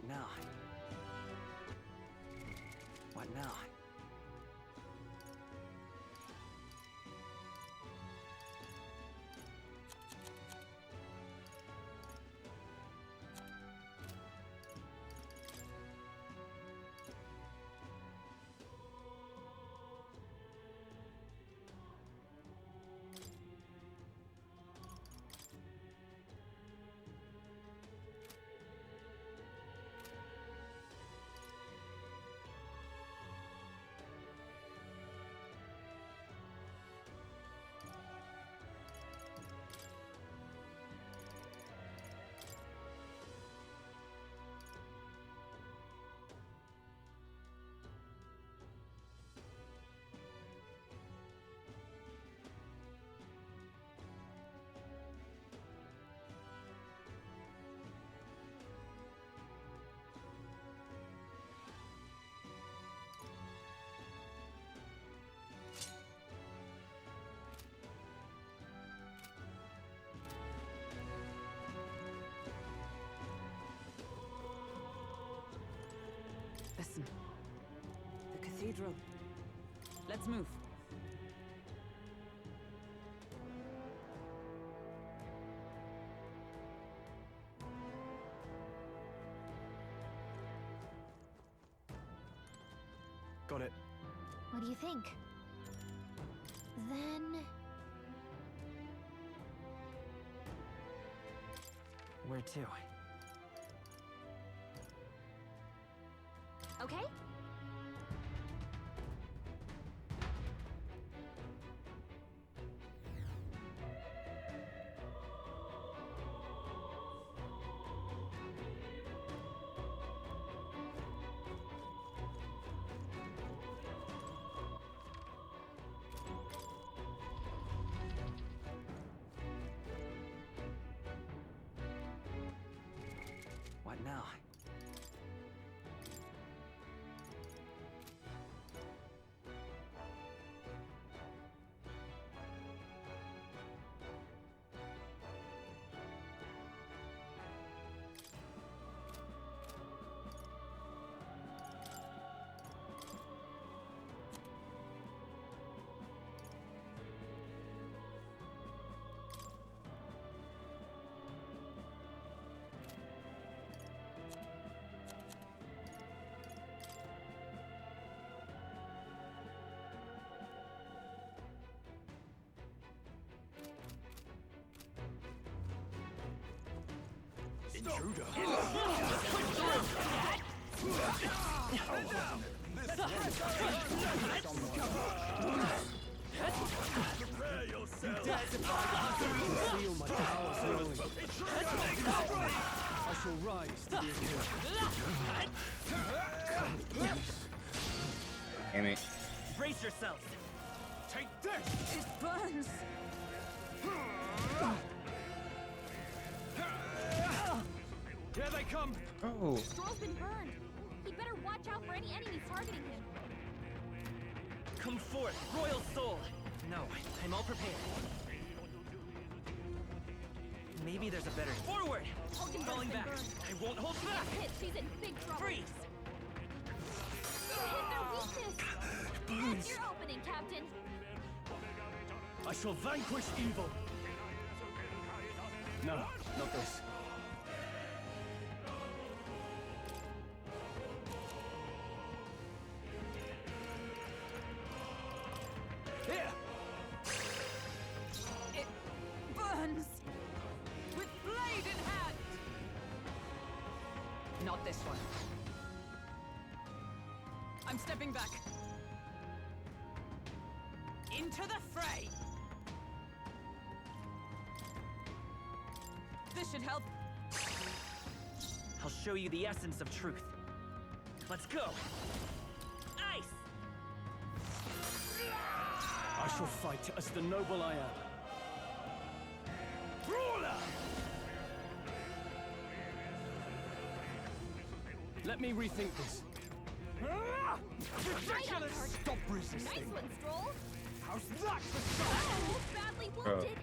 What now? What now? Listen. The cathedral. Let's move. Got it. What do you think? Then... Where to? Okay? What now? Intruder! Prepare yourself! Feel my powers growing. I shall rise to the occasion. Damn it. Brace yourselves! Take this! It burns! Here they come! Oh. Stroll's been burned. He better watch out for any enemies targeting him. Come forth, royal soul! No, I'm all prepared. Maybe there's a better... Forward! Hulkenberg's Falling been back! burned. I won't hold back! Hit, she's in big trouble. Freeze! Hit their weakness. That's your opening, Captain. I shall vanquish evil! No, not this. Here! It burns! With blade in hand! Not this one. I'm stepping back. Into the fray! This should help. I'll show you the essence of truth. Let's go! Ice! I shall fight as the noble I am. Brawler! Let me rethink this. Ridiculous! Stop resisting! Nice one, Stroll. How's that for Oh, badly wounded.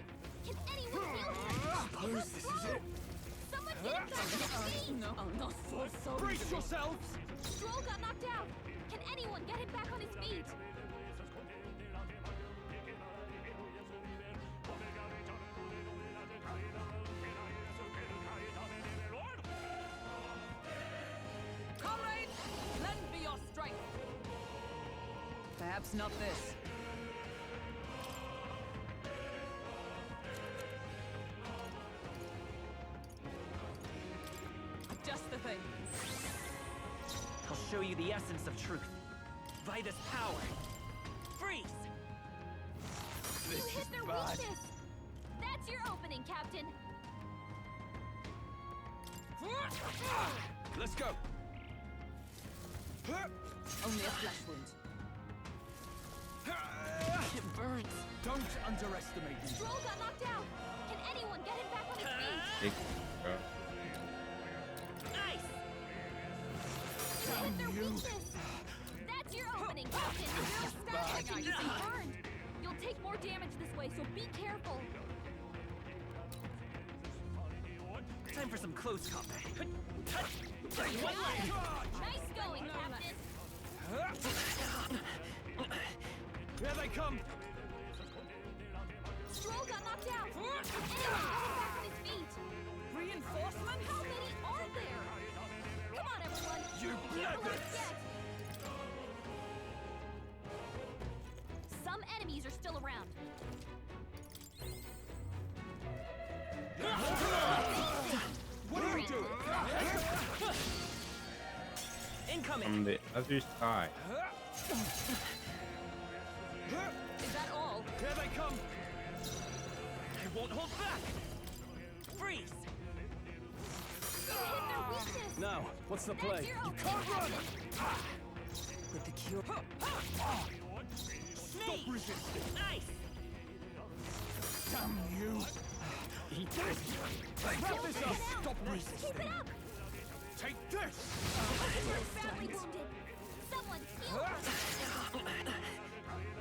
Can anyone heal him? Suppose this is it. Someone Get him back on his feet! No, not so Brace yourselves! Stroll got knocked out! Can anyone get him back on his feet? Comrades, lend me your strength. Perhaps not this. Just the thing. I'll show you the essence of truth. By this power. Freeze! You hit their weakness! That's your opening, Captain! Let's go! Only a flesh wound. It burns. Don't underestimate me. Stroll got knocked out! Can anyone get him back on his feet? Big, bro. Nice! You hit their weakness! That's your opening, Captain! You're getting burned! You'll take more damage this way, so be careful! Time for some close combat. One leg! Nice going, Captain! Here they come! Stroll got knocked out! Can anyone get him back on his feet? Reinforcements? How many are there? Come on, everyone! You Careful blabbers! as yet. Some enemies are still around. What are you doing? Incoming! From the other side. Is that all? Here they come! I won't hold back! Freeze! You hit their weakness! Now, what's the That's play? your You opening, can't run! Captain! With the cure. Sneeze! resisting. Nice! Damn you! Eat this! Wrap Don't this take up! it out. Stop Keep resisting! it up! Take this! You're badly wounded. Someone heal her.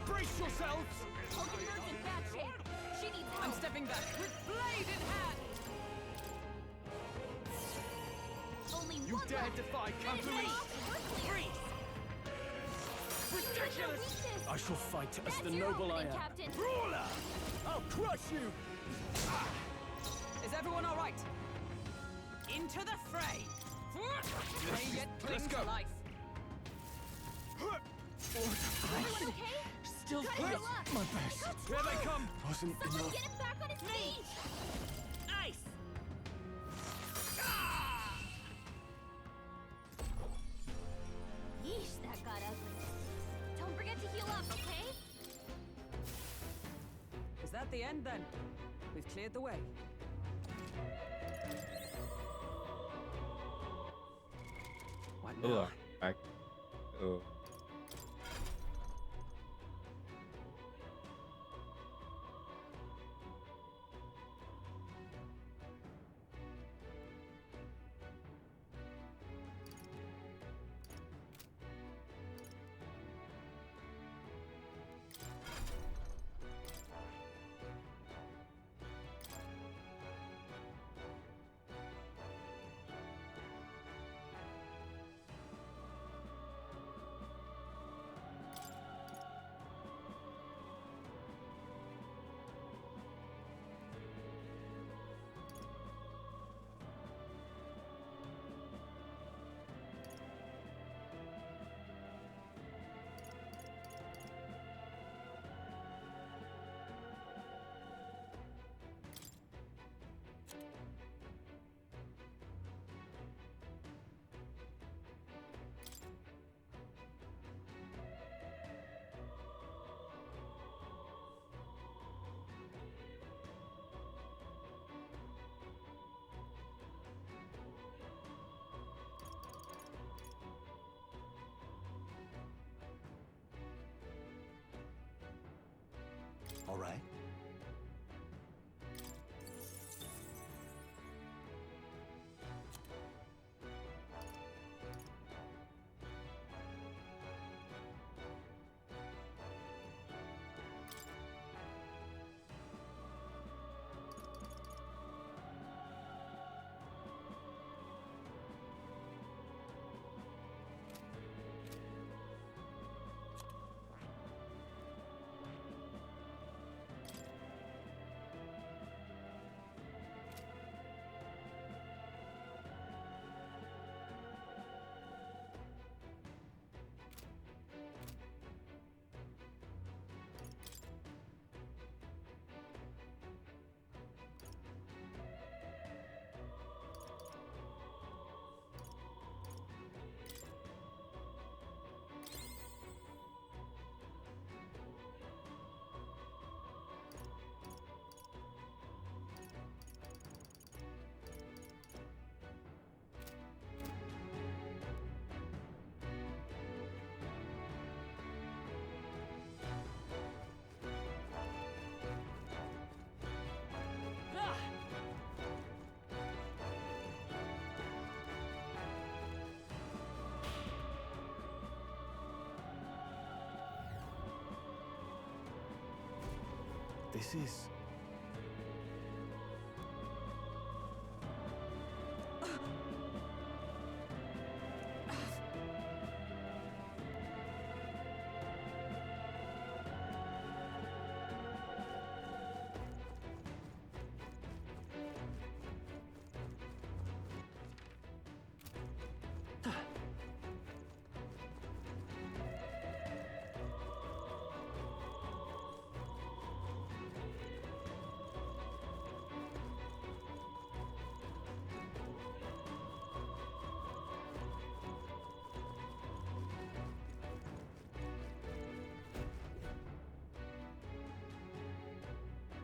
Brace yourselves! Hulkenberg's in bad shape. She needs I'm help. stepping back with blade in hand. Only You one dare left. defy Finish cavalry! them off. We're clear. Freeze! You hit their weakness. I shall fight as That's the your noble I opening, am. Captain. Brawler! I'll crush you! Is everyone all right? Into the fray. May yet cling Let's to go. life. Everyone okay? Still Try to hurt. heal up. My best. What's Here they wrong? come! Wasn't Someone enough. get him back on his feet. Nice! Yeesh, that got ugly. Don't forget to heal up, okay? Is that the end then? We've cleared the way. What Oh, now? back. Oh. All right. This is...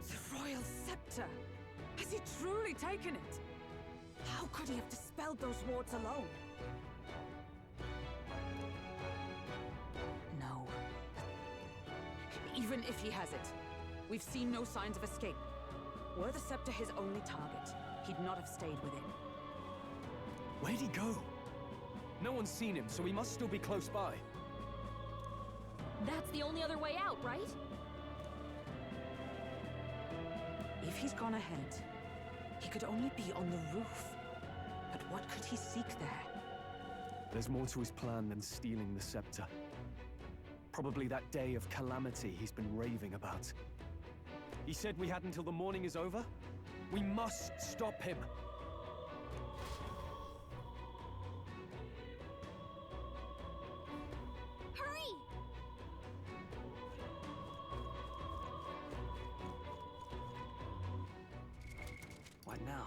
The royal scepter! Has he truly taken it? How could he have dispelled those wards alone? No. Even if he has it, we've seen no signs of escape. Were the scepter his only target, he'd not have stayed within. Where'd he go? No one's seen him, so he must still be close by. That's the only other way out, right? If he's gone ahead, he could only be on the roof. But what could he seek there? There's more to his plan than stealing the scepter. Probably that day of calamity he's been raving about. He said we had until the morning is over? We must stop him! Hurry! What now?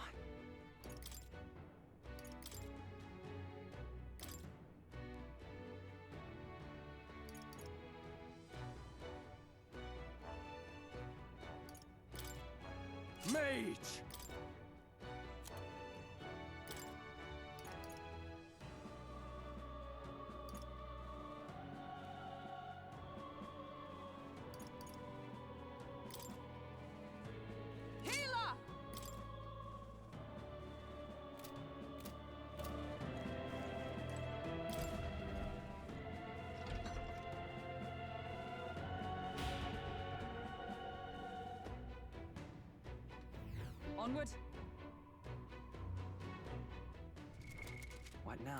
Mage! Healer! Onward. What now?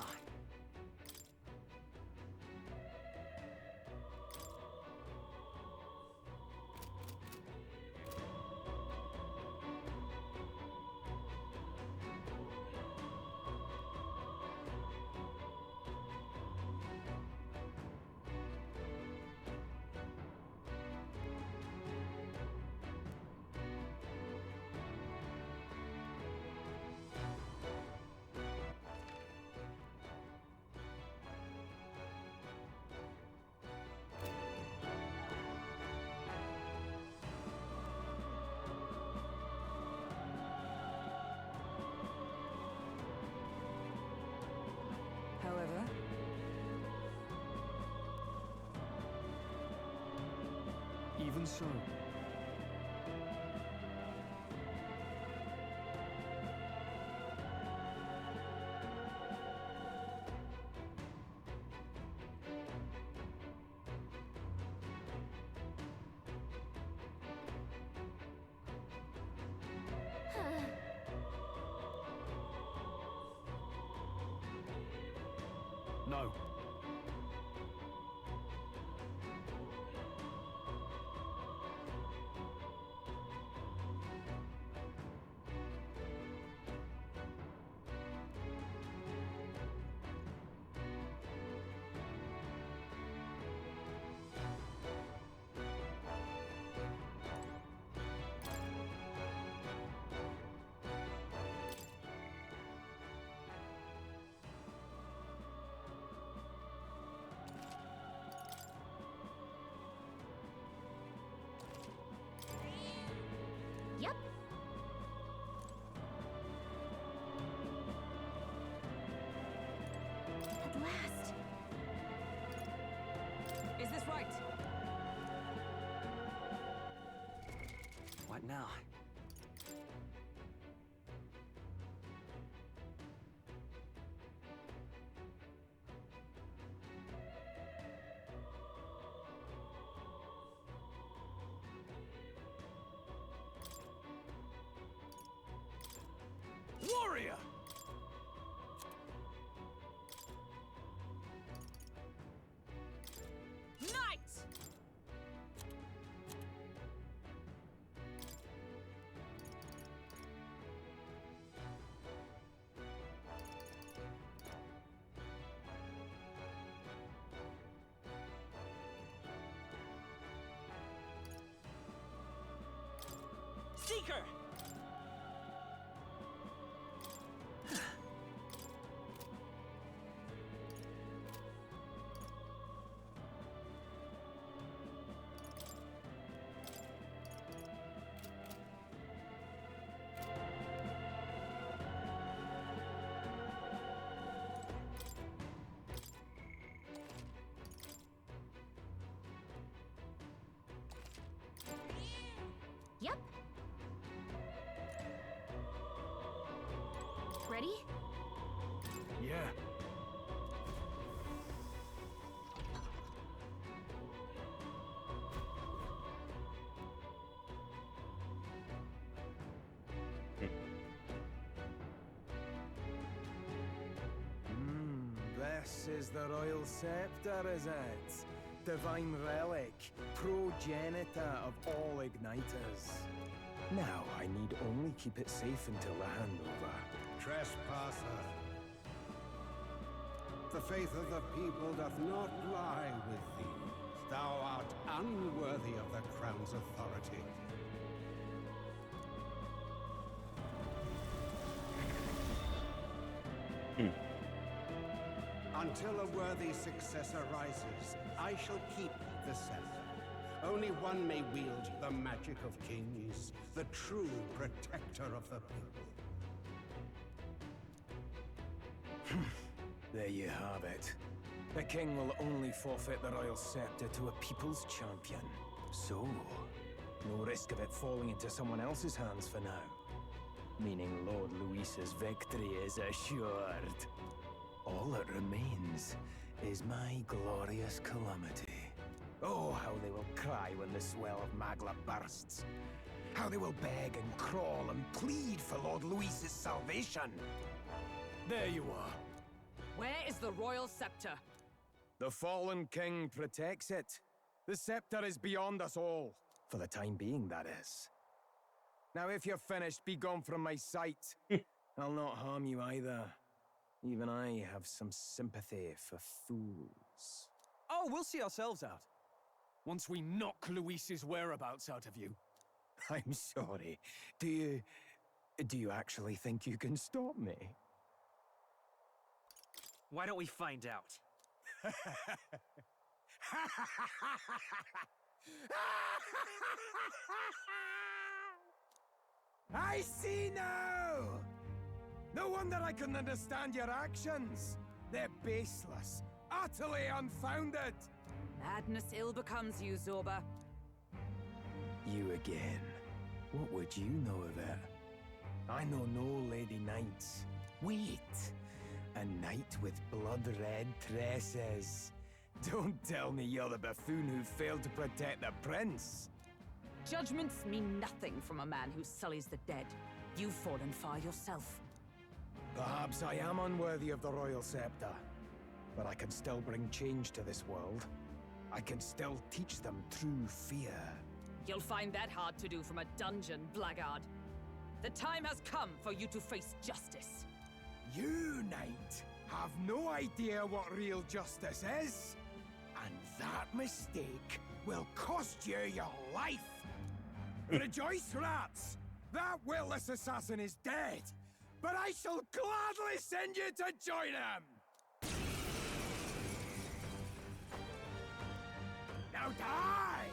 However, Even so, no. Yep. At last. is this right? What now? Yep. Ready? Yeah. This is the Royal Scepter, is it? Divine relic, progenitor of all igniters. Now I need only keep it safe until the handover. Trespasser. The faith of the people doth not lie with thee. Thou art unworthy of the crown's authority. Until a worthy successor rises, I shall keep the scepter. Only one may wield the magic of kings, the true protector of the people. There you have it. The king will only forfeit the royal scepter to a people's champion. So, no risk of it falling into someone else's hands for now. Meaning Lord Luis's victory is assured. All that remains is my glorious calamity. Oh, how they will cry when the swell of Magla bursts. How they will beg and crawl and plead for Lord Luis's salvation. There you are. Where is the royal scepter? The fallen king protects it. The scepter is beyond us all. For the time being, that is. Now, if you're finished, be gone from my sight. I'll not harm you either. Even I have some sympathy for fools. Oh, we'll see ourselves out. Once we knock Luis's whereabouts out of you. I'm sorry. Do you actually think you can stop me? Why don't we find out? I see now! No wonder I couldn't understand your actions. They're baseless, utterly unfounded. Madness ill becomes you, Zorba. You again. What would you know of it? I know no Lady Knights. Wait! A knight with blood-red tresses. Don't tell me you're the buffoon who failed to protect the prince. Judgments mean nothing from a man who sullies the dead. You've fallen far yourself. Perhaps I am unworthy of the royal scepter, but I can still bring change to this world. I can still teach them true fear. You'll find that hard to do from a dungeon, blackguard. The time has come for you to face justice. You, knight, have no idea what real justice is. And that mistake will cost you your life. Rejoice, rats! That willless assassin is dead, but I shall gladly send you to join him! Now die!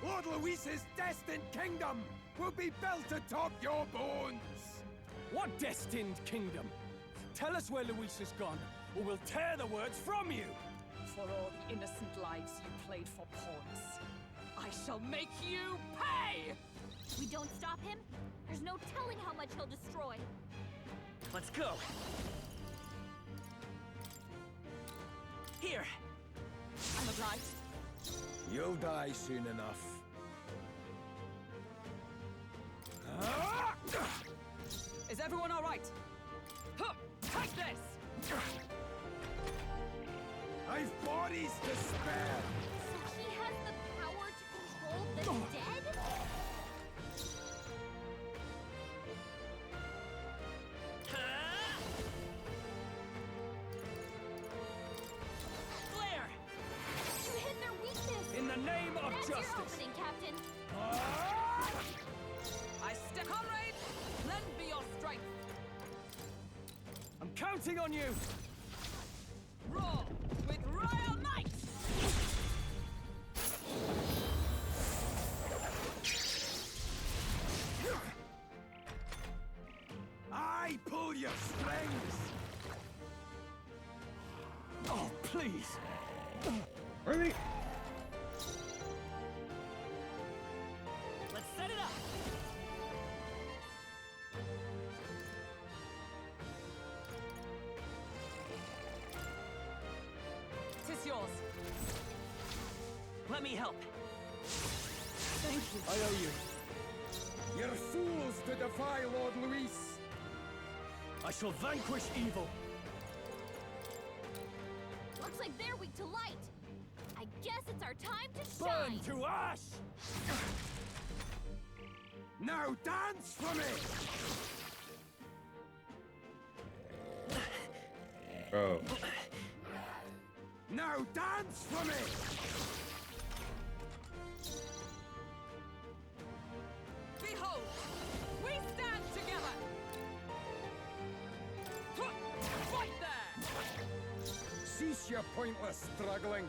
Lord Luis's destined kingdom will be built atop your bones! What destined kingdom? Tell us where Luis has gone, or we'll tear the words from you! For all the innocent lives you played for pawns, I shall make you pay! We don't stop him, there's no telling how much he'll destroy. Let's go! Here! I'm obliged. You'll die soon enough. Is everyone all right? Huh, take this! I've bodies to spare! So he has the power to control the dead? Flare! You hit their weakness! In the name of That's justice! your opening, Captain! I step, comrade! Lend me your strength! I'm counting on you! Roar with royal might! I pull your strings! Oh, please! Really? Let's set it up! Let me help. Thank you. I owe you. You're fools to defy Lord Luis. I shall vanquish evil. Looks like they're weak to light. I guess it's our time to Burn shine. to ash! Now dance for me! Bro. Now dance for me! Behold, we stand together. Fight there! Cease your pointless struggling.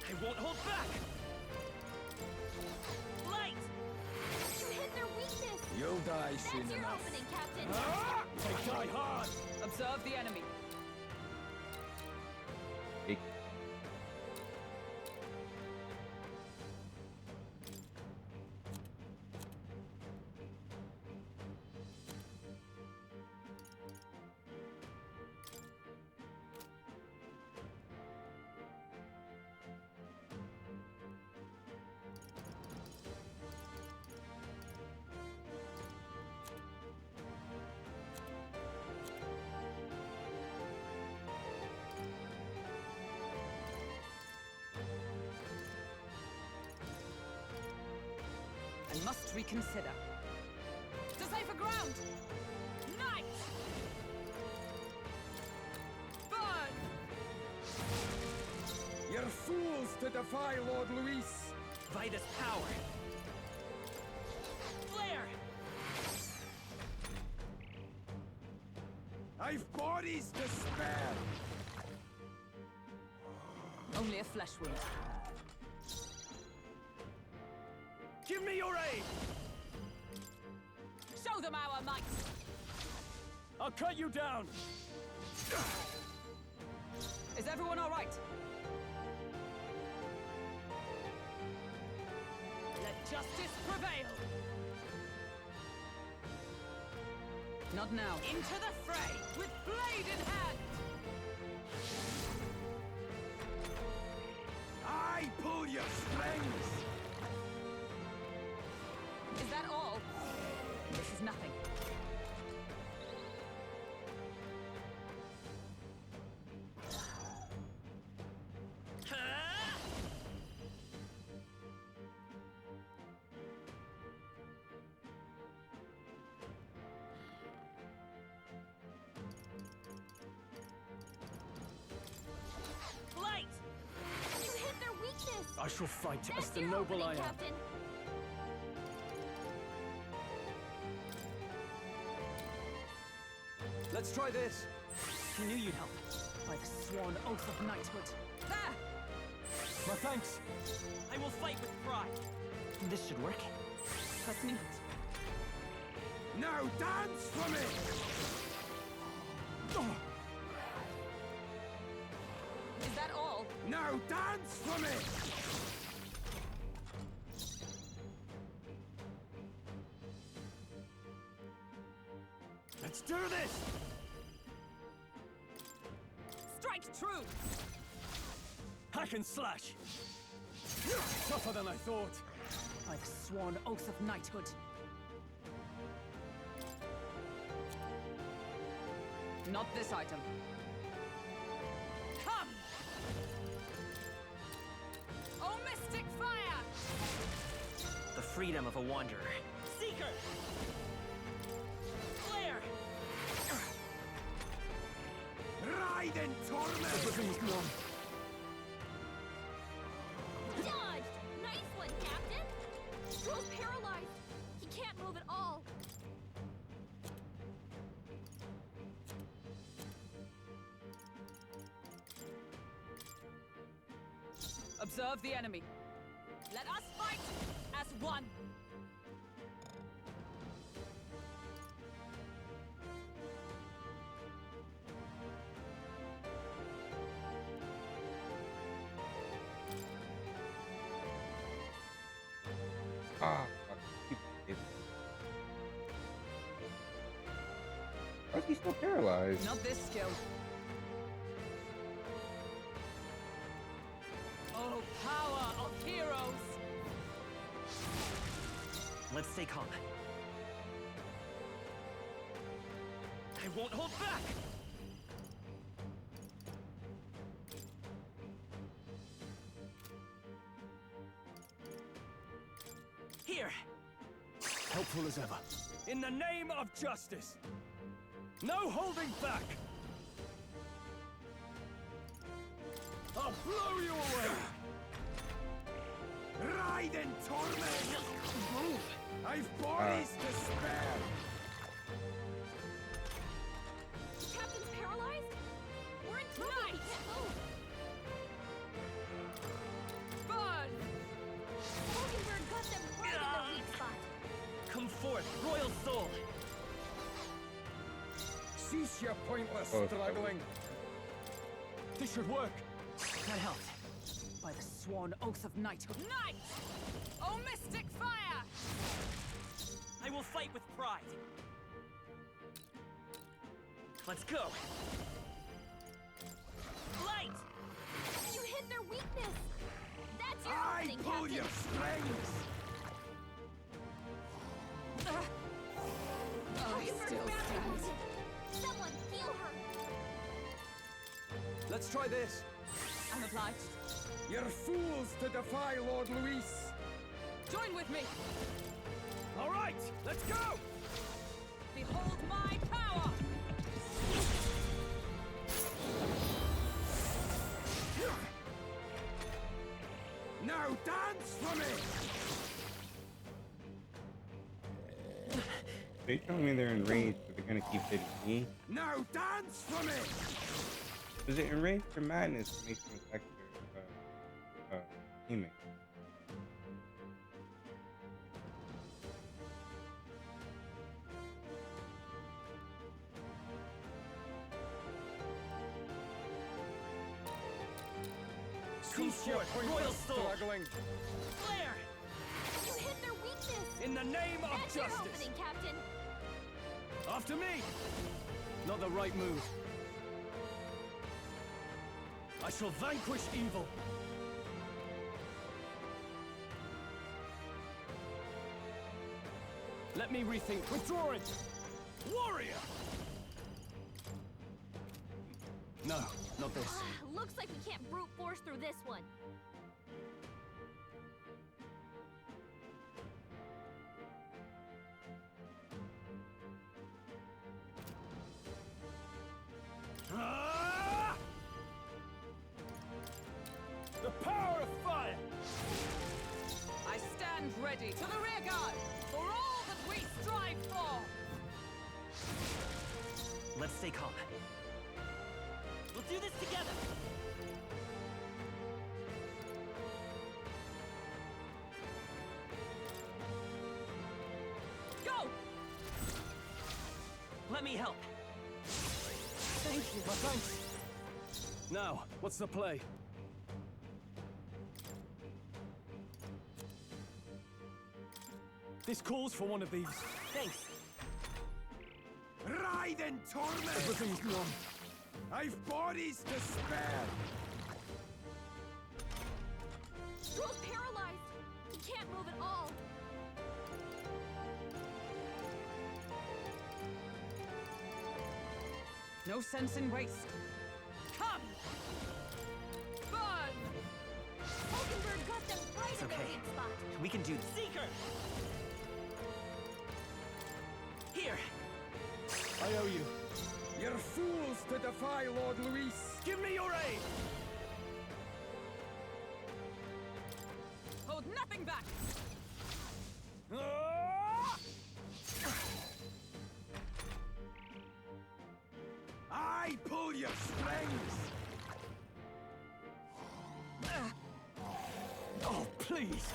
I won't hold back. Light! You hit their weakness. You'll die That's soon your enough. opening, Captain. They die hard! Observe the enemy. Big. I must reconsider. To safer ground! Night! Burn! You're fools to defy Lord Luis. Vitus power. Flare! I've bodies to spare. Only a flesh wound. Give me your aid! Show them our might! I'll cut you down! Is everyone all right? Let justice prevail! Not now. Into the fray, with blade in hand! I pull your strings. Is that all? This is nothing. Ah! Light! You hit their weakness. I shall fight as That's the your noble I opening, am. Captain. Let's try this. Who knew you'd help? By the sworn oath of knighthood. There! My thanks. I will fight with pride. This should work. Trust me not. Now dance for me. Is that all? Now dance for me. Let's do this! Strike true! Hack and slash! Tougher than I thought. By the sworn oath of knighthood. Not this item. Come! Oh, mystic fire! The freedom of a wanderer. Seeker! Flare! Ride in torment. Everything's gone. Dodged! Nice one, Captain! Stroll's paralyzed. He can't move at all. Observe the enemy. Let us fight as one! Ah, fuck. Keep it. Why is he still paralyzed? Not this skill. Oh, Let's stay calm. I won't hold back! Here! Helpful as ever. In the name of justice! No holding back! I'll blow you away! Ride in torment! I've bodies to spare! The captain's paralyzed? We're in trouble. We can't move. Burn! Mockingbird got them right in their weak spot. Come forth, Royal Soul! Cease your pointless Oh, struggling! This should work! That helped. By the sworn oath of knighthood. Knight! Oh, mystic fire! I will fight with pride! Let's go! Light! You hit their weakness. That's your I opening, pull Captain. your strings! Oh, Mockingbird still badly stands. wounded. Someone heal her. Let's try this! I'm obliged. You're fools to defy Lord Luis! Join with me. All right, let's go! Behold my power! Now dance for me! They telling me they're enraged, but they're gonna keep hitting me. Now dance for me! Is it enraged or madness that makes them attack their teammate? Cease your forth, Royal pointless Soul. struggling! Flare! You hit their weakness. In the name of That's your justice! opening, Captain. After me! Not the right move. I shall vanquish evil. Let me rethink. Withdrawing! Warrior! No, not this. Looks like we can't brute force through this one. Ah! The power of fire! I stand ready to the rear guard for all that we strive for. Let's stay calm. We'll do this together! Go! Let me help! Thank you. My thanks. Now, what's the play? This calls for one of these. Thanks! Ride in torment! Everything's wrong. I've bodies to spare! Drill's paralyzed. He can't move at all. No sense in waste. Come! Burn! Mockingbird got them right It's in their okay. weak spot. We can do this. Seeker! Here! I owe you. You're fools to defy Lord Luis! Give me your aid! Hold nothing back! Ah! I pull your strings! Oh, please!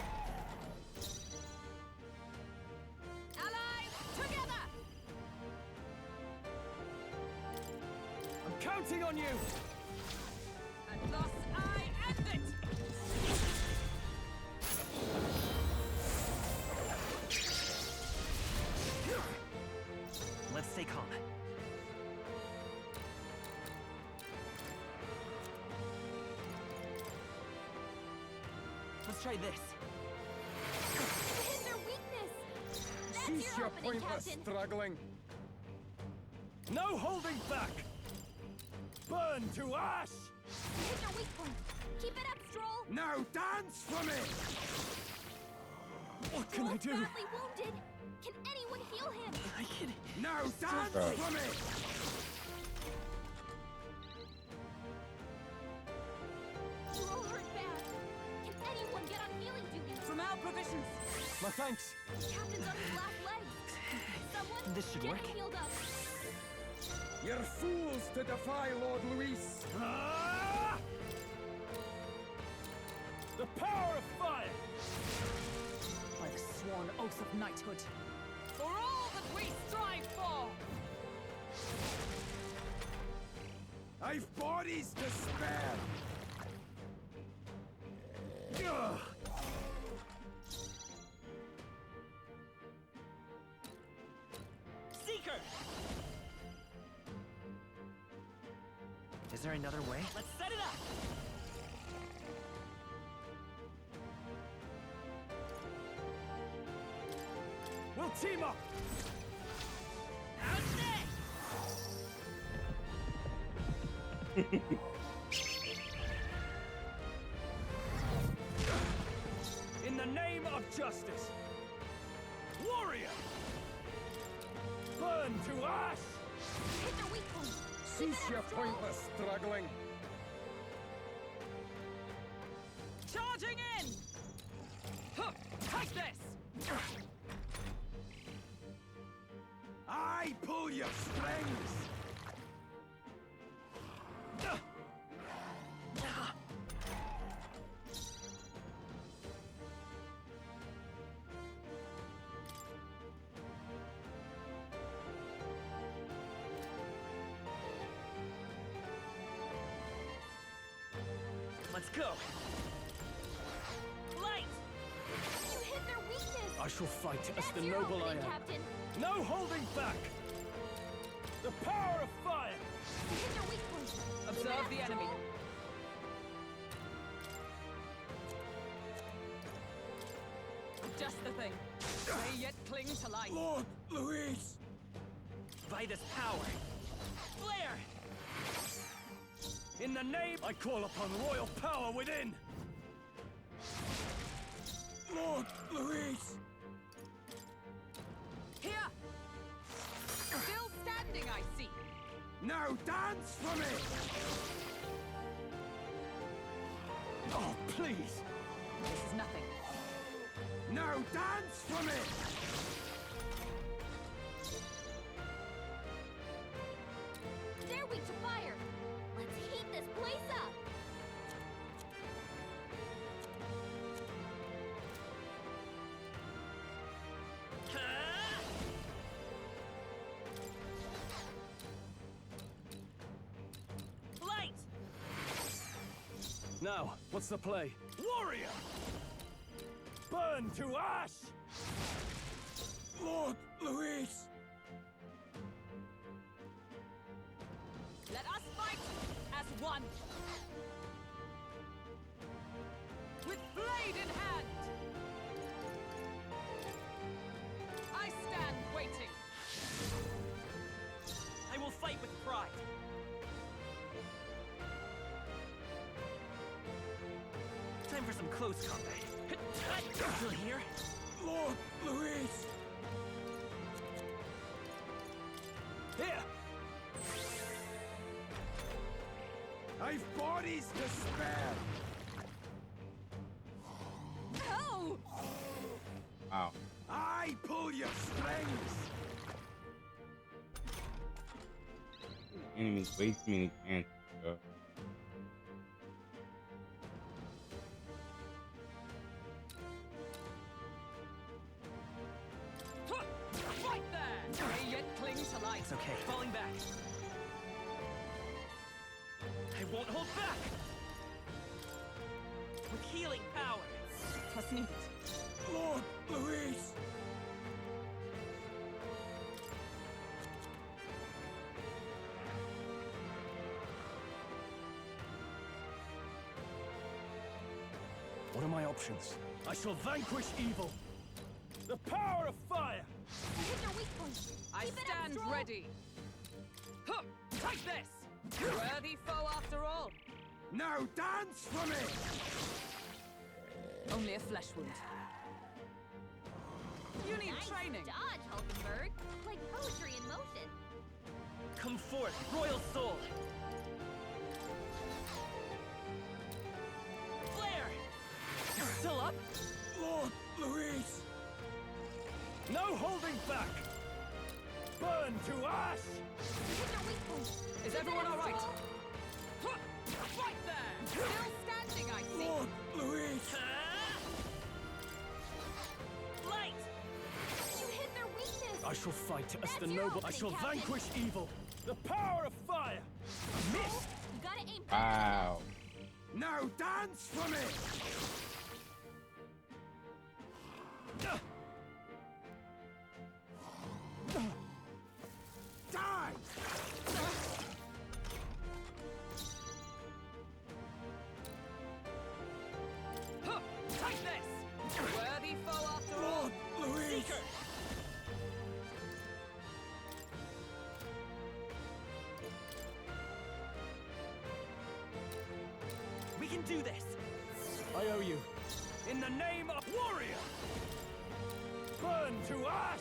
Allies, together! I'm counting on you! And thus I end it! Let's stay calm. Let's try this. You hit their weakness. That's your opening, Captain. struggling. No holding back! Burn to ash! You hit your weak point. Keep it up, Stroll. Now dance for me! What can I Stroll's do? badly wounded. Can anyone heal him? I can. Now dance Right. for me! You're all hurt bad. Can anyone get on healing duty? From our provisions. My thanks. Captain's on his last legs. Someone This should get work. him healed up. You're fools to defy Lord Luis! Ah! The power of fire! By the sworn oath of knighthood. For all that we strive for! I've bodies to spare! Ugh! Seeker! Is there another way? Let's set it up! We'll team up! How's In the name of justice! Warrior! Burn to ash! Hit their weak point. Keep Cease it your up, Stroll. pointless struggling! Charging in! Huh, take this! I pull your strings! Let's go! Light! You hit their weakness. I shall fight as That's the your noble I opening, am. Captain. No holding back! The power of fire! You hit their weak point. Keep it Observe up, the enemy. Stroll. Just the thing. They yet cling to life. Lord Luis! By this power! Flare! In the name, I call upon royal power within! Lord Luis! Here! Still standing, I see. Now dance for me! Oh, please! This is nothing. Now dance for me! They're weak to fire. Let's heat this place up. Light! Now, what's the play? Warrior! Burn to ash! Lord Luis! Let us fight as one. With blade in hand. I stand waiting. I will fight with pride. Time for some close combat. Still here? Lord Luis! Here! I've bodies to spare! Oh! Wow. I pull your strings! Enemies way too many chances, bro. Right there! They yet cling to life. It's okay. Falling back. I won't hold back! With healing power! Must need it. Lord Luis! What are my options? I shall vanquish evil! The power of fire! I Keep it up, stand Stroll. ready. Huh, take this! Worthy foe after all. Now dance for me! Only a flesh wound. You need Nice training. dodge, Hulkenberg. Like poetry in motion. Come forth, royal soul! Flare! You're still up? Lord Louise! No holding back! Burn to ash! Hit their weak point. Is Keep everyone it up, all right? Stroll. Huh, right there! Still standing, I see. Lord Louise! Light! You hit their weakness. I shall fight as That's the your noble. I opening, shall Captain. vanquish evil. The power of fire! Missed! You gotta aim better. Wow. Now dance for me! Die! Huh, take this! Worthy foe after all. Lord Louise! Seeker! We can do this! I owe you. In the name of warrior! Burn to ash!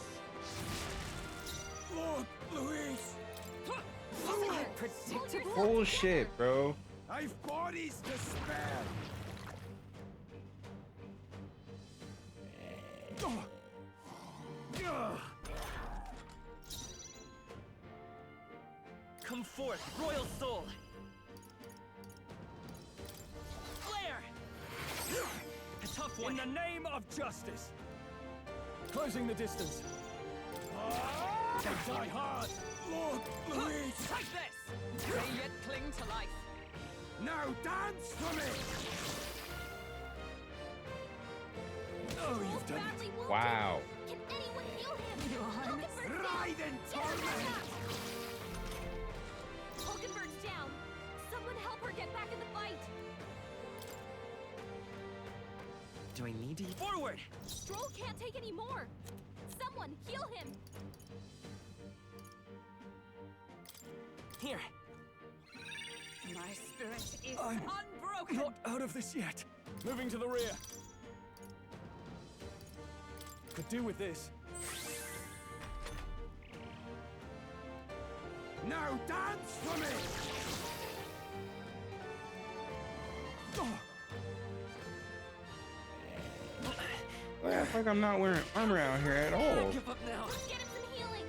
Lord Louise! Predictable. Bullshit, bro. I've bodies to spare! Come forth, royal soul! Flare! A tough one! In the name of justice! Closing the distance. They die hard! Lord Louise! Take this! May yet cling to life. Now dance for me! Oh, Stroll's you've done it. badly wounded. Wow. Can anyone heal him? Your Highness. Hulkenberg's down. Ride in Get her back torment! up. Hulkenberg's down. Someone help her get back in the fight. Do I need to... Forward! Stroll can't take any more. Someone heal him. Here! My spirit is I'm unbroken. Not out of this yet. Moving to the rear. Could do with this. Now dance for me! I feel like I'm not wearing armor out here at all. Give up now! Let's get him some healing.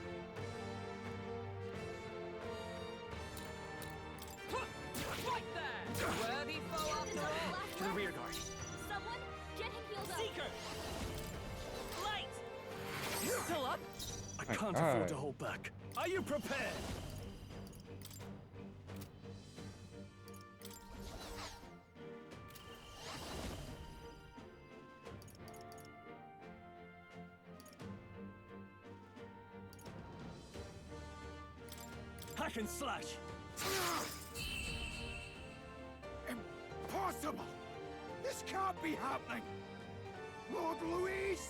Huh, right there! Worthy foe Captain's after on the all. last To the row. rear guard! Someone get him healed up. Seeker! Light! Still up? I My can't God. afford to hold back. Are you prepared? Hack and slash! Impossible! This can't be happening! Lord Louise!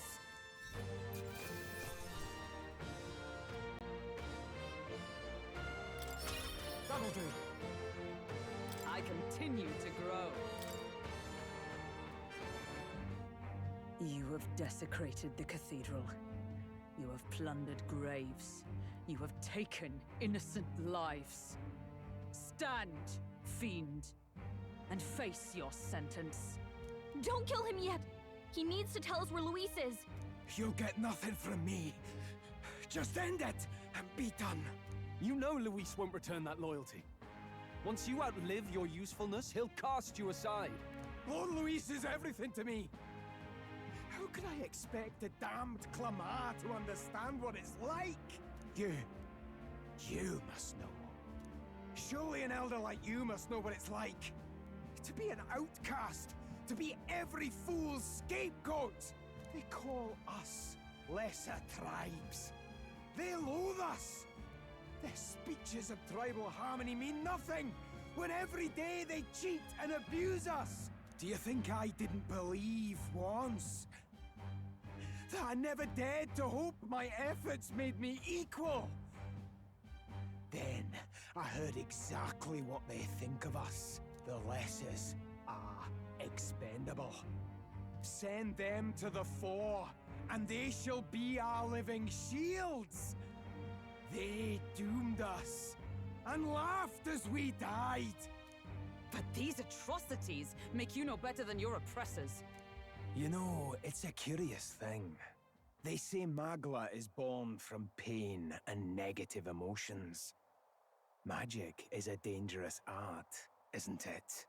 That'll do. I continue to grow. You have desecrated the cathedral. You have plundered graves. You have taken innocent lives. Stand, fiend, and face your sentence. Don't kill him yet. He needs to tell us where Luis is. You'll get nothing from me. Just end it and be done. You know Luis won't return that loyalty. Once you outlive your usefulness, he'll cast you aside. Lord Louise is everything to me. How could I expect the damned Clamar to understand what it's like? You must know. Surely an elder like you must know what it's like. To be an outcast, to be every fool's scapegoat. They call us lesser tribes. They loathe us. Their speeches of tribal harmony mean nothing, when every day they cheat and abuse us. Do you think I didn't believe once that I never dared to hope my efforts made me equal. Then I heard exactly what they think of us. The Lessers are expendable. Send them to the fore, and they shall be our living shields. They doomed us, and laughed as we died. But these atrocities make you no better than your oppressors. You know, it's a curious thing. They say Magla is born from pain and negative emotions. Magic is a dangerous art, isn't it?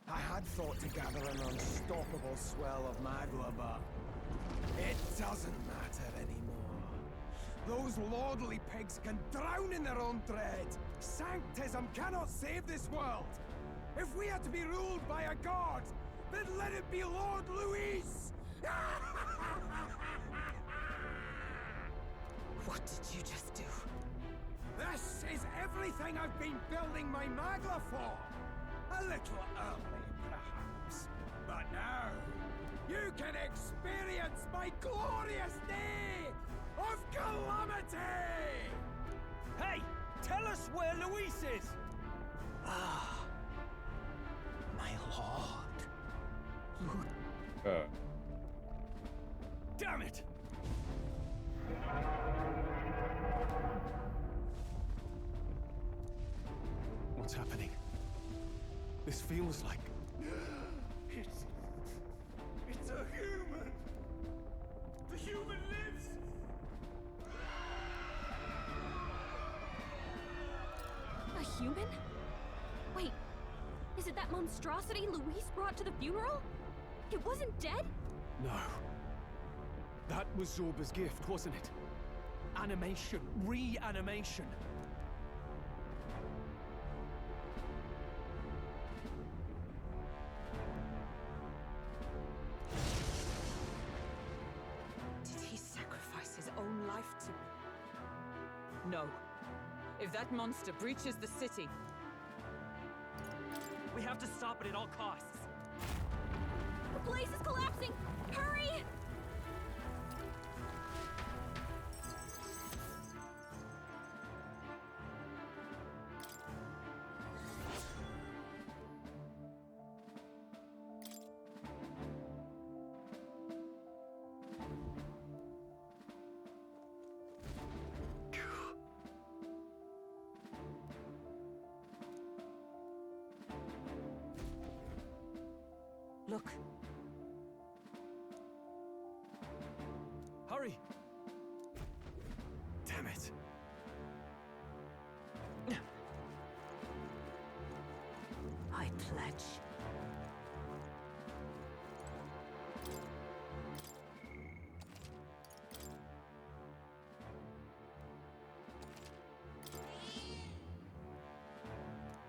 I had thought to gather an unstoppable swell of Magla, but it doesn't matter anymore. Those lordly pigs can drown in their own dread. Sanctism cannot save this world. If we are to be ruled by a god, then let it be Lord Luis! What did you just do? This is everything I've been building my Magla for! A little early, perhaps. But now, you can experience my glorious day of calamity! Hey! Tell us where Luis is! Ah, my lord. Damn it! What's happening? This feels like... It's a human! The human lives! A human? Wait, is it that monstrosity Luis brought to the funeral? It wasn't dead? No. That was Zorba's gift, wasn't it? Animation. Reanimation. Did he sacrifice his own life to... No. If that monster breaches the city... We have to stop it at all costs. The place is collapsing! Hurry! Look. Hurry! Damn it. I pledge.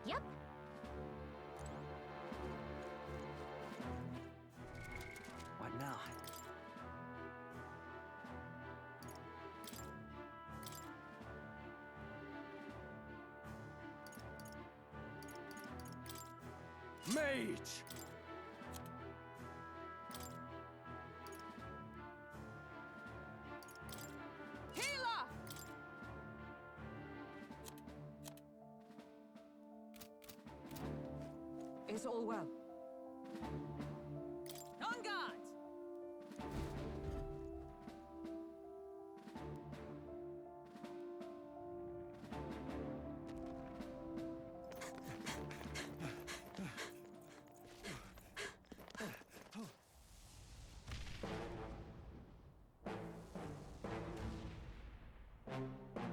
Yep. What now? Mage! Healer! Is all well? On guard!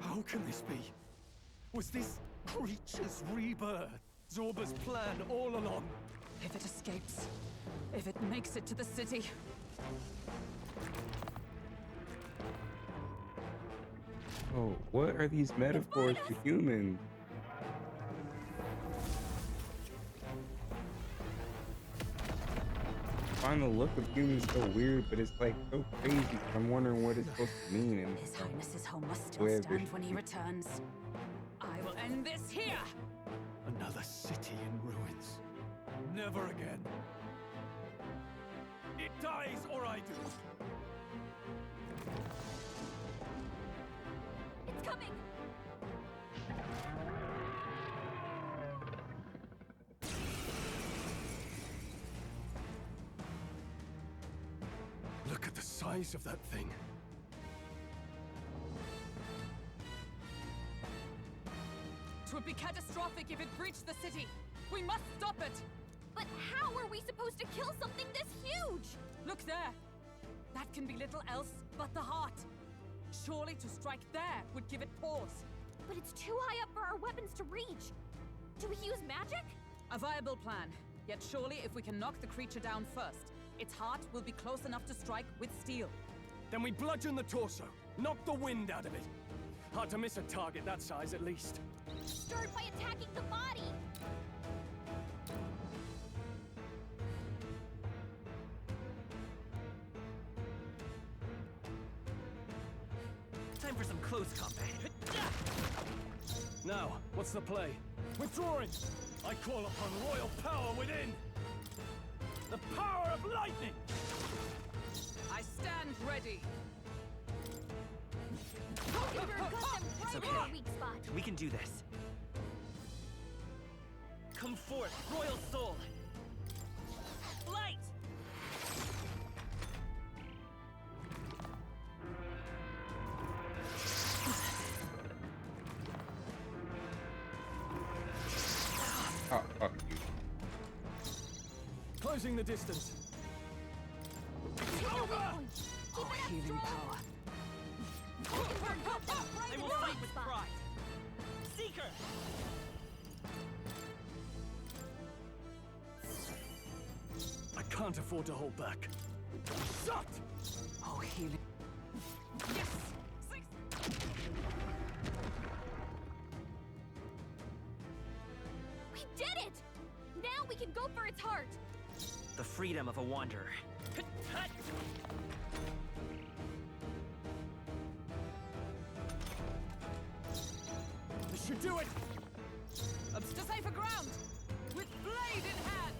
How can this be? Was this creature's rebirth Zorba's plan all along? If it escapes, if it makes it to the city, Oh, what are these metaphors for humans? I find the look of humans so weird, but it's like so crazy. I'm wondering what it's supposed to mean. And His Highness's home must still Where stand Vish- when he returns. I will end this here! Another city in ruins. Never again. It dies or I do. size of that thing. It would be catastrophic if it breached the city. We must stop it. But how are we supposed to kill something this huge? Look there. That can be little else but the heart. Surely to strike there would give it pause. But it's too high up for our weapons to reach. Do we use magic? A viable plan. Yet surely if we can knock the creature down first, its heart will be close enough to strike with steel. Then we bludgeon the torso, knock the wind out of it. Hard to miss a target that size, at least. Start by attacking the body. Time for some close combat. Now, what's the play? Withdrawing! I call upon royal power within! The power of lightning! I stand ready. Pokenberg got them right It's in okay. our weak spot. We can do this. Come forth, royal soul! Light! Oh, fuck you. Closing the distance. Take our weak point. Keep it up Healing strong. power. Pokenberg got them right I in will the fight weak with spot. pride! Seeker! I can't afford to hold back. Shut! Oh, healing. Yes! We did it! Now we can go for its heart. The freedom of a wanderer. This should do it! Up to safer ground! With blade in hand!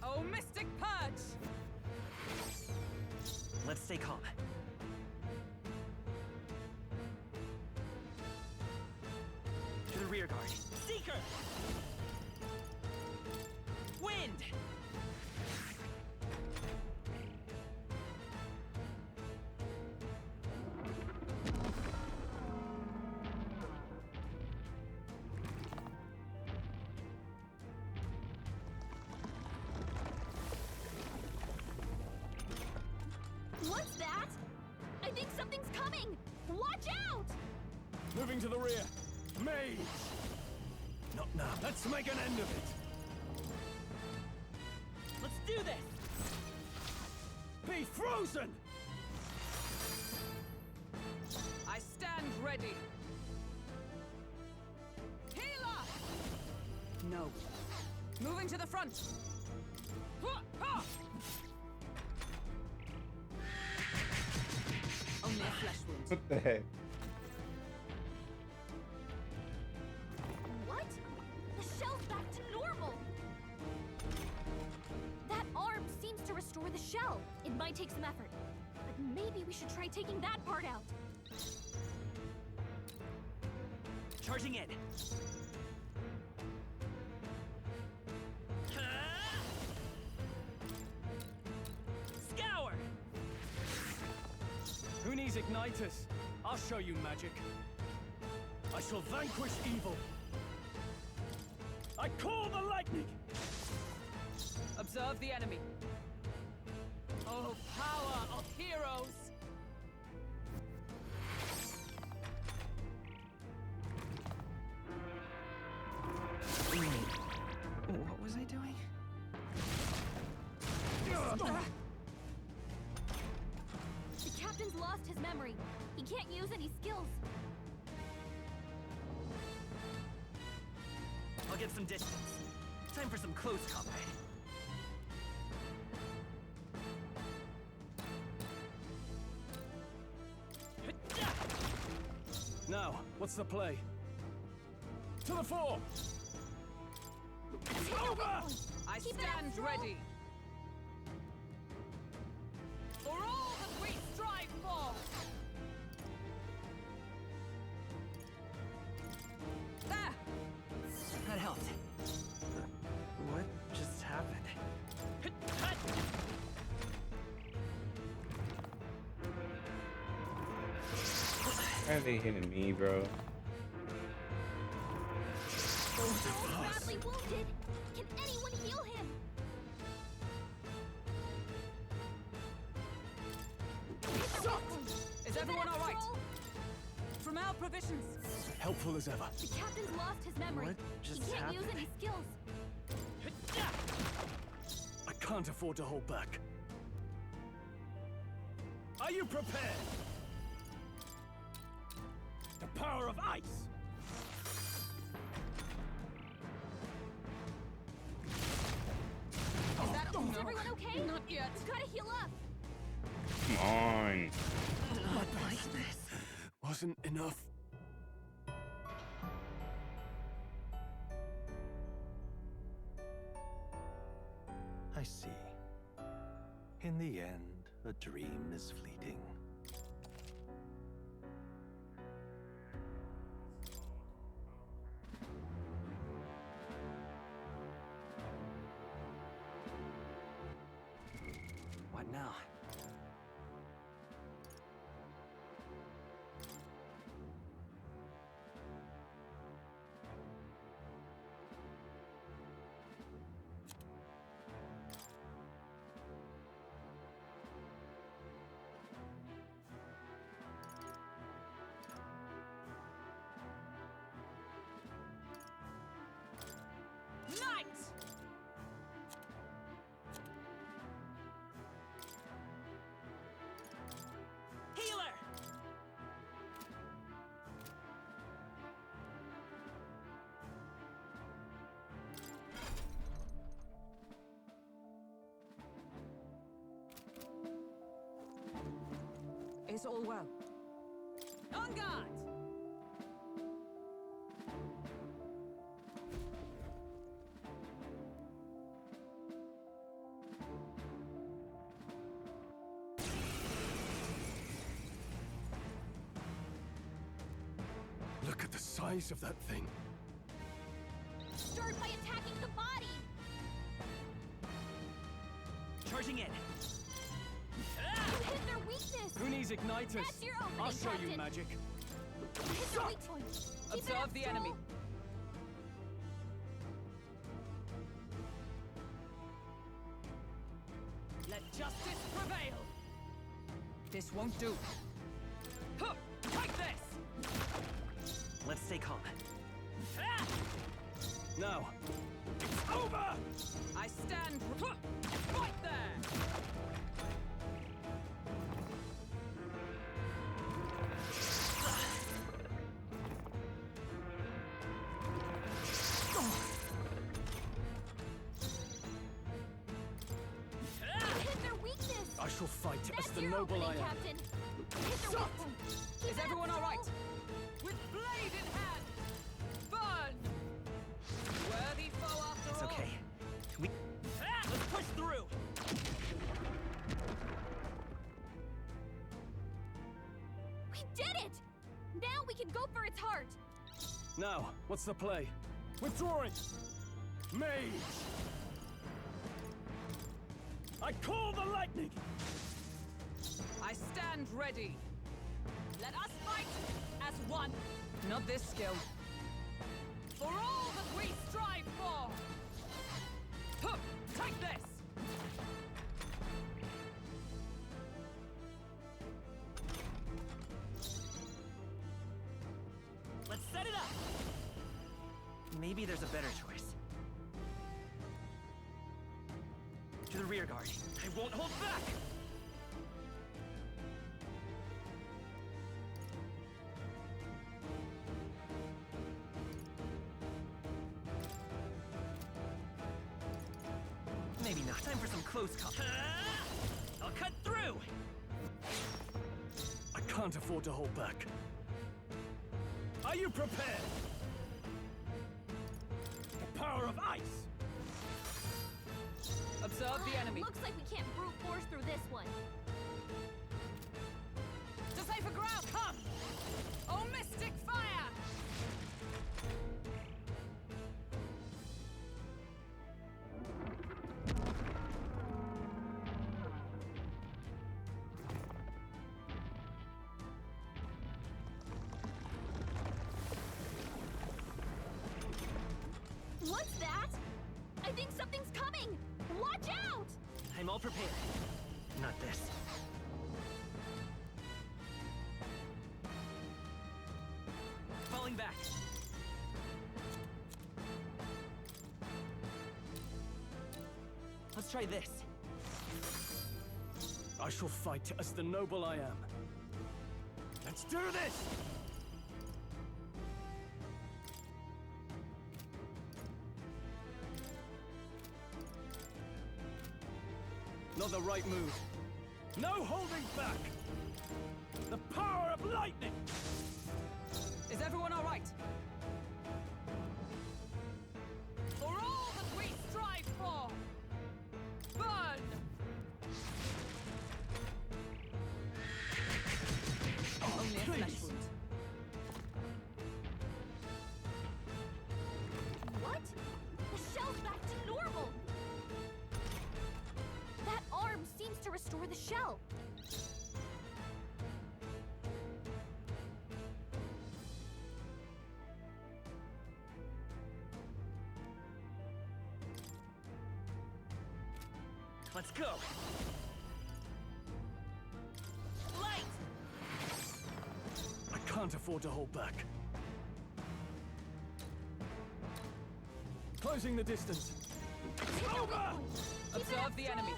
Oh, mystic purge! Let's stay calm. To the rear guard. Seeker! Wind! What's that? I think something's coming! Watch out! Moving to the rear. Mage! Not now. Let's make an end of it. Let's do this! Be frozen! I stand ready. Healer! No. Moving to the front. Ha, ha! Only a flesh wound. What the heck? What? The shell's back to normal! That arm seems to restore the shell. It might take some effort, but maybe we should try taking that part out. Charging in. Scour! Who needs igniters? I'll show you magic. I shall vanquish evil. I call the lightning! Observe the enemy. Oh, power of heroes! What was I doing? The captain's lost his memory. He can't use any skills. I'll get some distance. Time for some close combat. Now, what's the play? To the fore! Take our weak point. I Keep it up stand strong. ready. For all that we strive for! There! That helped. What just happened? Why are they hitting me, bro? Joel's badly wounded. Can anyone heal him? Is everyone all right? From our provisions. Helpful as ever. The captain's lost his memory. What just he can't use happened? any skills. I can't afford to hold back. Are you prepared? The power of ice! Is everyone okay? Not yet. You gotta heal up. Come on. Wasn't enough. I see. In the end, a dream is fleeting. What now? Knight! Healer! Is all well? On guard! Look at the size of that thing. Start by attacking the body. Charging in. You hit their weakness. Who needs igniters? That's your opening, I'll show you Captain. magic. Hit their weak point. Keep it Observe up, the Joel. enemy. Let justice prevail. This won't do. Huh, take this! Let's stay calm. Now, it's over! I stand right there! You hit their weakness. I shall fight That's as the your noble I opening, am. Captain. Hit their weak point. Keep Is it up, everyone all Joel. right? With blade in hand! Burn! Worthy foe after It's all. okay. Let's push through! We did it! Now we can go for its heart. Now, what's the play? Withdrawing! Mage! I call the lightning! I stand ready. Let us fight as one. Not this skill. For all that we strive for. Huh, take this. Let's set it up! Maybe there's a better choice. To the rear guard. I won't hold back! Maybe not. Time for some close call. I'll cut through! I can't afford to hold back. Are you prepared? The power of ice! Observe the enemy. Looks like we can't brute force through this one. To safer ground, come! Oh, mystic fire! Well prepared. Not this. Falling back. Let's try this. I shall fight as the noble I am. Let's do this! Not the right move. No holding back! The power of lightning! Is everyone all right? For all that we strive for, burn! Only a flesh please. wound. What? The shell's back to normal! That arm seems to restore the shell. Let's go. Light! I can't afford to hold back. Closing the distance. Over! Observe the enemy.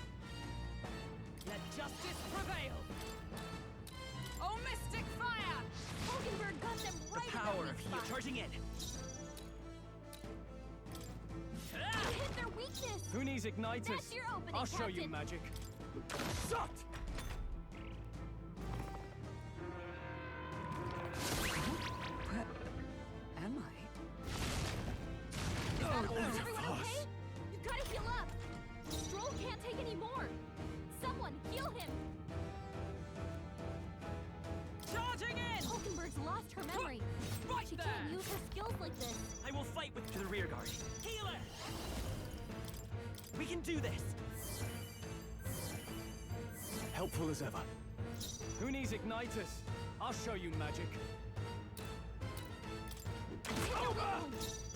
Let justice prevail. Oh, mystic fire! Hulkenberg got them The right in power their of weak heat spot. charging in. You hit their weakness! Who needs igniters? That's your opening, I'll show you Captain. magic. Shut! Am I? Is everyone okay? You've got to heal up! Stroll can't take any more! Someone, heal him! Charging in! Hulkenberg's lost her memory. Right She there! can't use her skills like this. I will fight with the rear guard. Healer! We can do this. Helpful as ever. Who needs igniters? I'll show you magic. Over!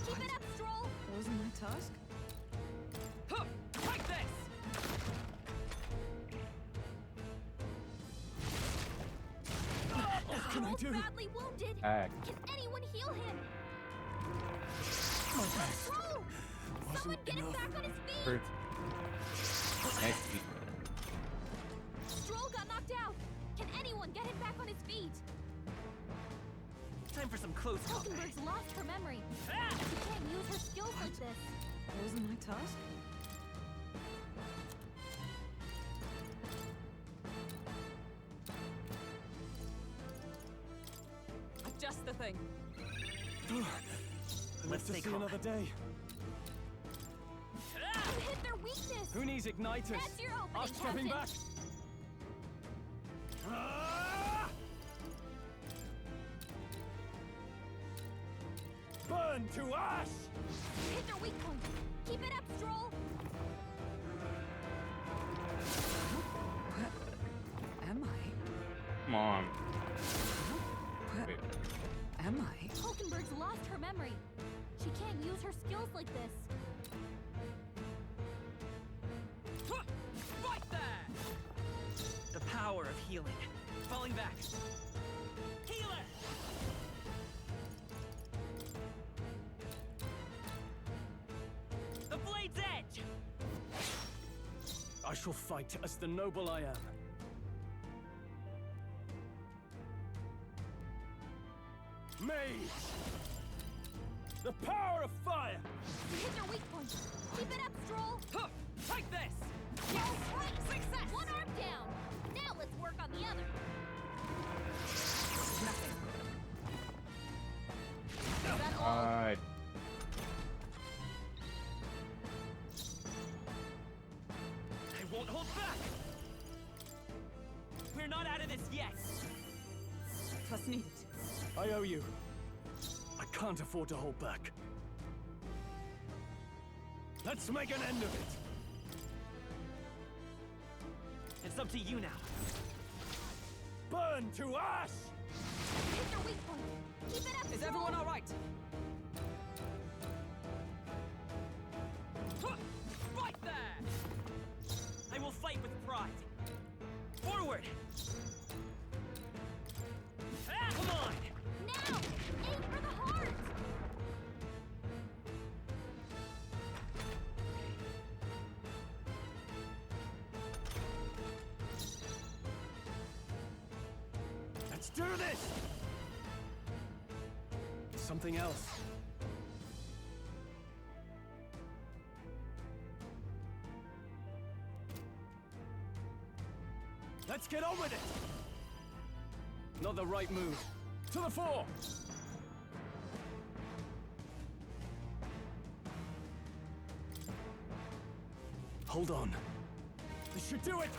Keep it up, Stroll! Wasn't my task? Huh! Take this! What can I Stroll's do? badly wounded. Back. Can anyone heal him? My best. Stroll! Someone get him enough. back on his feet! Hurt. Nice feet. Stroll got knocked out. Can anyone get him back on his feet? Time for some close combat. Hulkenberg's lost her memory. Ah! She can't use her skills like this. Wasn't my task? Just the thing. Let's Let's to stay see calm. another day. Ah! You hit their weakness. Who needs igniters? That's your opening, I'm stepping back. Captain. Ah! Burn to ash! You hit their weak point. Keep it up, Stroll. Am I? Come on. Wait. Am I? Hulkenberg's lost her memory. She can't use her skills like this. Huh! Right there! The power of healing. Falling back. Healer! The blade's edge! I shall fight as the noble I am. Mage! The power of fire! You hit their weak point. Keep it up, Stroll. Huh! Take this! Yes, right. Success. One arm down. Now let's work on the other. Nothing. Is that all? God. I won't hold back! We're not out of this yet! Trust needed. I owe you. I can't afford to hold back. Let's make an end of it! It's up to you now. Burn to ash! You hit their weak point. Keep it up, Is Stroll. everyone all right? Huh! Right there! I will fight do this! Something else. Let's get on with it! Not the right move. To the fore! Hold on. This should do it!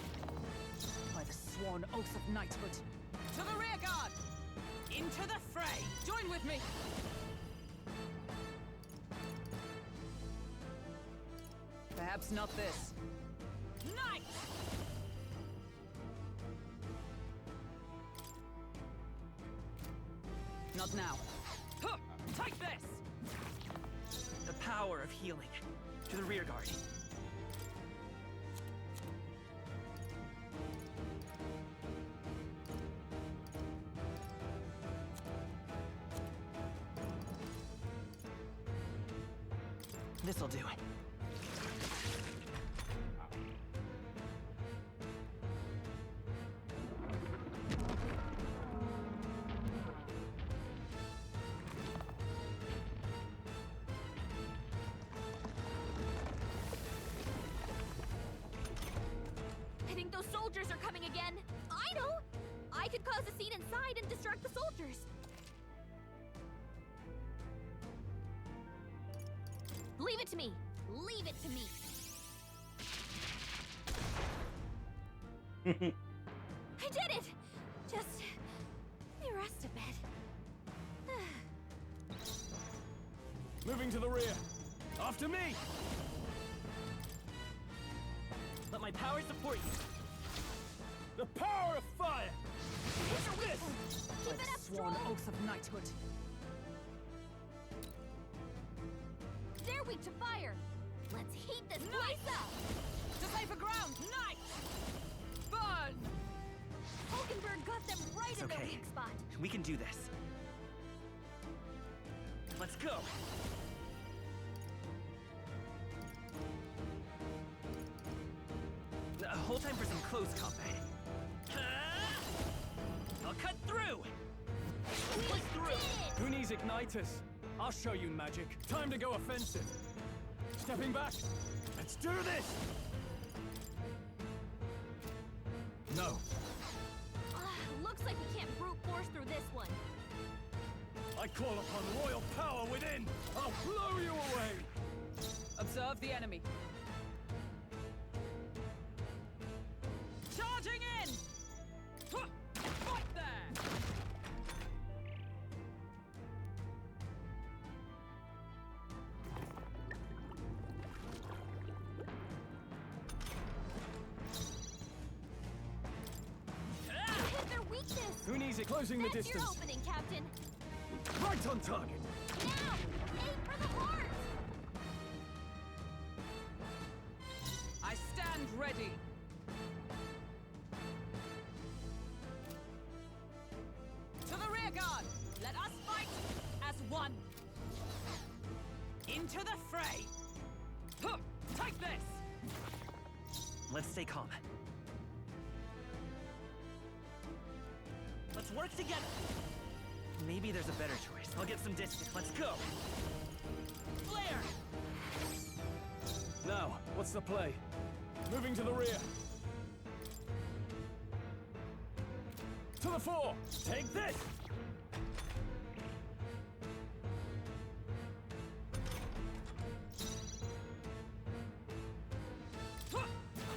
By the sworn oath of knighthood. To the rear guard! Into the fray! Join with me! Perhaps not this. Knight! Not now. Huh! Take this! The power of healing. To the rear guard. This'll do. I think those soldiers are coming again. I know! I could cause a scene inside and distract the soldiers. Leave it to me. Leave it to me. I did it! Just... let me rest a bit. Moving to the rear. After me! Let my power support you. The power of fire! Keep By it the up, sworn Stroll! oath of knighthood. They're weak to fire. Let's heat this place up. To safer ground! Knight! Burn! Hulkenberg got them right It's in their okay. weak spot. We can do this. Let's go. Hold time for some close combat. I'll cut through. We did it! Who needs Ignitus? I'll show you magic. Time to go offensive. Stepping back. Let's do this! No. Looks like we can't brute force through this one. I call upon royal power within. I'll blow you away. Observe the enemy. Charging in! Huh! Fight there! Hit their weakness. Who needs it? Closing the That's your distance. opening, Captain. Right on target. Now, aim for the heart. I stand ready. To the rear guard! Let us fight as one! Into the fray! Huh! Take this! Let's stay calm. Let's work together. Maybe there's a better choice. I'll get some distance. Let's go. Flare! Now, what's the play? Moving to the rear. To the fore! Take this! Huh!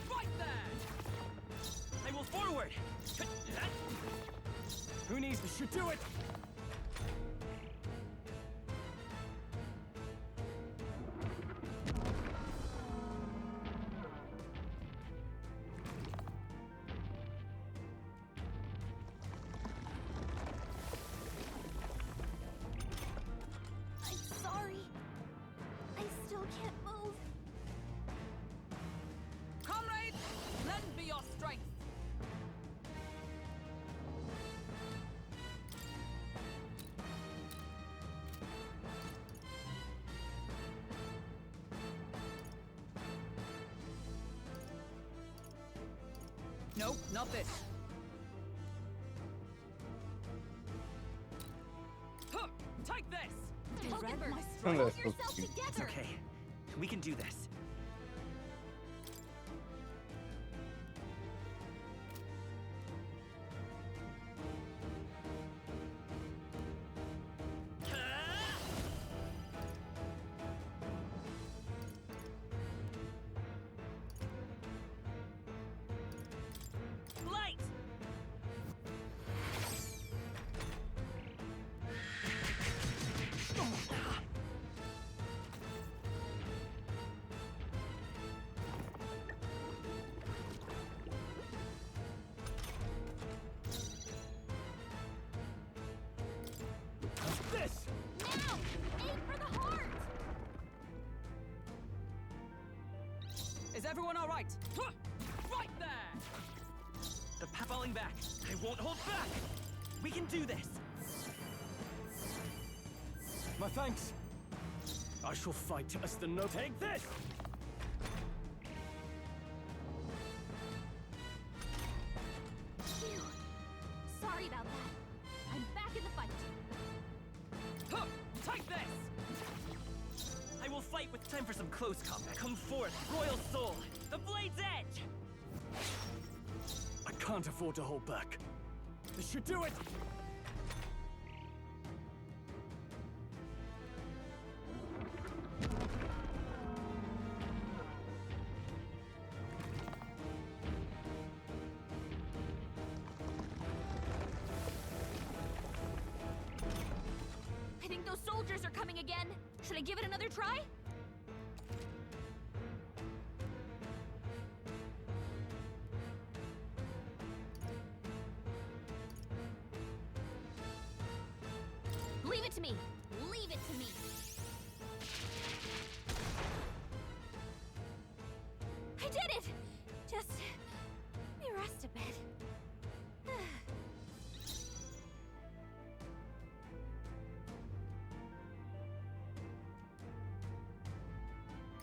Fight there! I will forward. Who needs this? Should do it! I'm sorry. I still can't move. Comrades, lend me your strength! Nope, not this. Take this! Remember, my Oh, strength. that's pull so yourself cute. It's together. okay. We can do this. Light! This! Now, aim for the heart. Is everyone all right? Huh! Right there! The falling back. I won't hold back. We can do this. My thanks. I shall fight as the no. Take this! Phew. Sorry about that. I'm back in the fight. Huh! Take this! I will fight with time for some close combat. Come forth, Royal Soul. The Blade's Edge. I can't afford to hold back. This should do it! I think those soldiers are coming again. Should I give it another try? Leave it to me. Leave it to me. I did it! Just let me rest a bit.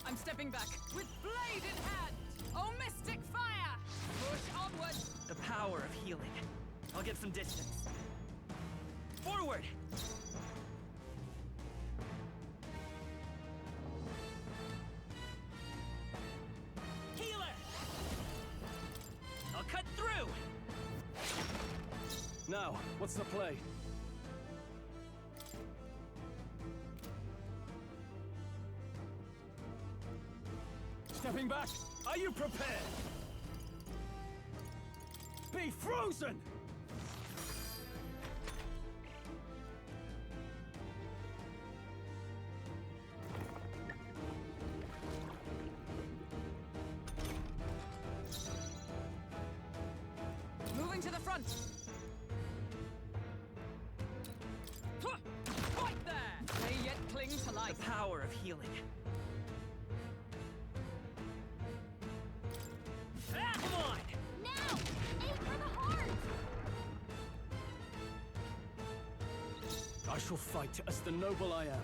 I'm stepping back with blade in hand! Oh, mystic fire! Push onward! The power of healing. I'll get some distance. Forward! Healer! I'll cut through! Now, what's the play? Stepping back, are you prepared? Be frozen! Moving to the front! Huh! Right there! They yet cling to life. The power of healing. Ah, come on! Now! Aim for the heart! I shall fight as the noble I am.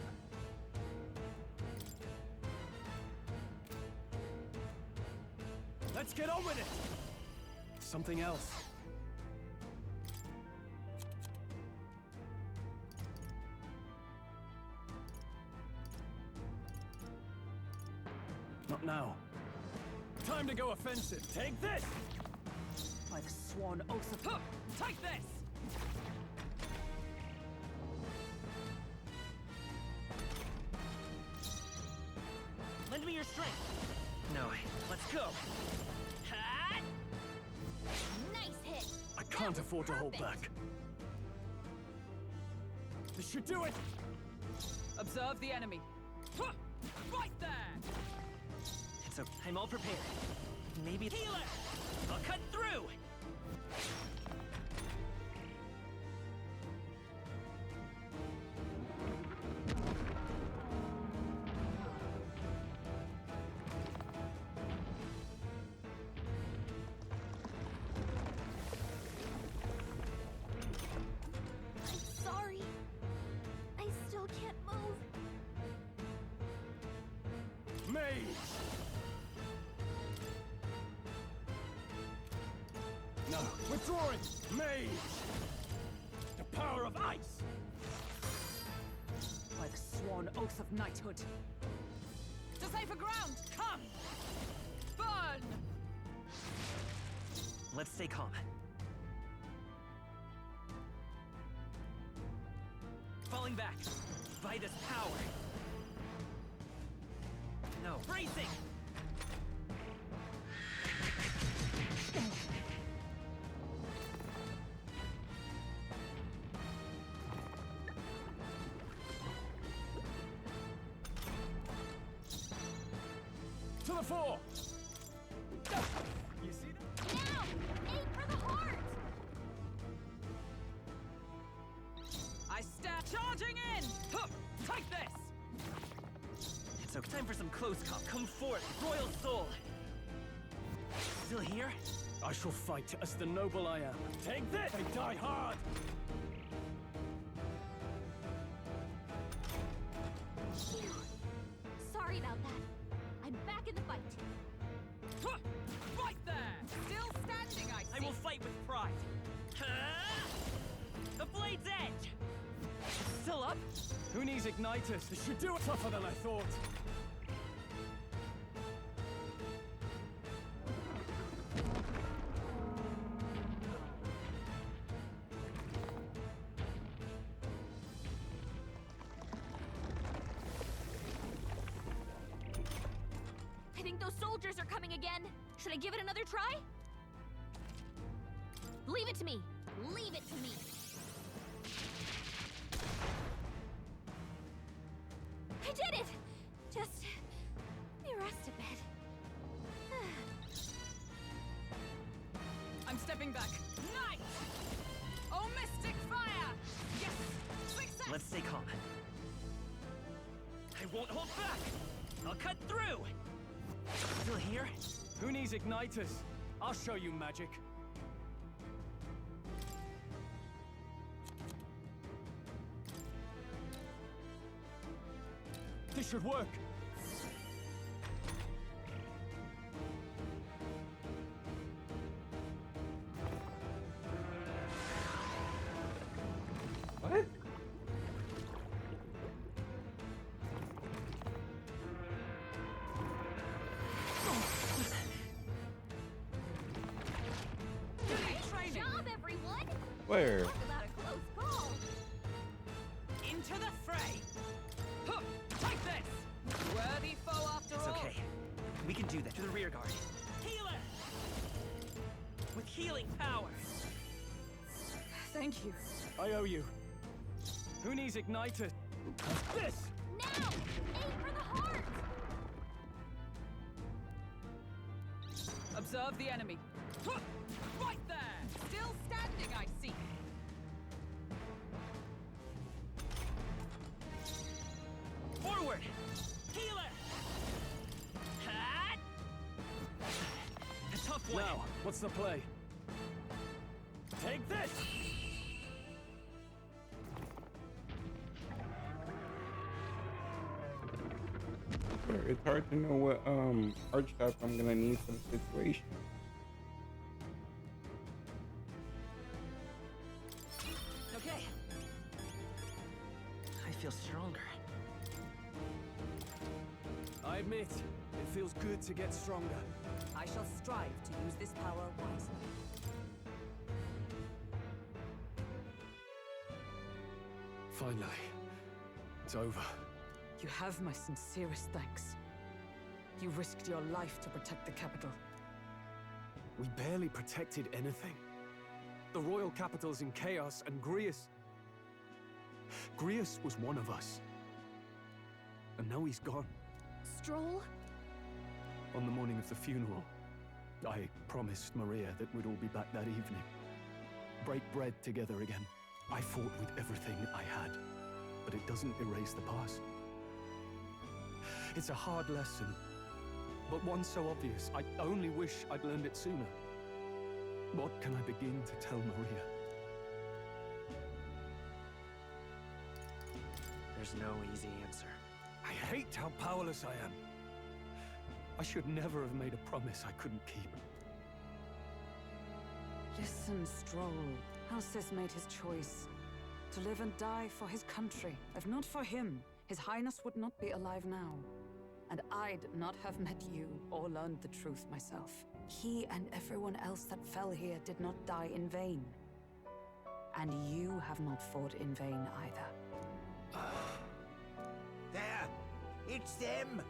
Let's get on with it! Something else. Not now. Time to go offensive. Take this! By the sworn oath of... Huh! Take this! Lend me your strength. No, let's go. Ha! Nice hit! I can't afford to hold perfect. back. This should do it! Observe the enemy. Huh! Right there! It's okay. I'm all prepared. Maybe healer! I'll cut through! I'm sorry. I still can't move. Mage! No, withdrawing! Mage! The power of ice! on oath of knighthood. To safer ground, come! Burn! Let's stay calm. Falling back. By this power. No. Bracing! To the fore! You see that? Now! Aim for the heart! I stand charging in! Huh, take this! It's okay. Time for some close comp. Come forth, royal soul! Still here? I shall fight as the noble I am. Take this! They die hard! Sorry about that. I'm back in the fight. Huh, right there! Still standing, I see. I will fight with pride. The blade's edge! Still up? Who needs Ignitus? This should do it tougher than I thought. I think those soldiers are coming again. Should I give it another try? Leave it to me. Leave it to me. I did it! Just... let me rest a bit. I'm stepping back. Knight! Oh, mystic fire! Yes! Success! Let's stay calm. I won't hold back! I'll cut through! Still here? Who needs Ignitus? I'll show you magic. This should work. What? Training! Job, everyone! Where? Talk about a close call. Into the fray! Huh, take this! Worthy foe after It's all. okay. We can do that. To the rear guard. Healer! With healing power! Thank you. I owe you. Who needs Ignitus? This! Now! Aim for the heart! Observe the enemy. Huh, right there! Still standing, I see. Forward! Healer! Hat! A tough one. Now, what's the play? Take this! It's hard to know what archetype I'm gonna need for the situation. Okay. I feel stronger. I admit, it feels good to get stronger. I shall strive to use this power wisely. Finally, it's over. You have my sincerest thanks. You risked your life to protect the capital. We barely protected anything. The royal capital's in chaos, and Grius... Grius was one of us. And now he's gone. Stroll? On the morning of the funeral, I promised Maria that we'd all be back that evening. Break bread together again. I fought with everything I had, but it doesn't erase the past. It's a hard lesson, but one so obvious. I only wish I'd learned it sooner. What can I begin to tell Maria? There's no easy answer. I hate how powerless I am. I should never have made a promise I couldn't keep. Listen, Stroll. Alcest made his choice. To live and die for his country. If not for him, His Highness would not be alive now. And I'd not have met you or learned the truth myself. He and everyone else that fell here did not die in vain. And you have not fought in vain either. There! It's them!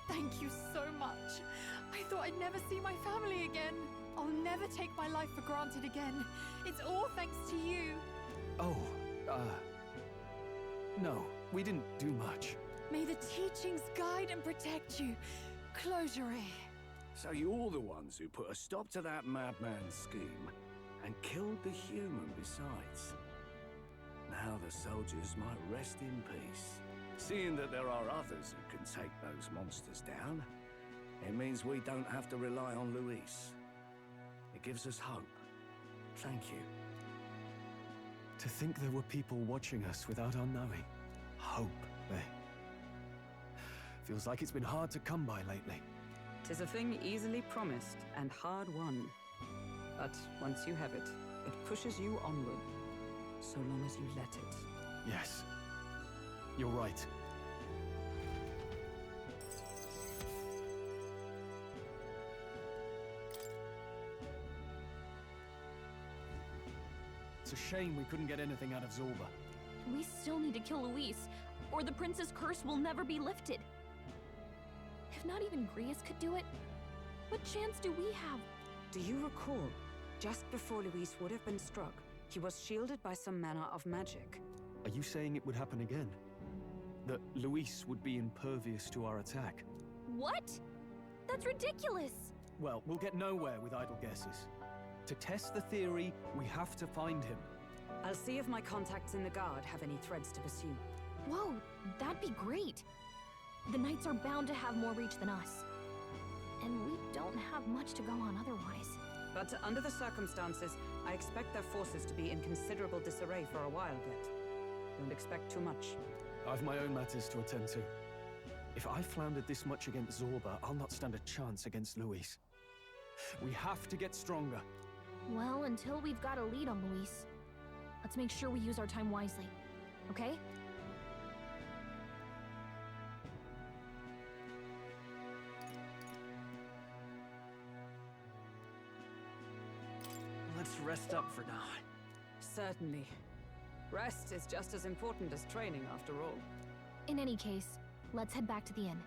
Thank you so much. I thought I'd never see my family again. I'll never take my life for granted again. It's all thanks to you. Oh, no, we didn't do much. May the teachings guide and protect you. Close your ear. So you're the ones who put a stop to that madman's scheme and killed the human besides. Now the soldiers might rest in peace. Seeing that there are others who can take those monsters down, it means we don't have to rely on Luis. It gives us hope. Thank you. To think there were people watching us without our knowing. Hope, eh? Feels like it's been hard to come by lately. 'Tis a thing easily promised and hard won. But once you have it, it pushes you onward, so long as you let it. Yes. You're right. It's a shame we couldn't get anything out of Zorba. We still need to kill Luis, or the prince's curse will never be lifted. If not even Grius could do it, what chance do we have? Do you recall, just before Luis would have been struck, he was shielded by some manner of magic? Are you saying it would happen again? That Luis would be impervious to our attack? What? That's ridiculous! Well, we'll get nowhere with idle guesses. To test the theory, we have to find him. I'll see if my contacts in the Guard have any threads to pursue. Whoa, that'd be great! The Knights are bound to have more reach than us. And we don't have much to go on otherwise. But under the circumstances, I expect their forces to be in considerable disarray for a while yet. Don't expect too much. I've my own matters to attend to. If I floundered this much against Zorba, I'll not stand a chance against Luis. We have to get stronger. Well, until we've got a lead on Luis, let's make sure we use our time wisely, okay? Let's rest up for now. Certainly. Rest is just as important as training, after all. In any case, let's head back to the inn.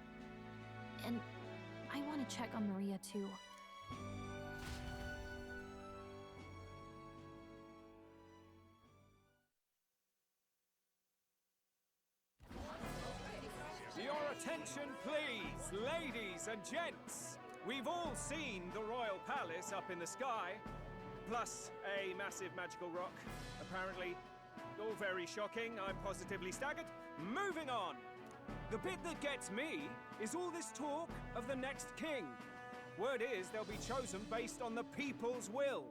And I want to check on Maria, too. Your attention, please, ladies and gents. We've all seen the Royal Palace up in the sky, plus a massive magical rock. Apparently, all very shocking. I'm positively staggered. Moving on. The bit that gets me is all this talk of the next king. Word is they'll be chosen based on the people's will.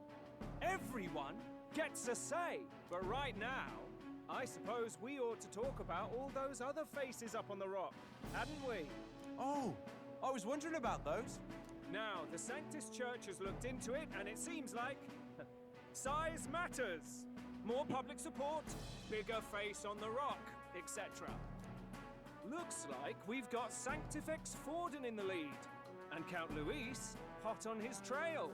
Everyone gets a say. But right now, I suppose we ought to talk about all those other faces up on the rock, hadn't we? Oh, I was wondering about those. Now, the Sanctus Church has looked into it, and it seems like size matters. More public support, bigger face on the rock, etc. Looks like we've got Sanctifex Forden in the lead, and Count Luis hot on his trail.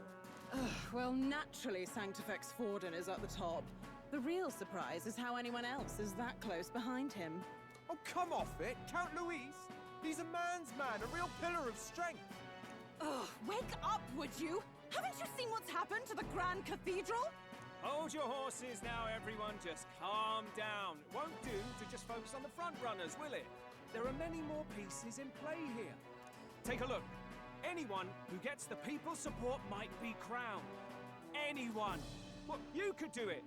Well, naturally Sanctifex Forden is at the top. The real surprise is how anyone else is that close behind him. Oh, come off it, Count Luis. He's a man's man, a real pillar of strength. Ugh, wake up, would you? Haven't you seen what's happened to the Grand Cathedral? Hold your horses now, everyone. Just calm down. It won't do to just focus on the front runners, will it? There are many more pieces in play here. Take a look. Anyone who gets the people's support might be crowned. Anyone. Well, you could do it.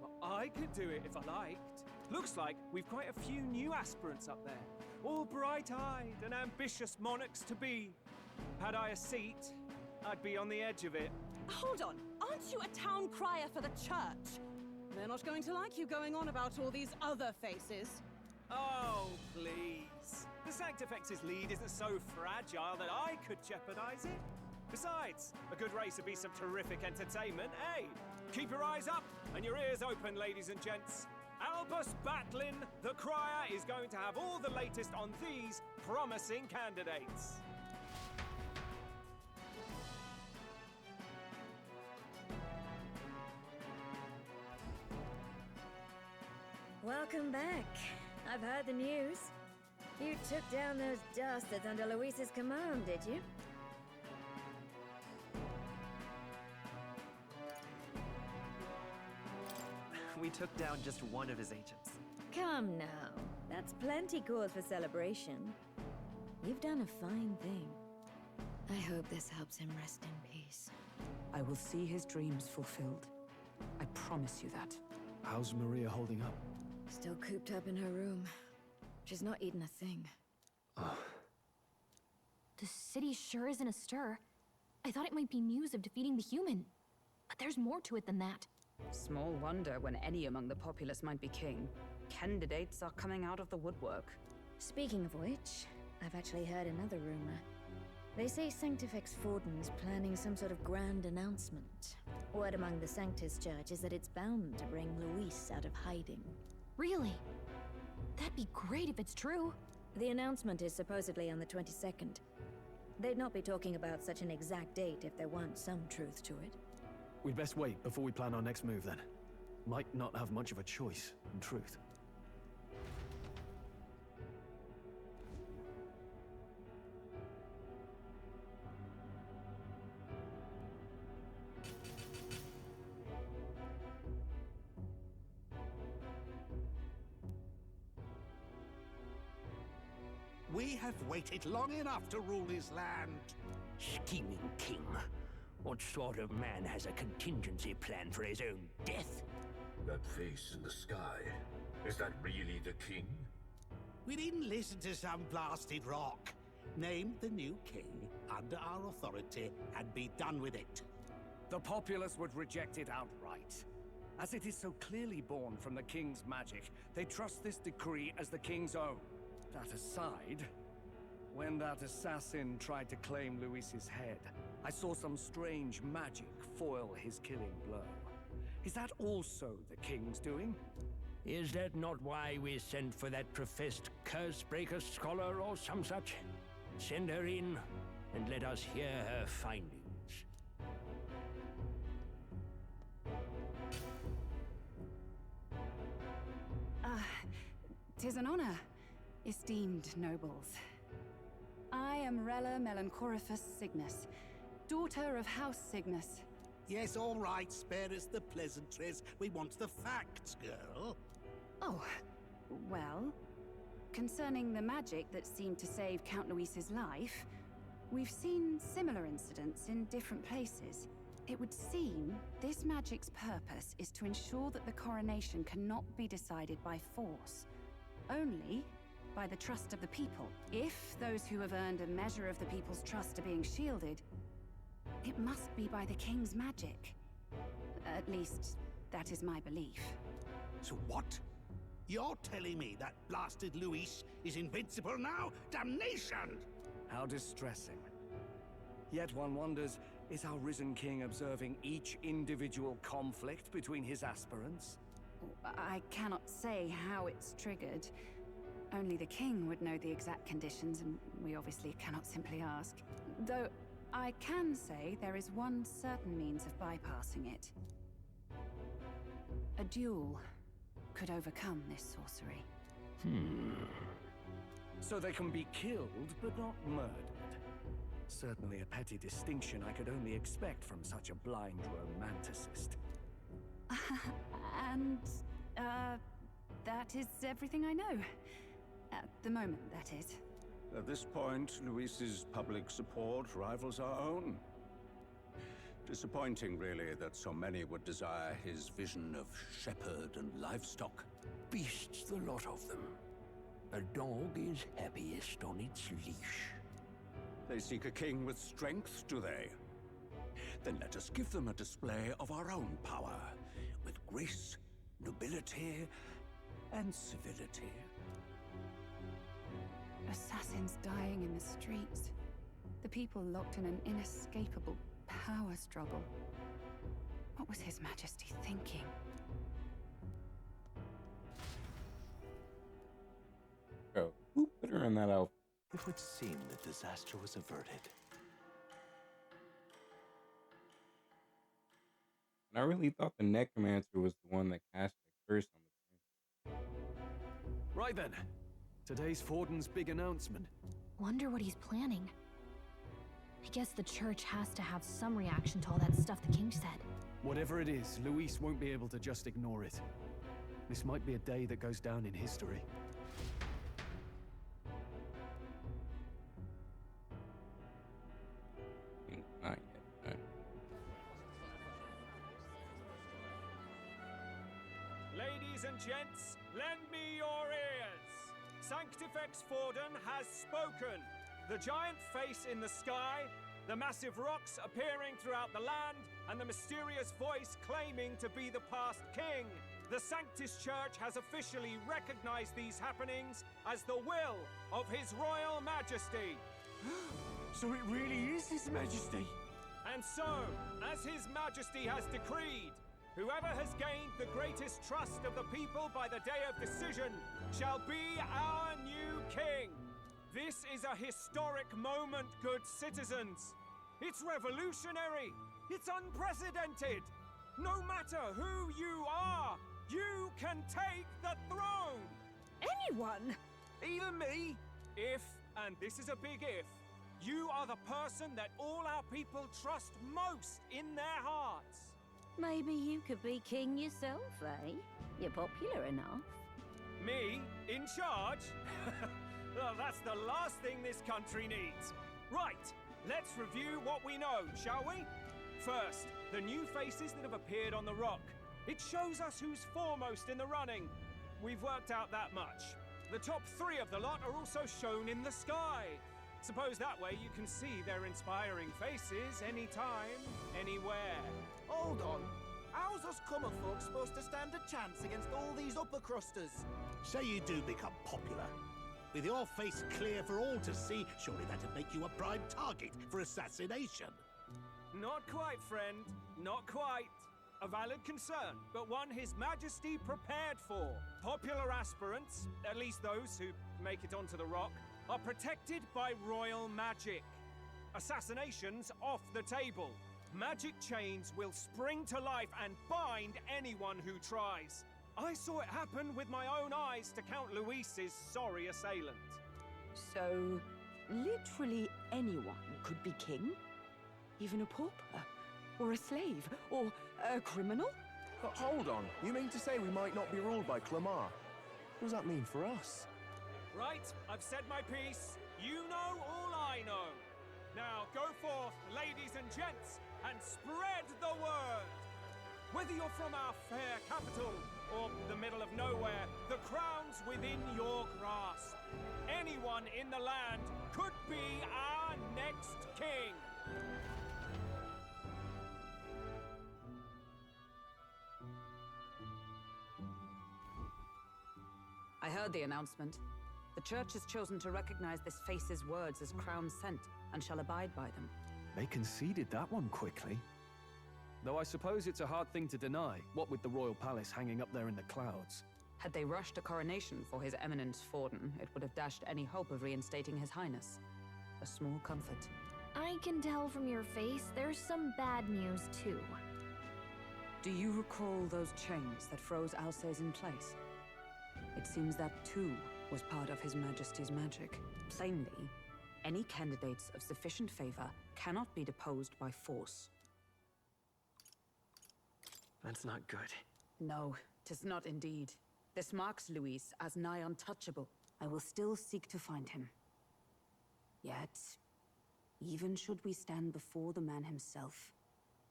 Well, I could do it if I liked. Looks like we've quite a few new aspirants up there. All bright-eyed and ambitious monarchs to be. Had I a seat, I'd be on the edge of it. Hold on, aren't you a town crier for the church? They're not going to like you going on about all these other faces. Oh, please. The Sanctifex's lead isn't so fragile that I could jeopardize it. Besides, a good race would be some terrific entertainment, eh? Keep your eyes up and your ears open, ladies and gents. Albus Batlin, the Crier, is going to have all the latest on these promising candidates. Welcome back. I've heard the news. You took down those dastards under Luis's command, did you? We took down just one of his agents. Come now. That's plenty cause for celebration. You've done a fine thing. I hope this helps him rest in peace. I will see his dreams fulfilled. I promise you that. How's Maria holding up? Still cooped up in her room. She's not eaten a thing. Oh. The city sure isn't astir. I thought it might be news of defeating the human. But there's more to it than that. Small wonder when any among the populace might be king. Candidates are coming out of the woodwork. Speaking of which, I've actually heard another rumor. They say Sanctifex Forden's planning some sort of grand announcement. Word among the Sanctus Church is that it's bound to bring Luis out of hiding. Really? That'd be great if it's true. The announcement is supposedly on the 22nd. They'd not be talking about such an exact date if there weren't some truth to it. We'd best wait before we plan our next move, then. Might not have much of a choice, in truth. We have waited long enough to rule his land. Scheming king. What sort of man has a contingency plan for his own death? That face in the sky, is that really the king? We didn't listen to some blasted rock. Name the new king under our authority and be done with it. The populace would reject it outright. As it is so clearly born from the king's magic, they trust this decree as the king's own. That aside, when that assassin tried to claim Luis's head, I saw some strange magic foil his killing blow. Is that also the king's doing? Is that not why we sent for that professed Cursebreaker scholar or some such? Send her in, and let us hear her findings. Tis an honor, esteemed nobles. I am Rella Melanchorophus Cygnus, daughter of House Cygnus. Yes, all right, spare us the pleasantries. We want the facts, girl. Oh, well, concerning the magic that seemed to save Count Luis's life, we've seen similar incidents in different places. It would seem this magic's purpose is to ensure that the coronation cannot be decided by force, only by the trust of the people. If those who have earned a measure of the people's trust are being shielded, it must be by the king's magic. At least, that is my belief. So what? You're telling me that blasted Luis is invincible now? Damnation! How distressing. Yet one wonders, is our risen king observing each individual conflict between his aspirants? I cannot say how it's triggered. Only the king would know the exact conditions, and we obviously cannot simply ask. Though, I can say there is one certain means of bypassing it. A duel could overcome this sorcery. So they can be killed, but not murdered. Certainly a petty distinction I could only expect from such a blind romanticist. And, that is everything I know. At the moment, that is. At this point, Luis's public support rivals our own. Disappointing, really, that so many would desire his vision of shepherd and livestock. Beasts, the lot of them. A dog is happiest on its leash. They seek a king with strength, do they? Then let us give them a display of our own power, with grace, nobility, and civility. Assassins dying in the streets. The people locked in an inescapable power struggle. What was His Majesty thinking? wearing that outfit. It would seem the disaster was averted. And I really thought the Necromancer was the one that cast the curse on the Right then. Today's Forden's big announcement. Wonder what he's planning. I guess the church has to have some reaction to all that stuff the king said. Whatever it is, Luis won't be able to just ignore it. This might be a day that goes down in history. Not yet. Ladies and gents, lend me your ears. Sanctifex Forden has spoken. The giant face in the sky, the massive rocks appearing throughout the land, and the mysterious voice claiming to be the past king. The Sanctus Church has officially recognized these happenings as the will of His Royal Majesty. So it really is His Majesty? And so, as His Majesty has decreed, whoever has gained the greatest trust of the people by the day of decision shall be our new king. This is a historic moment, good citizens. It's revolutionary. It's unprecedented. No matter who you are, you can take the throne. Anyone? Even me? If, and this is a big if, you are the person that all our people trust most in their hearts. Maybe you could be king yourself, eh? You're popular enough. Me? In charge? Well, that's the last thing this country needs. Right, let's review what we know, shall we? First, the new faces that have appeared on the rock. It shows us who's foremost in the running. We've worked out that much. The top 3 of the lot are also shown in the sky. Suppose that way you can see their inspiring faces anytime, anywhere. Hold on. How's us common folk supposed to stand a chance against all these upper crusters? Say you do become popular. With your face clear for all to see, surely that'd make you a prime target for assassination. Not quite, friend. Not quite. A valid concern, but one His Majesty prepared for. Popular aspirants, at least those who make it onto the rock, are protected by royal magic. Assassinations off the table. Magic chains will spring to life and bind anyone who tries. I saw it happen with my own eyes to Count Luis's sorry assailant. So, literally anyone could be king? Even a pauper? Or a slave? Or a criminal? But hold on, you mean to say we might not be ruled by Clamar? What does that mean for us? Right, I've said my piece. You know all I know. Now go forth, ladies and gents, and spread the word. Whether you're from our fair capital or the middle of nowhere, the crown's within your grasp. Anyone in the land could be our next king. I heard the announcement. The church has chosen to recognize this face's words as crown sent and shall abide by them. They conceded that one quickly. Though I suppose it's a hard thing to deny, what with the royal palace hanging up there in the clouds. Had they rushed a coronation for His Eminence Forden, it would have dashed any hope of reinstating His Highness. A small comfort. I can tell from your face there's some bad news too. Do you recall those chains that froze Alsace in place? It seems that too was part of His Majesty's magic. Plainly, any candidates of sufficient favor cannot be deposed by force. That's not good. No, 'tis not indeed. This marks Luis as nigh untouchable. I will still seek to find him. Yet, even should we stand before the man himself,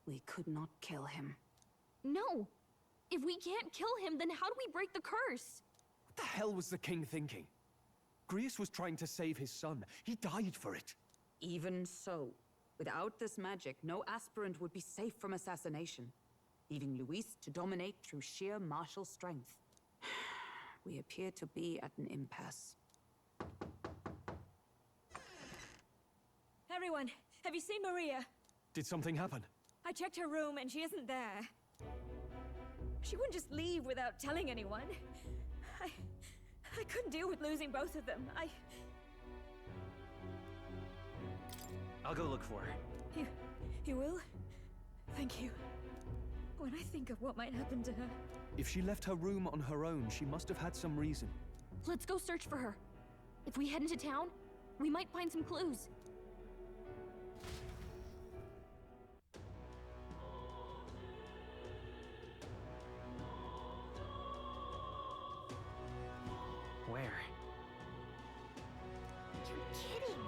we could not kill him. No! If we can't kill him, then how do we break the curse? What the hell was the king thinking? Grius was trying to save his son. He died for it. Even so, without this magic, no aspirant would be safe from assassination, leaving Luis to dominate through sheer martial strength. We appear to be at an impasse. Everyone, have you seen Maria? Did something happen? I checked her room and she isn't there. She wouldn't just leave without telling anyone. I couldn't deal with losing both of them. I'll go look for her. You will? Thank you. When I think of what might happen to her... If she left her room on her own, she must have had some reason. Let's go search for her. If we head into town, we might find some clues. Where? You're kidding!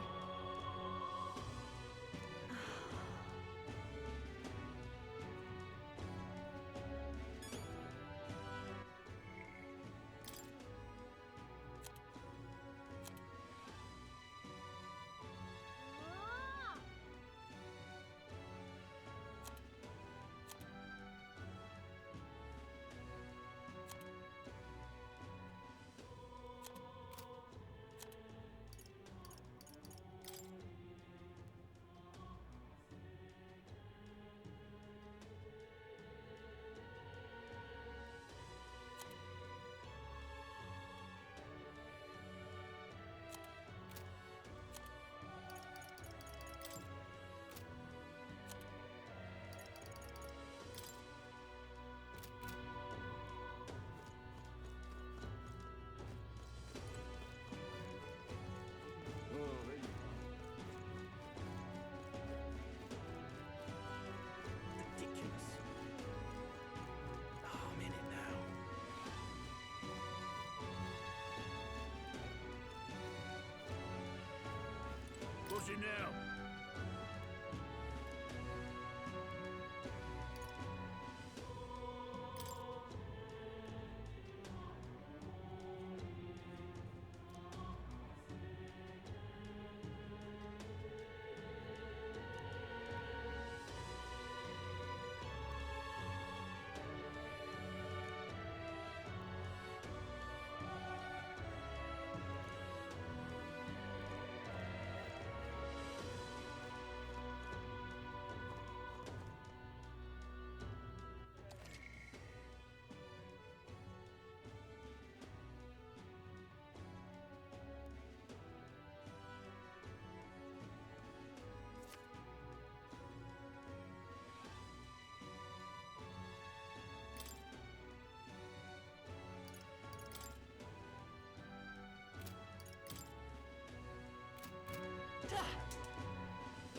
What's it now?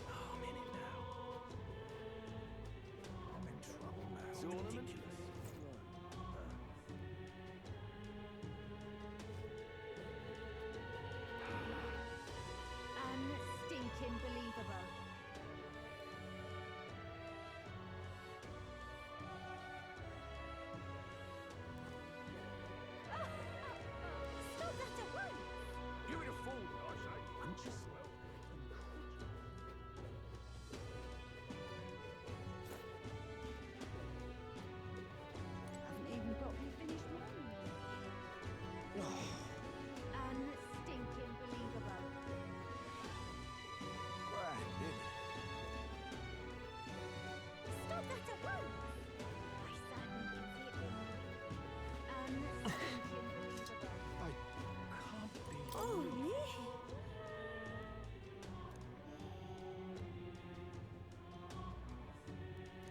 I'm in it now. I'm in trouble now. It's ridiculous. Unstinking believable. Stop that at once! Give it a forward, I say. Punch yourself. Haven't even got me finished one. Unstinking believable. Grand, isn't it? Stop that at once! I certainly can see it being Unstinking believable. I can't believe Oh, me?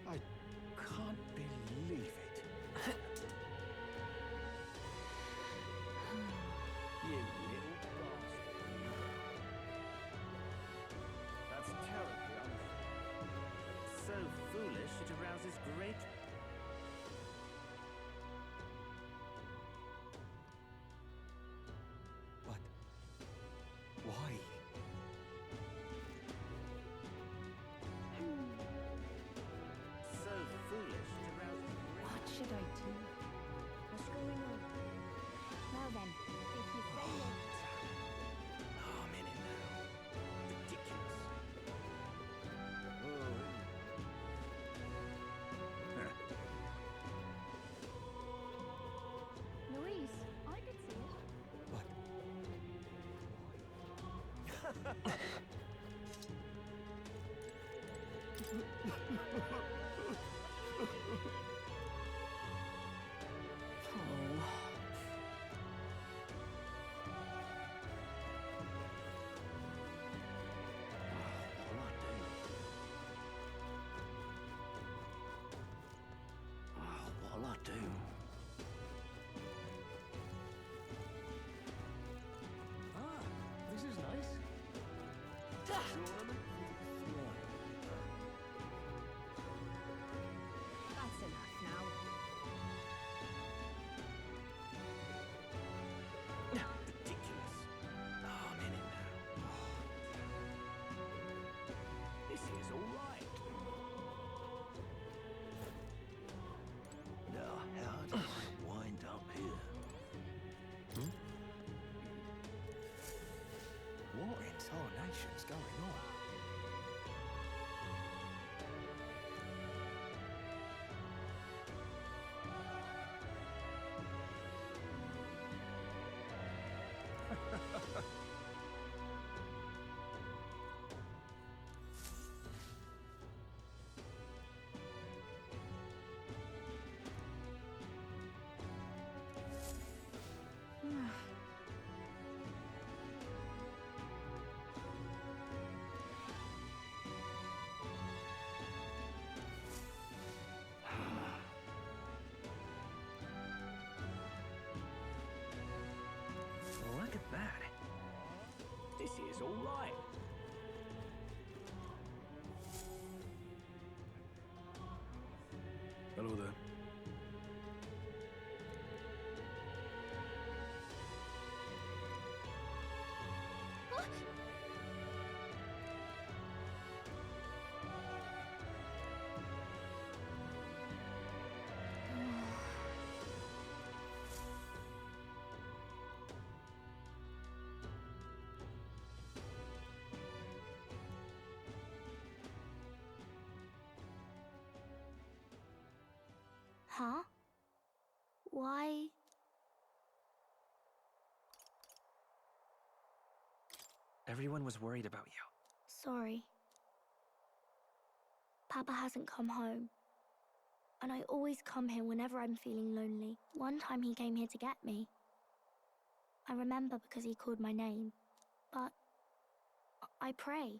I can't believe it. You little bastard. That's terribly unfair. So foolish it arouses great... But why? So foolish it arouses great... What should I do? What's going on? Well then, if you say it... I'm in it now. Ridiculous. Louise, I could see it. What conversations going on. Look at that. This is all right. Hello there. Huh? Why? Everyone was worried about you. Sorry. Papa hasn't come home. And I always come here whenever I'm feeling lonely. One time he came here to get me. I remember because he called my name. But I pray,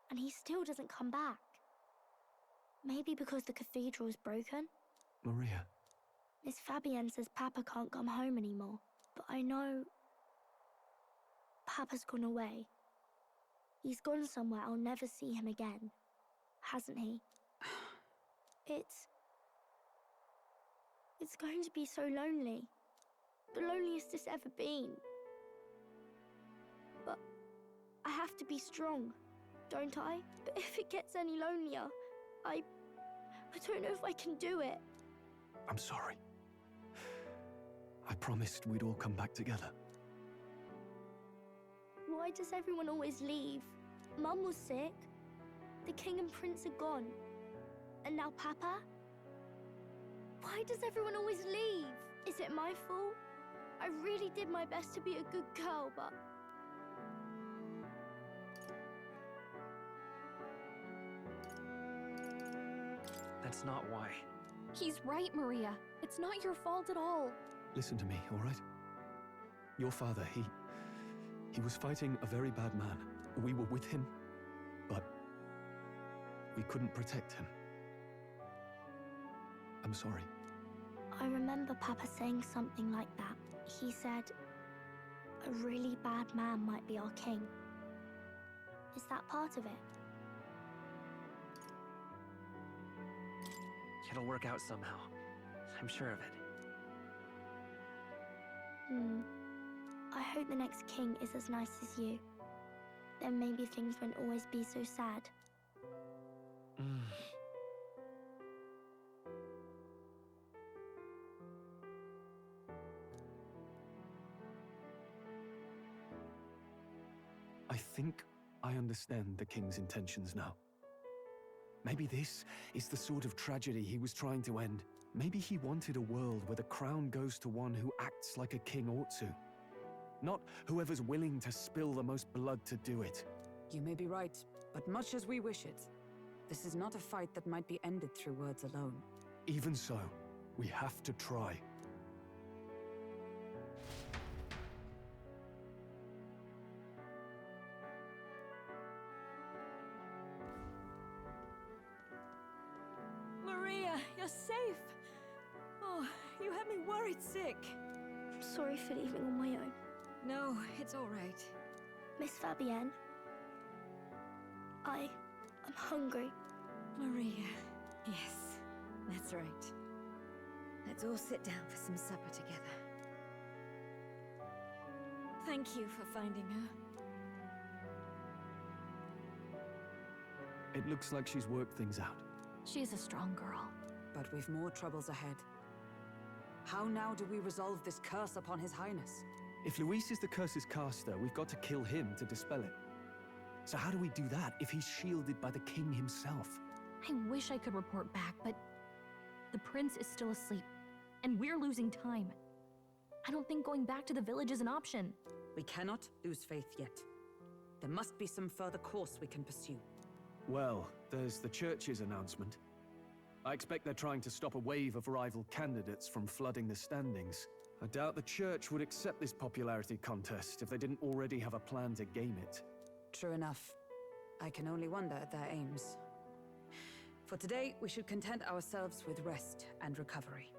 and he still doesn't come back. Maybe because the cathedral's broken? Maria. Miss Fabienne says Papa can't come home anymore, but I know Papa's gone away. He's gone somewhere I'll never see him again, hasn't he? It's going to be so lonely. The loneliest it's ever been. But I have to be strong, don't I? But if it gets any lonelier, I don't know if I can do it. I'm sorry. I promised we'd all come back together. Why does everyone always leave? Mum was sick. The king and prince are gone. And now Papa? Why does everyone always leave? Is it my fault? I really did my best to be a good girl, but... That's not why. He's right, Maria. It's not your fault at all. Listen to me, all right? Your father, he was fighting a very bad man. We were with him, but we couldn't protect him. I'm sorry. I remember Papa saying something like that. He said, a really bad man might be our king. Is that part of it? It'll work out somehow. I'm sure of it. I hope the next king is as nice as you. Then maybe things won't always be so sad. I think I understand the king's intentions now. Maybe this is the sort of tragedy he was trying to end. Maybe he wanted a world where the crown goes to one who acts like a king ought to. Not whoever's willing to spill the most blood to do it. You may be right, but much as we wish it, this is not a fight that might be ended through words alone. Even so, we have to try. Maria, you're safe. Oh, you had me worried sick. I'm sorry for leaving on my own. No, it's all right. Miss Fabienne, I'm hungry. Maria, yes, that's right. Let's all sit down for some supper together. Thank you for finding her. It looks like she's worked things out. She's a strong girl. But we've more troubles ahead. How now do we resolve this curse upon His Highness? If Luis is the curse's caster, we've got to kill him to dispel it. So how do we do that if he's shielded by the king himself? I wish I could report back, but the prince is still asleep, and we're losing time. I don't think going back to the village is an option. We cannot lose faith yet. There must be some further course we can pursue. Well, there's the church's announcement. I expect they're trying to stop a wave of rival candidates from flooding the standings. I doubt the church would accept this popularity contest if they didn't already have a plan to game it. True enough. I can only wonder at their aims. For today, we should content ourselves with rest and recovery.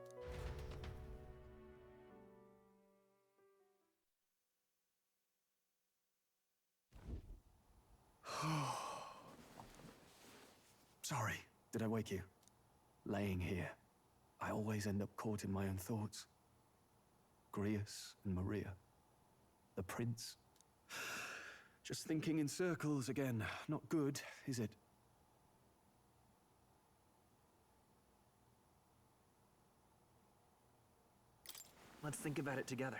Sorry, did I wake you? Laying here, I always end up caught in my own thoughts. Grius and Maria. The prince. Just thinking in circles again. Not good, is it? Let's think about it together.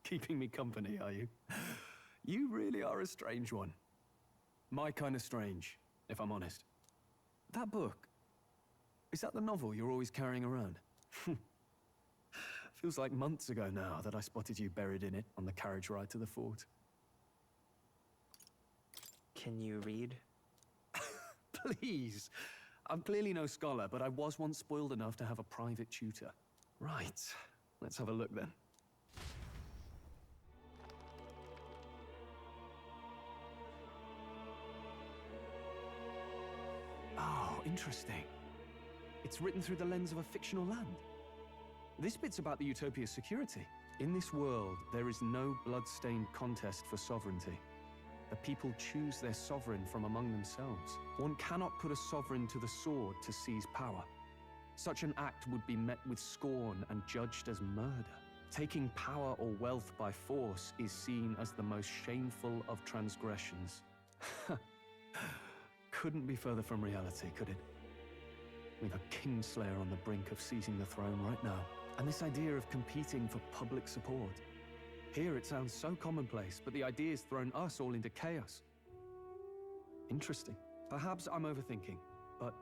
Keeping me company, are you? You really are a strange one. My kind of strange, if I'm honest. That book, is that the novel you're always carrying around? Feels like months ago now that I spotted you buried in it on the carriage ride to the fort. Can you read? Please. I'm clearly no scholar, but I was once spoiled enough to have a private tutor. Right. Let's have a look then. Oh, interesting. It's written through the lens of a fictional land. This bit's about the Utopia's security. In this world, there is no blood-stained contest for sovereignty. The people choose their sovereign from among themselves. One cannot put a sovereign to the sword to seize power. Such an act would be met with scorn and judged as murder. Taking power or wealth by force is seen as the most shameful of transgressions. Couldn't be further from reality, could it? We've a Kingslayer on the brink of seizing the throne right now. And this idea of competing for public support. Here it sounds so commonplace, but the idea's thrown us all into chaos. Interesting. Perhaps I'm overthinking, but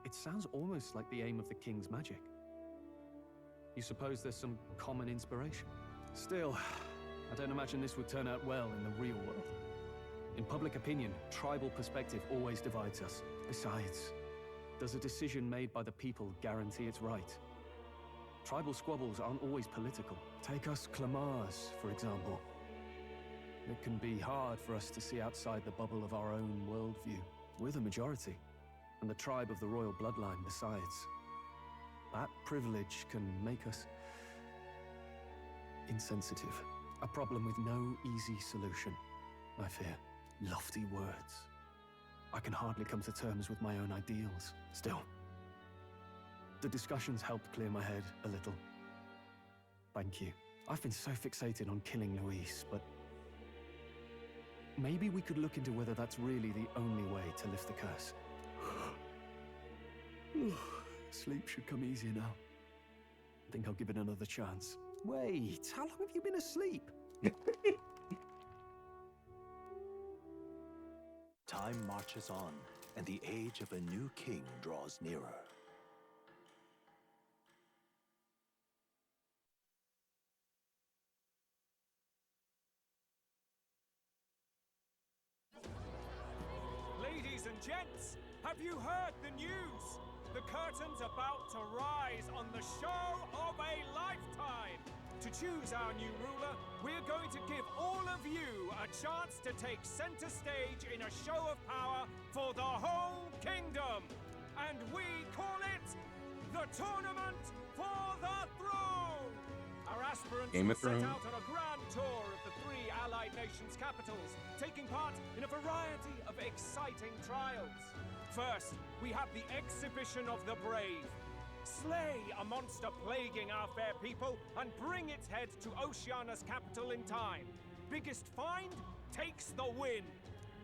it sounds almost like the aim of the king's magic. You suppose there's some common inspiration? Still, I don't imagine this would turn out well in the real world. In public opinion, tribal perspective always divides us. Besides, does a decision made by the people guarantee it's right? Tribal squabbles aren't always political. Take us Clamars, for example. It can be hard for us to see outside the bubble of our own worldview. We're the majority, and the tribe of the royal bloodline besides. That privilege can make us insensitive. A problem with no easy solution, I fear. Lofty words. I can hardly come to terms with my own ideals. Still, the discussions helped clear my head a little. Thank you. I've been so fixated on killing Luis, but maybe we could look into whether that's really the only way to lift the curse. Sleep should come easier now. I think I'll give it another chance. Wait, how long have you been asleep? Time marches on, and the age of a new king draws nearer. Ladies and gents, have you heard the news? The curtain's about to rise on the show of a lifetime! To choose our new ruler, we're going to give all of you a chance to take center stage in a show of power for the whole kingdom! And we call it the Tournament for the Throne! Our aspirants Game will of set Thrones. out on a grand tour of the 3 allied nations' capitals, taking part in a variety of exciting trials. First, we have the Exhibition of the Brave. Slay a monster plaguing our fair people and bring its head to Oceania's capital in time. Biggest find takes the win.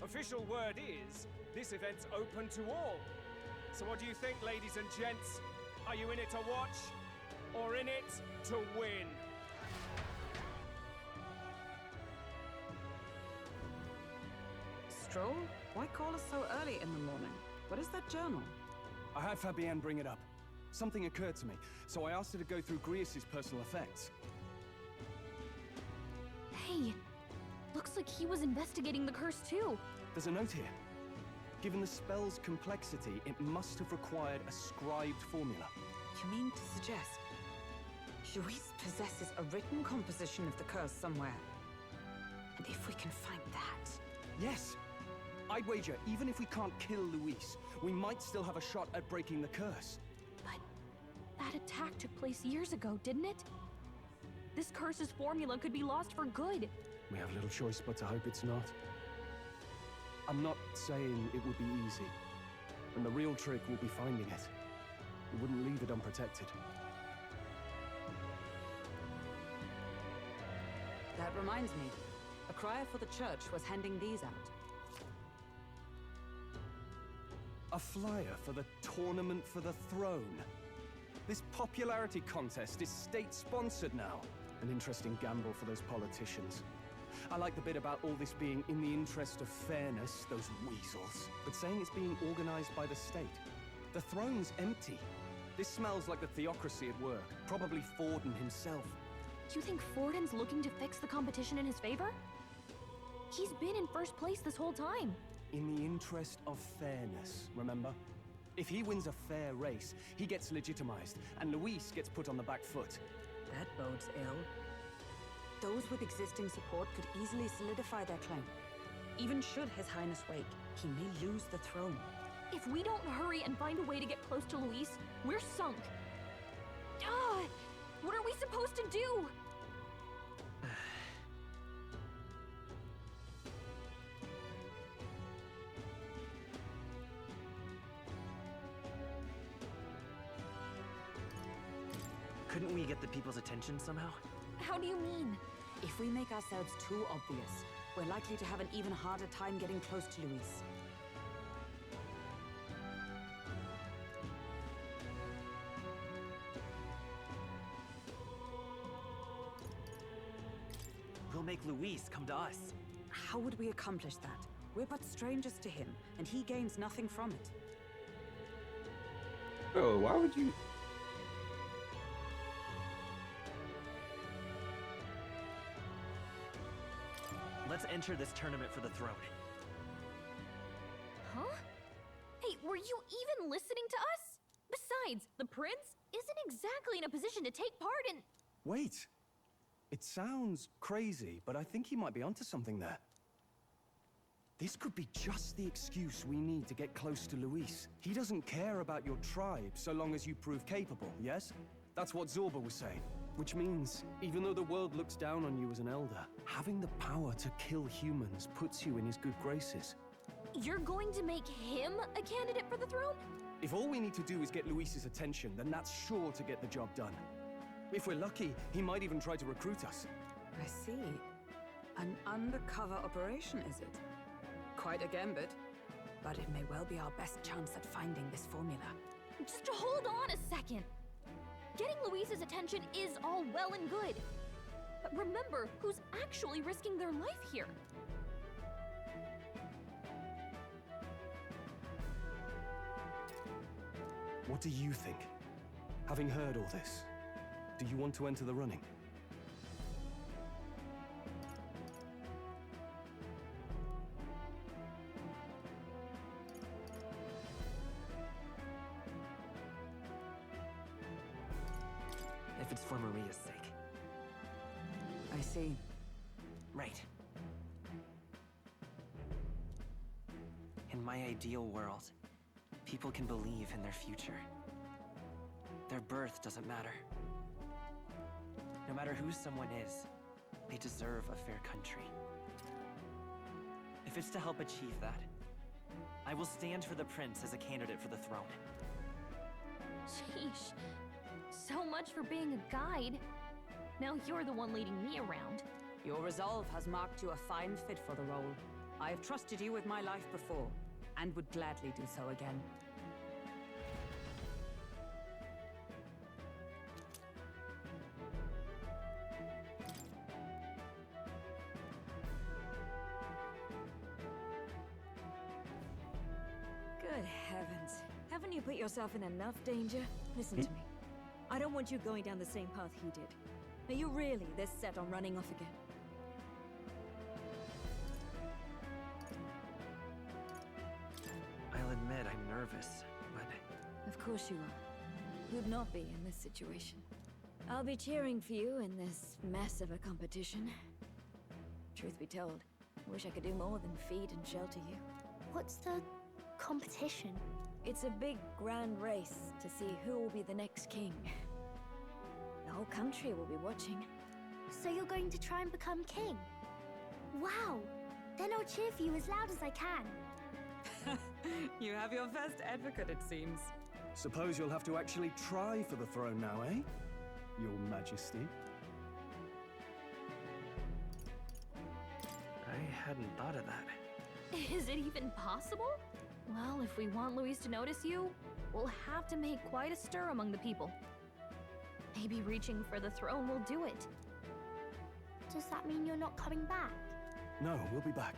Official word is, this event's open to all. So what do you think, ladies and gents? Are you in it to watch, or in it to win? stroll? Why call us so early in the morning? What is that journal? I had Fabienne bring it up. Something occurred to me, so I asked her to go through Grius' personal effects. Hey, looks like he was investigating the curse too. There's a note here. Given the spell's complexity, it must have required a scribed formula. You mean to suggest Luis possesses a written composition of the curse somewhere? And if we can find that... Yes! I'd wager, even if we can't kill Luis, we might still have a shot at breaking the curse. But that attack took place years ago, didn't it? This curse's formula could be lost for good. We have little choice but to hope it's not. I'm not saying it would be easy. And the real trick will be finding it. We wouldn't leave it unprotected. That reminds me. A crier for the church was handing these out. A flyer for the Tournament for the Throne. This popularity contest is state-sponsored now. An interesting gamble for those politicians. I like the bit about all this being in the interest of fairness, those weasels. But saying it's being organized by the state. The throne's empty. This smells like the theocracy at work. Probably Forden himself. Do you think Forden's looking to fix the competition in his favor? He's been in first place this whole time. In the interest of fairness, remember? If he wins a fair race, he gets legitimized, and Luis gets put on the back foot. That bodes ill. Those with existing support could easily solidify their claim. Even should His Highness wake, he may lose the throne. If we don't hurry and find a way to get close to Luis, we're sunk. What are we supposed to do? Couldn't we get the people's attention somehow? How do you mean? If we make ourselves too obvious, we're likely to have an even harder time getting close to Luis. We'll make Luis come to us. How would we accomplish that? We're but strangers to him, and he gains nothing from it. Oh, why would you... Let's enter this tournament for the throne. Huh? Hey, were you even listening to us? Besides, the prince isn't exactly in a position to take part in... Wait. It sounds crazy, but I think he might be onto something there. This could be just the excuse we need to get close to Luis. He doesn't care about your tribe so long as you prove capable, yes? That's what Zorba was saying. Which means, even though the world looks down on you as an elder, having the power to kill humans puts you in his good graces. You're going to make him a candidate for the throne? If all we need to do is get Luis's attention, then that's sure to get the job done. If we're lucky, he might even try to recruit us. I see. An undercover operation, is it? Quite a gambit. But it may well be our best chance at finding this formula. Just hold on a second. Getting Luis's attention is all well and good. But remember who's actually risking their life here. What do you think? Having heard all this, do you want to enter the running? If it's for Maria's sake. I see. Right. In my ideal world, people can believe in their future. Their birth doesn't matter. No matter who someone is, they deserve a fair country. If it's to help achieve that, I will stand for the prince as a candidate for the throne. Sheesh. So much for being a guide. Now you're the one leading me around. Your resolve has marked you a fine fit for the role. I have trusted you with my life before, and would gladly do so again. Good heavens. Haven't you put yourself in enough danger? Listen to me. I don't want you going down the same path he did. Are you really this set on running off again? I'll admit I'm nervous, but... Of course you are. Who'd not be in this situation? I'll be cheering for you in this mess of a competition. Truth be told, I wish I could do more than feed and shelter you. What's the competition? It's a big, grand race to see who will be the next king. The whole country will be watching. So you're going to try and become king? Wow! Then I'll cheer for you as loud as I can. You have your first advocate, it seems. Suppose you'll have to actually try for the throne now, eh? Your Majesty. I hadn't thought of that. Is it even possible? Well, if we want Luis to notice you, we'll have to make quite a stir among the people. Maybe reaching for the throne will do it. Does that mean you're not coming back? No, we'll be back.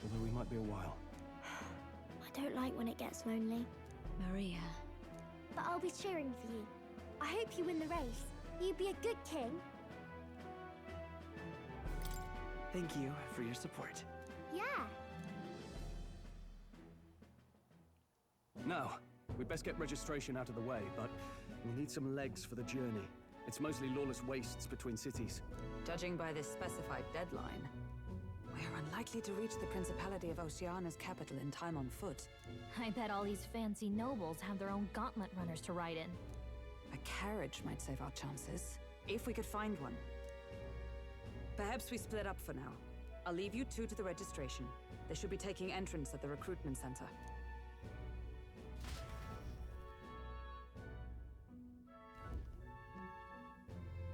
Although we might be a while. I don't like when it gets lonely. Maria. But I'll be cheering for you. I hope you win the race. You'd be a good king. Thank you for your support. Yeah. Now, we'd best get registration out of the way, but we'll need some legs for the journey. It's mostly lawless wastes between cities. Judging by this specified deadline, we're unlikely to reach the Principality of Oceana's capital in time on foot. I bet all these fancy nobles have their own gauntlet runners to ride in. A carriage might save our chances, if we could find one. Perhaps we split up for now. I'll leave you two to the registration. They should be taking entrance at the recruitment center.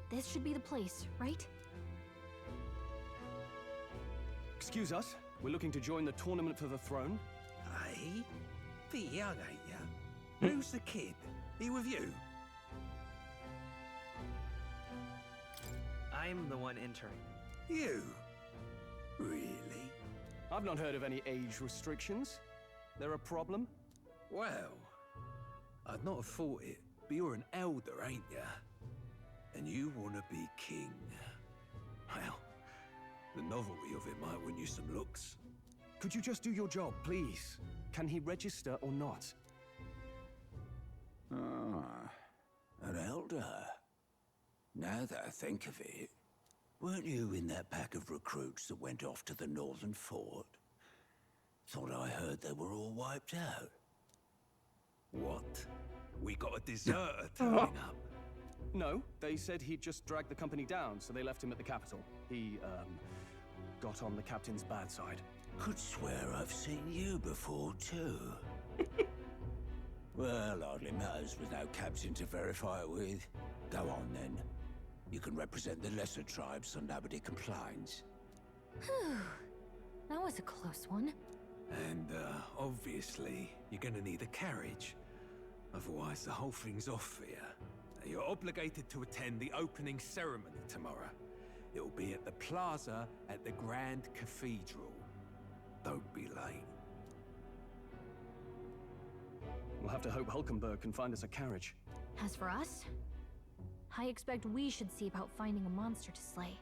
This should be the place, right? Excuse us, we're looking to join the tournament for the throne. Hey? Bit young, ain't ya? Who's the kid? He with you? I'm the one entering. You? Really? I've not heard of any age restrictions. There a problem? Well, I'd not have thought it, but you're an elder, ain't ya? And you want to be king. Well, the novelty of it might win you some looks. Could you just do your job, please? Can he register or not? Ah, an elder. Now that I think of it, weren't you in that pack of recruits that went off to the northern fort? Thought I heard they were all wiped out. What? We got a deserter turning up. No, they said he'd just dragged the company down, so they left him at the capital. He, got on the captain's bad side. Could swear I've seen you before, too. Well, hardly matters with no captain to verify it with. Go on, then. You can represent the lesser tribes so nobody complains. Whew. That was a close one. And, obviously, you're gonna need a carriage. Otherwise, the whole thing's off for you. You're obligated to attend the opening ceremony tomorrow. It'll be at the plaza at the Grand Cathedral. Don't be late. We'll have to hope Hulkenberg can find us a carriage. As for us, I expect we should see about finding a monster to slay.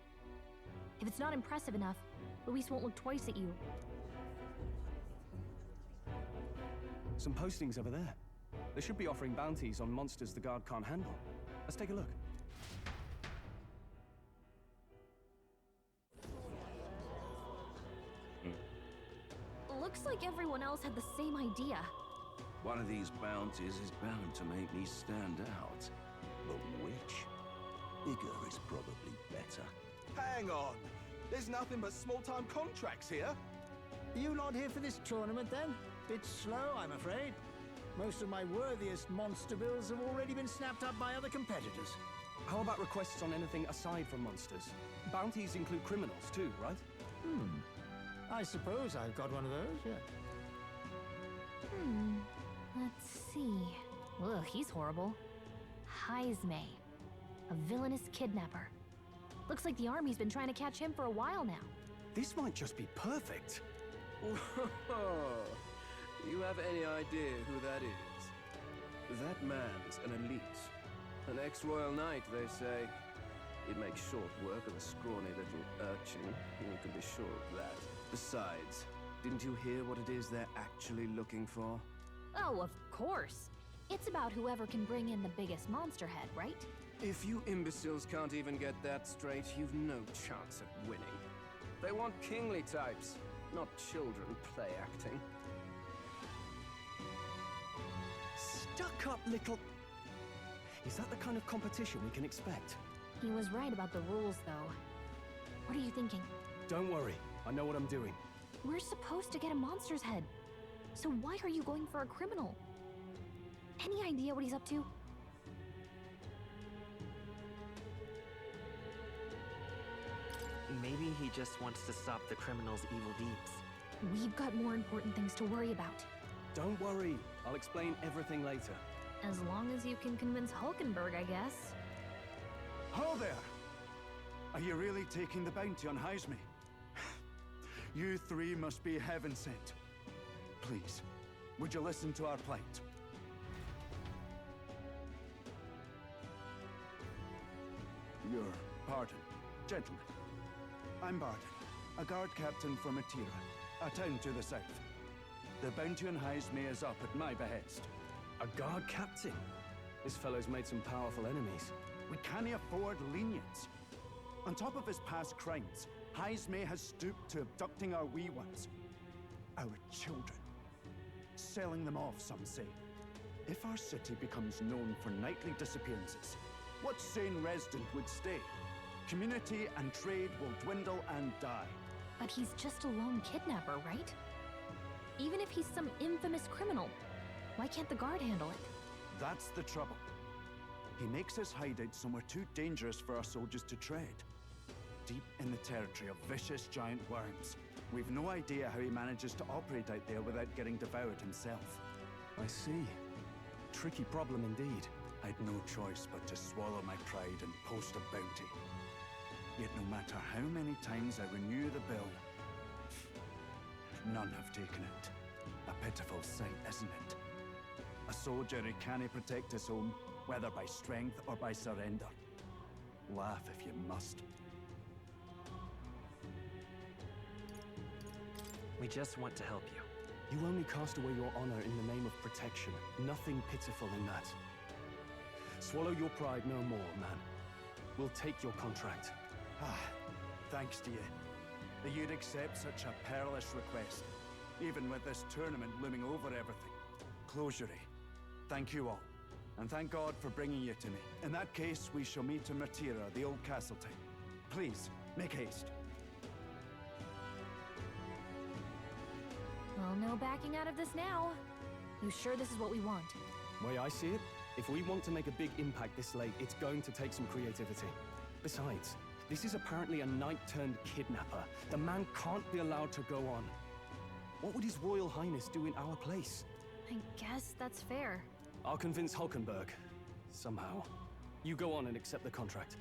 If it's not impressive enough, Luis won't look twice at you. Some postings over there. They should be offering bounties on monsters the guard can't handle. Let's take a look. Looks like everyone else had the same idea. One of these bounties is bound to make me stand out. But which? Bigger is probably better. Hang on! There's nothing but small-time contracts here. You not here for this tournament, then? Bit slow, I'm afraid. Most of my worthiest monster bills have already been snapped up by other competitors. How about requests on anything aside from monsters? Bounties include criminals too, right? I suppose I've got one of those, yeah. Let's see. Ugh, he's horrible. Heisme, a villainous kidnapper. Looks like the army's been trying to catch him for a while now. This might just be perfect. Whoa. Do you have any idea who that is? That man's an elite. An ex-royal knight, they say. He'd make short work of a scrawny little urchin. You can be sure of that. Besides, didn't you hear what it is they're actually looking for? Oh, of course. It's about whoever can bring in the biggest monster head, right? If you imbeciles can't even get that straight, you've no chance at winning. They want kingly types, not children play acting. Stuck up little... Is that the kind of competition we can expect? He was right about the rules, though. What are you thinking? Don't worry, I know what I'm doing. We're supposed to get a monster's head. So why are you going for a criminal? Any idea what he's up to? Maybe he just wants to stop the criminal's evil deeds. We've got more important things to worry about. Don't worry, I'll explain everything later. As long as you can convince Hulkenberg, I guess. Ho there! Are you really taking the bounty on Heisme? You three must be heaven sent. Please, would you listen to our plight? Your pardon, gentlemen. I'm Barden, a guard captain from Atira, a town to the south. The bounty on Heisme is up at my behest. A guard captain? This fellow's made some powerful enemies. We can't afford lenience. On top of his past crimes, Heisme has stooped to abducting our wee ones. Our children. Selling them off, some say. If our city becomes known for nightly disappearances, what sane resident would stay? Community and trade will dwindle and die. But he's just a lone kidnapper, right? Even if he's some infamous criminal, why can't the guard handle it? That's the trouble. He makes his hideout somewhere too dangerous for our soldiers to tread. Deep in the territory of vicious giant worms. We've no idea how he manages to operate out there without getting devoured himself. I see. Tricky problem indeed. I'd no choice but to swallow my pride and post a bounty. Yet no matter how many times I renew the bill, none have taken it. A pitiful sight, isn't it? A soldier who can't protect his home, whether by strength or by surrender. Laugh if you must. We just want to help you. You only cast away your honor in the name of protection. Nothing pitiful in that. Swallow your pride no more, man. We'll take your contract. Ah, thanks to you. That you'd accept such a perilous request, even with this tournament looming over everything. Closury, thank you all. And thank God for bringing you to me. In that case, we shall meet in Martira, the old castle town. Please, make haste. Well, no backing out of this now. You sure this is what we want? Way I see it, if we want to make a big impact this late, it's going to take some creativity. Besides, this is apparently a knight-turned-kidnapper. The man can't be allowed to go on. What would His Royal Highness do in our place? I guess that's fair. I'll convince Hulkenberg. Somehow. You go on and accept the contract.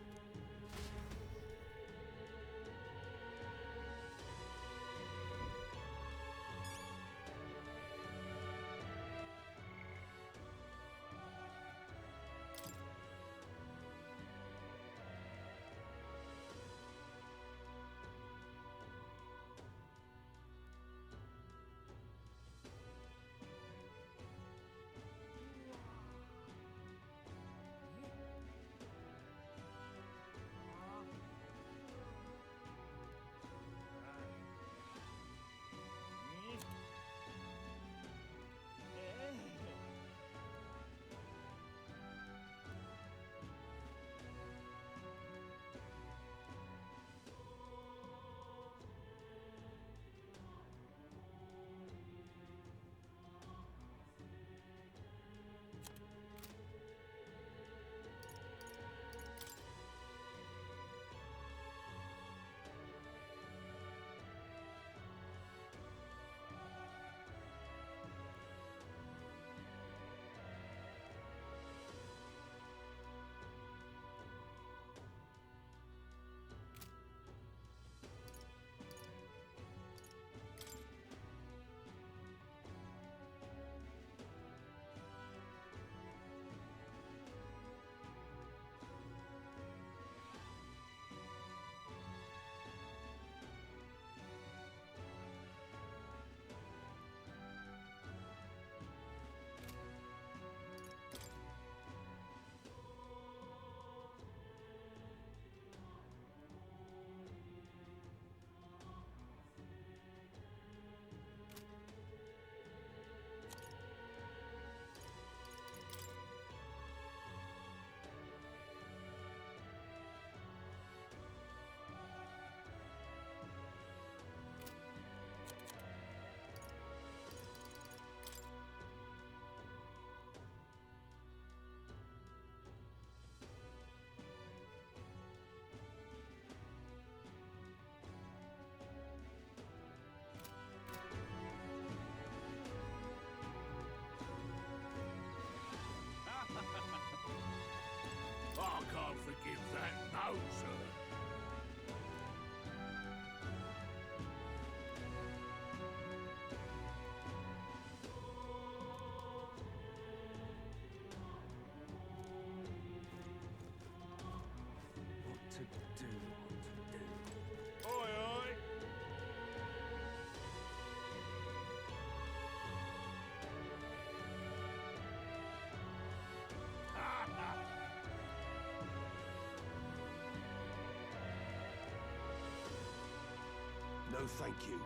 No, thank you.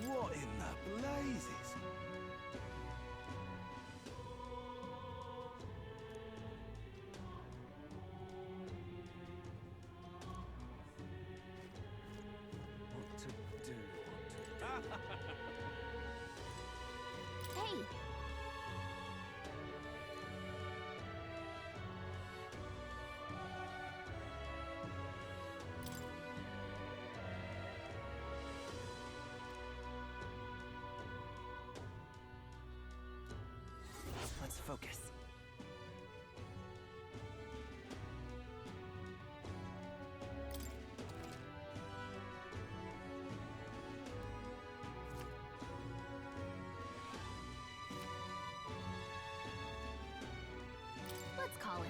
What in the blazes? What to do? Hey! Let's focus. Let's call it.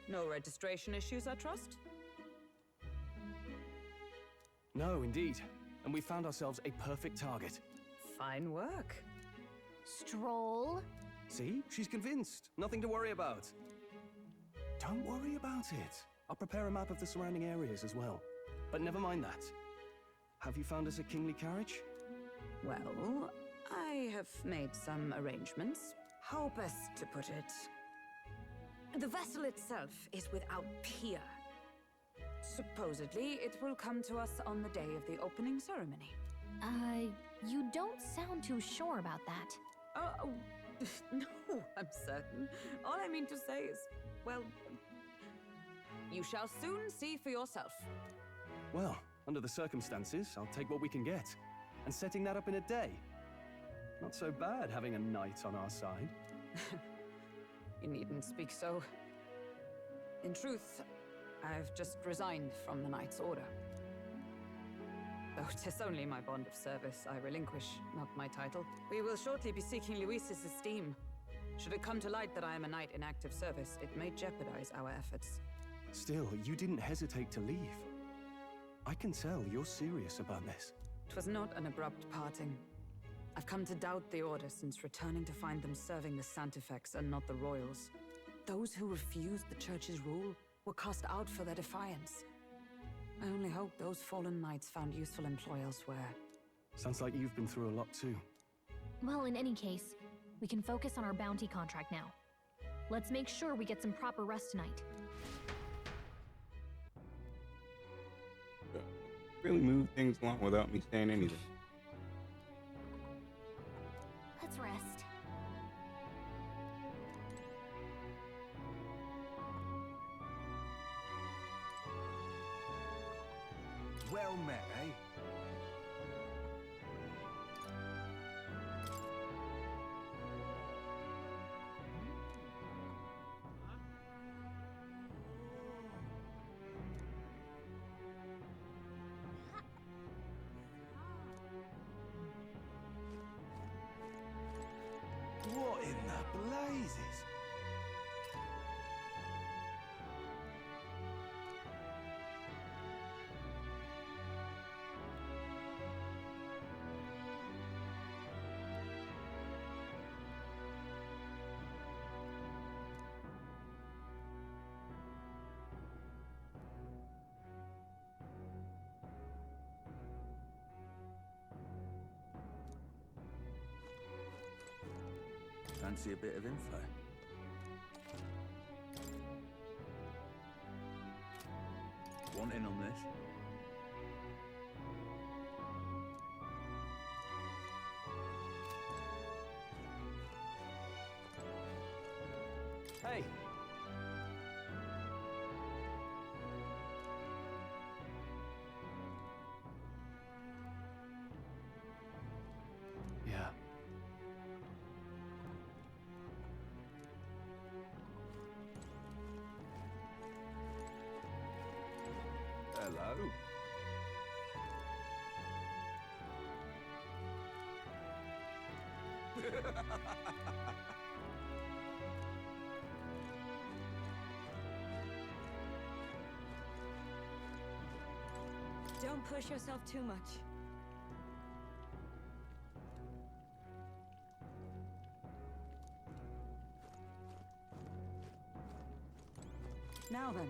No registration issues, I trust? No, indeed. And we found ourselves a perfect target. Fine work. Stroll. See? She's convinced. Nothing to worry about. Don't worry about it. I'll prepare a map of the surrounding areas as well. But never mind that. Have you found us a kingly carriage? Well, I have made some arrangements. How best to put it? The vessel itself is without peer. Supposedly, it will come to us on the day of the opening ceremony. You don't sound too sure about that. Oh, no, I'm certain. All I mean to say is, well, you shall soon see for yourself. Well, under the circumstances, I'll take what we can get. And setting that up in a day. Not so bad having a knight on our side. You needn't speak so. In truth, I've just resigned from the Knight's Order. Though 'tis only my bond of service I relinquish, not my title. We will shortly be seeking Luis's esteem. Should it come to light that I am a knight in active service, it may jeopardize our efforts. Still, you didn't hesitate to leave. I can tell you're serious about this. 'Twas not an abrupt parting. I've come to doubt the Order since returning to find them serving the Santifex and not the Royals. Those who refused the Church's rule were cast out for their defiance. I only hope those fallen knights found useful employ elsewhere. Sounds like you've been through a lot too. Well, in any case, we can focus on our bounty contract now. Let's make sure we get some proper rest tonight. Really move things along without me saying anything. Let's rest. Well met, eh? What in the blazes? Fancy a bit of info? Want in on this? Hey! Yeah. Hello. Don't push yourself too much. Now then.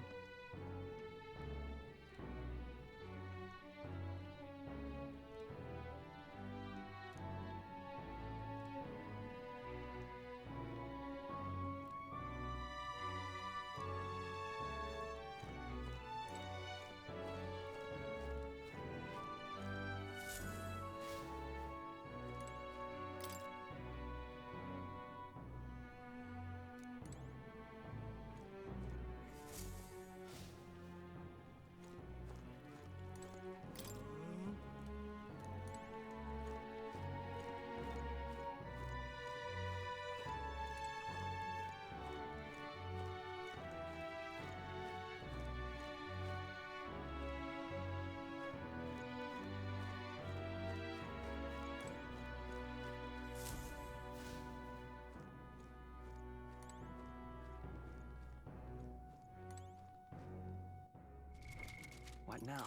What now?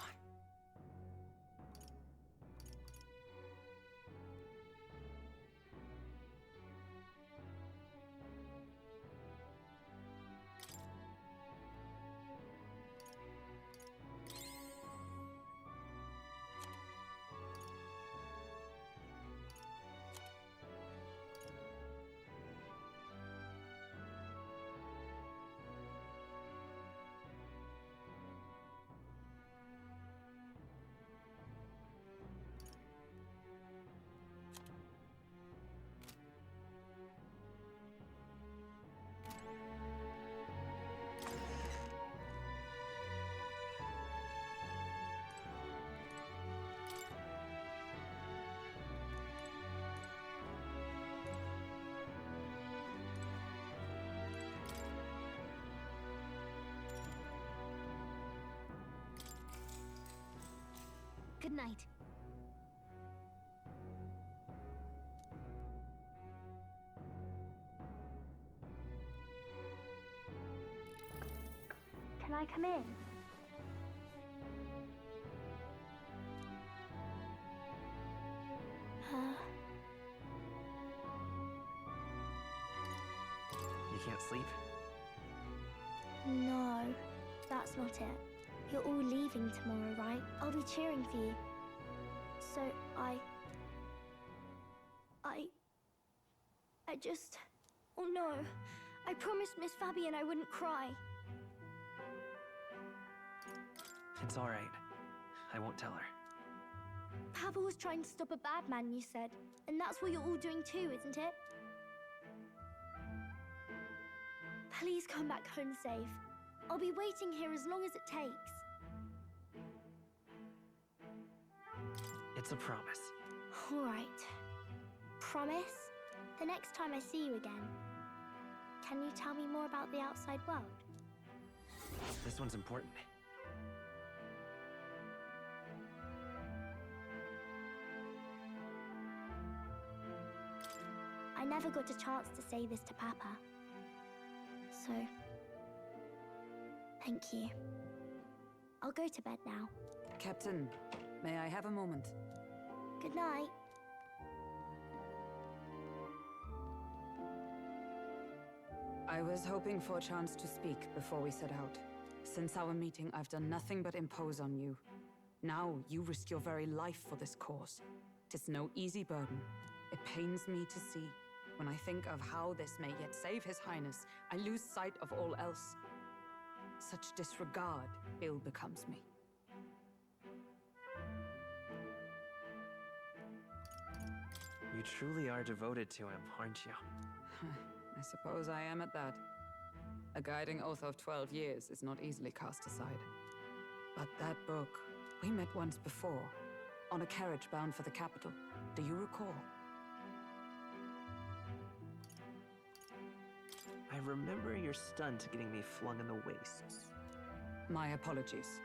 Good night. Can I come in? You can't sleep? No, that's not it. You're all leaving tomorrow, right? I'll be cheering for you. So I just... Oh no. I promised Miss Fabian I wouldn't cry. It's all right. I won't tell her. Papa was trying to stop a bad man, you said. And that's what you're all doing too, isn't it? Please come back home safe. I'll be waiting here as long as it takes. It's a promise. All right. Promise? The next time I see you again, can you tell me more about the outside world? This one's important. I never got a chance to say this to Papa. So, thank you. I'll go to bed now. Captain, may I have a moment? Good night. I was hoping for a chance to speak before we set out. Since our meeting, I've done nothing but impose on you. Now, you risk your very life for this cause. 'Tis no easy burden. It pains me to see. When I think of how this may yet save His Highness, I lose sight of all else. Such disregard ill becomes me. You truly are devoted to him, aren't you? I suppose I am at that. A guiding oath of 12 years is not easily cast aside. But that book, we met once before, on a carriage bound for the capital. Do you recall? I remember your stunt getting me flung in the wastes. My apologies.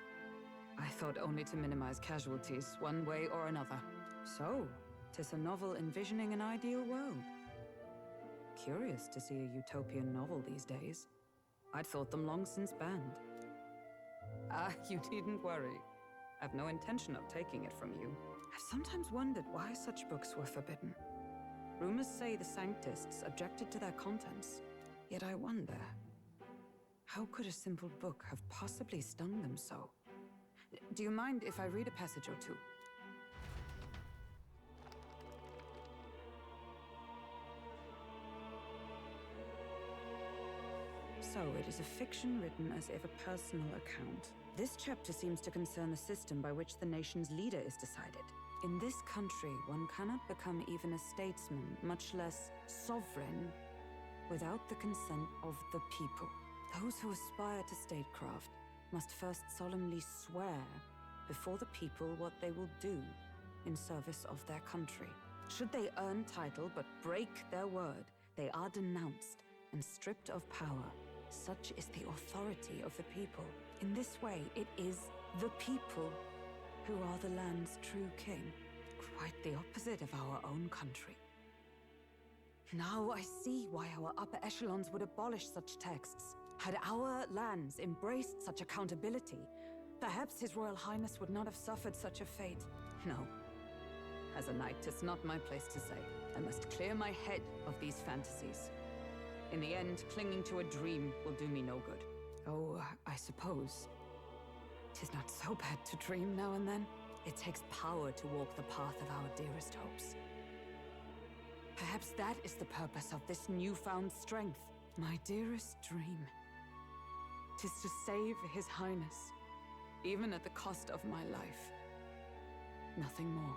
I thought only to minimize casualties, one way or another. So, 'tis a novel envisioning an ideal world. Curious to see a utopian novel these days. I'd thought them long since banned. Ah, you needn't worry. I've no intention of taking it from you. I've sometimes wondered why such books were forbidden. Rumors say the Sanctists objected to their contents. Yet I wonder, how could a simple book have possibly stung them so? Do you mind if I read a passage or two? So, it is a fiction written as if a personal account. This chapter seems to concern the system by which the nation's leader is decided. In this country, one cannot become even a statesman, much less sovereign, without the consent of the people. Those who aspire to statecraft must first solemnly swear before the people what they will do in service of their country. Should they earn title but break their word, they are denounced and stripped of power. Such is the authority of the people. In this way, it is the people who are the land's true king. Quite the opposite of our own country. Now I see why our upper echelons would abolish such texts. Had our lands embraced such accountability, perhaps His Royal Highness would not have suffered such a fate. No. As a knight, it's not my place to say. I must clear my head of these fantasies. In the end, clinging to a dream will do me no good. Oh, I suppose 'tis not so bad to dream now and then. It takes power to walk the path of our dearest hopes. Perhaps that is the purpose of this newfound strength. My dearest dream. 'Tis to save His Highness, even at the cost of my life. Nothing more.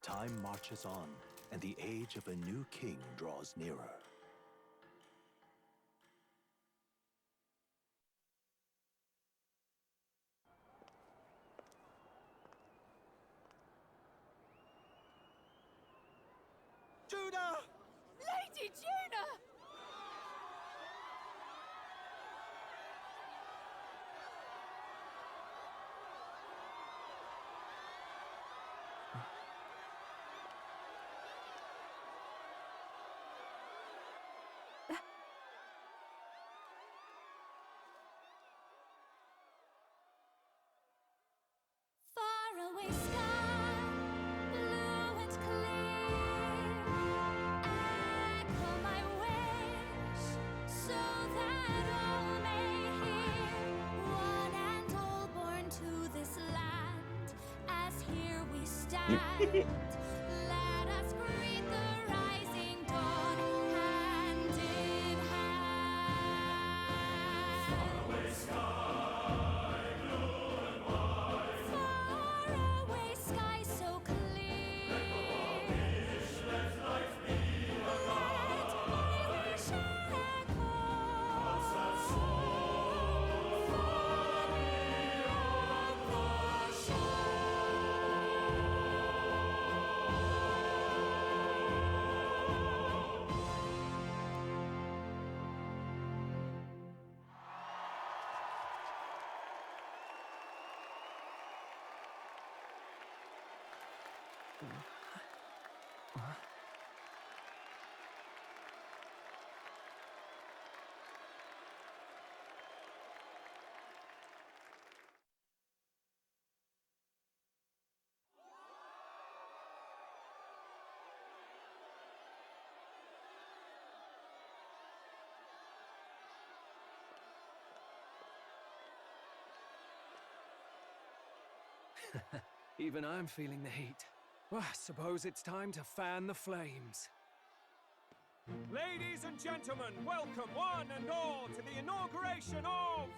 Time marches on, and the age of a new king draws nearer. Juna! Lady Juna! Faraway sky, blue and clear. Echo my wish, so that all may hear. One and all born to this land, as here we stand. Let us greet the rising dawn, hand in hand. Faraway sky, blue and white. Faraway sky so clear. Let life be a let my wish echo. Hearts that soar far beyond the shore. Even I'm feeling the heat. Well, I suppose it's time to fan the flames. Ladies and gentlemen, welcome one and all to the inauguration of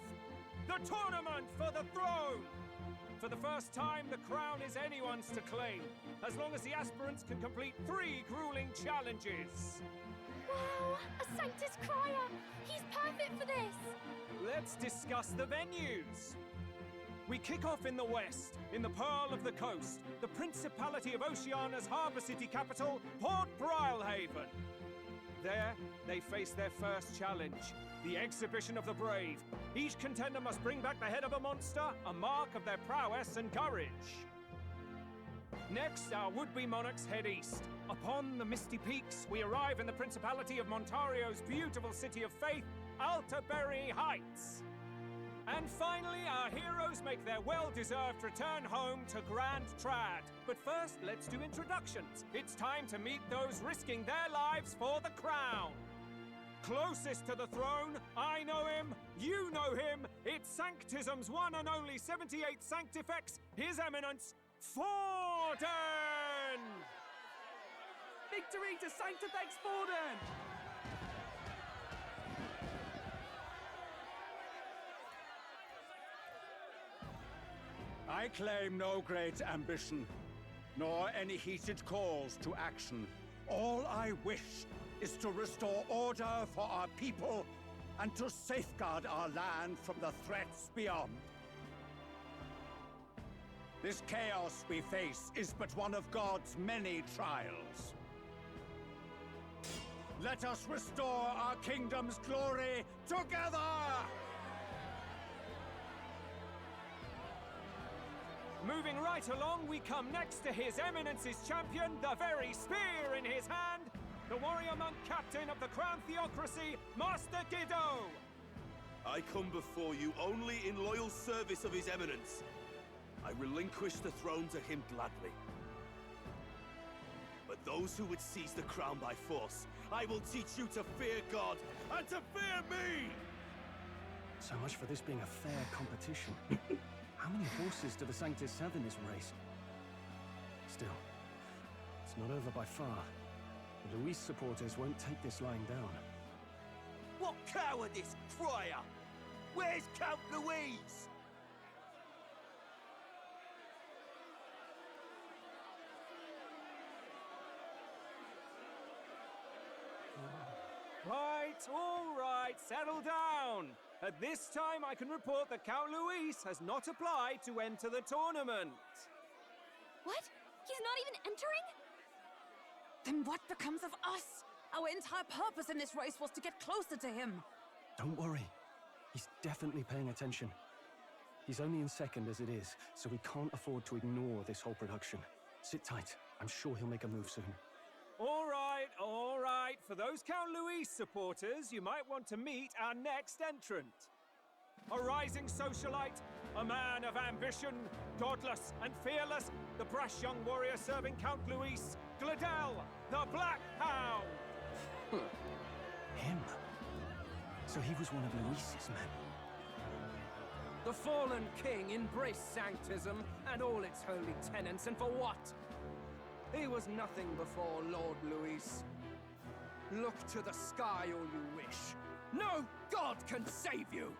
the Tournament for the Throne! For the first time, the crown is anyone's to claim, as long as the aspirants can complete 3 grueling challenges. Wow, a Sanctus Crier! He's perfect for this! Let's discuss the venues. We kick off in the west, in the Pearl of the Coast, the Principality of Oceania's harbour city capital, Port Brilehaven. There, they face their first challenge, the Exhibition of the Brave. Each contender must bring back the head of a monster, a mark of their prowess and courage. Next, our would-be monarchs head east. Upon the misty peaks, we arrive in the Principality of Montario's beautiful city of faith, Altaberry Heights. And finally, our heroes make their well-deserved return home to Grand Trad. But first, let's do introductions. It's time to meet those risking their lives for the crown. Closest to the throne, I know him, you know him. It's Sanctism's one and only 78 Sanctifex, His Eminence, Forden! Victory to Sanctifex Forden! I claim no great ambition, nor any heated calls to action. All I wish is to restore order for our people and to safeguard our land from the threats beyond. This chaos we face is but one of God's many trials. Let us restore our kingdom's glory together! Moving right along, we come next to His Eminence's champion, the very spear in his hand, the warrior monk captain of the Crown Theocracy, Master Giddo! I come before you only in loyal service of His Eminence. I relinquish the throne to him gladly. But those who would seize the crown by force, I will teach you to fear God and to fear me! So much for this being a fair competition. How many horses do the Sanctus have in this race? Still, it's not over by far. The Luis supporters won't take this lying down. What cowardice, Crier! Where's Count Louise? All right, settle down. At this time, I can report that Count Luis has not applied to enter the tournament. What? He's not even entering? Then what becomes of us? Our entire purpose in this race was to get closer to him. Don't worry. He's definitely paying attention. He's only in second as it is, so we can't afford to ignore this whole production. Sit tight. I'm sure he'll make a move soon. All right, all right. For those Count Luis supporters, you might want to meet our next entrant. A rising socialite, a man of ambition, godless and fearless, the brash young warrior serving Count Luis, Gladel, the Black Hound! Him? So he was one of Luis's men. The fallen king embraced Sanctism and all its holy tenets, and for what? He was nothing before Lord Luis. Look to the sky all you wish. No god can save you!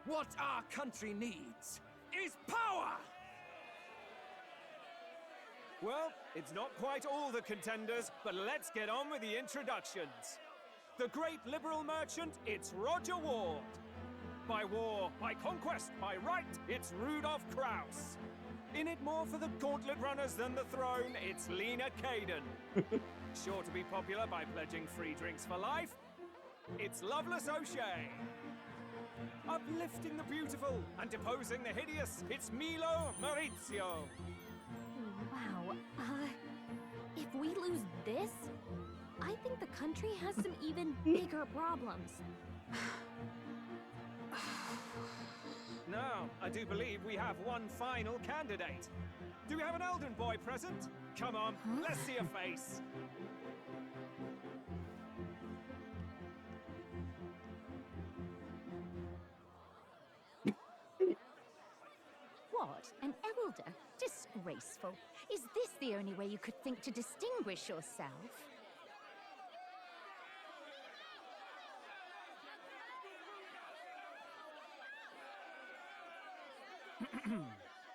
What our country needs is power! Well, it's not quite all the contenders, but let's get on with the introductions. The great liberal merchant, it's Roger Ward. By war, by conquest, by right, it's Rudolph Kraus. In it more for the gauntlet runners than the throne, it's Lena Caden. Sure to be popular by pledging free drinks for life, it's Loveless O'Shea. Uplifting the beautiful and deposing the hideous, it's Milo Maurizio. Wow. If we lose this, I think the country has some even bigger problems. Now, I do believe we have one final candidate. Do we have an Elden boy present? Come on, let's see a face. What? An elder? Disgraceful. Is this the only way you could think to distinguish yourself?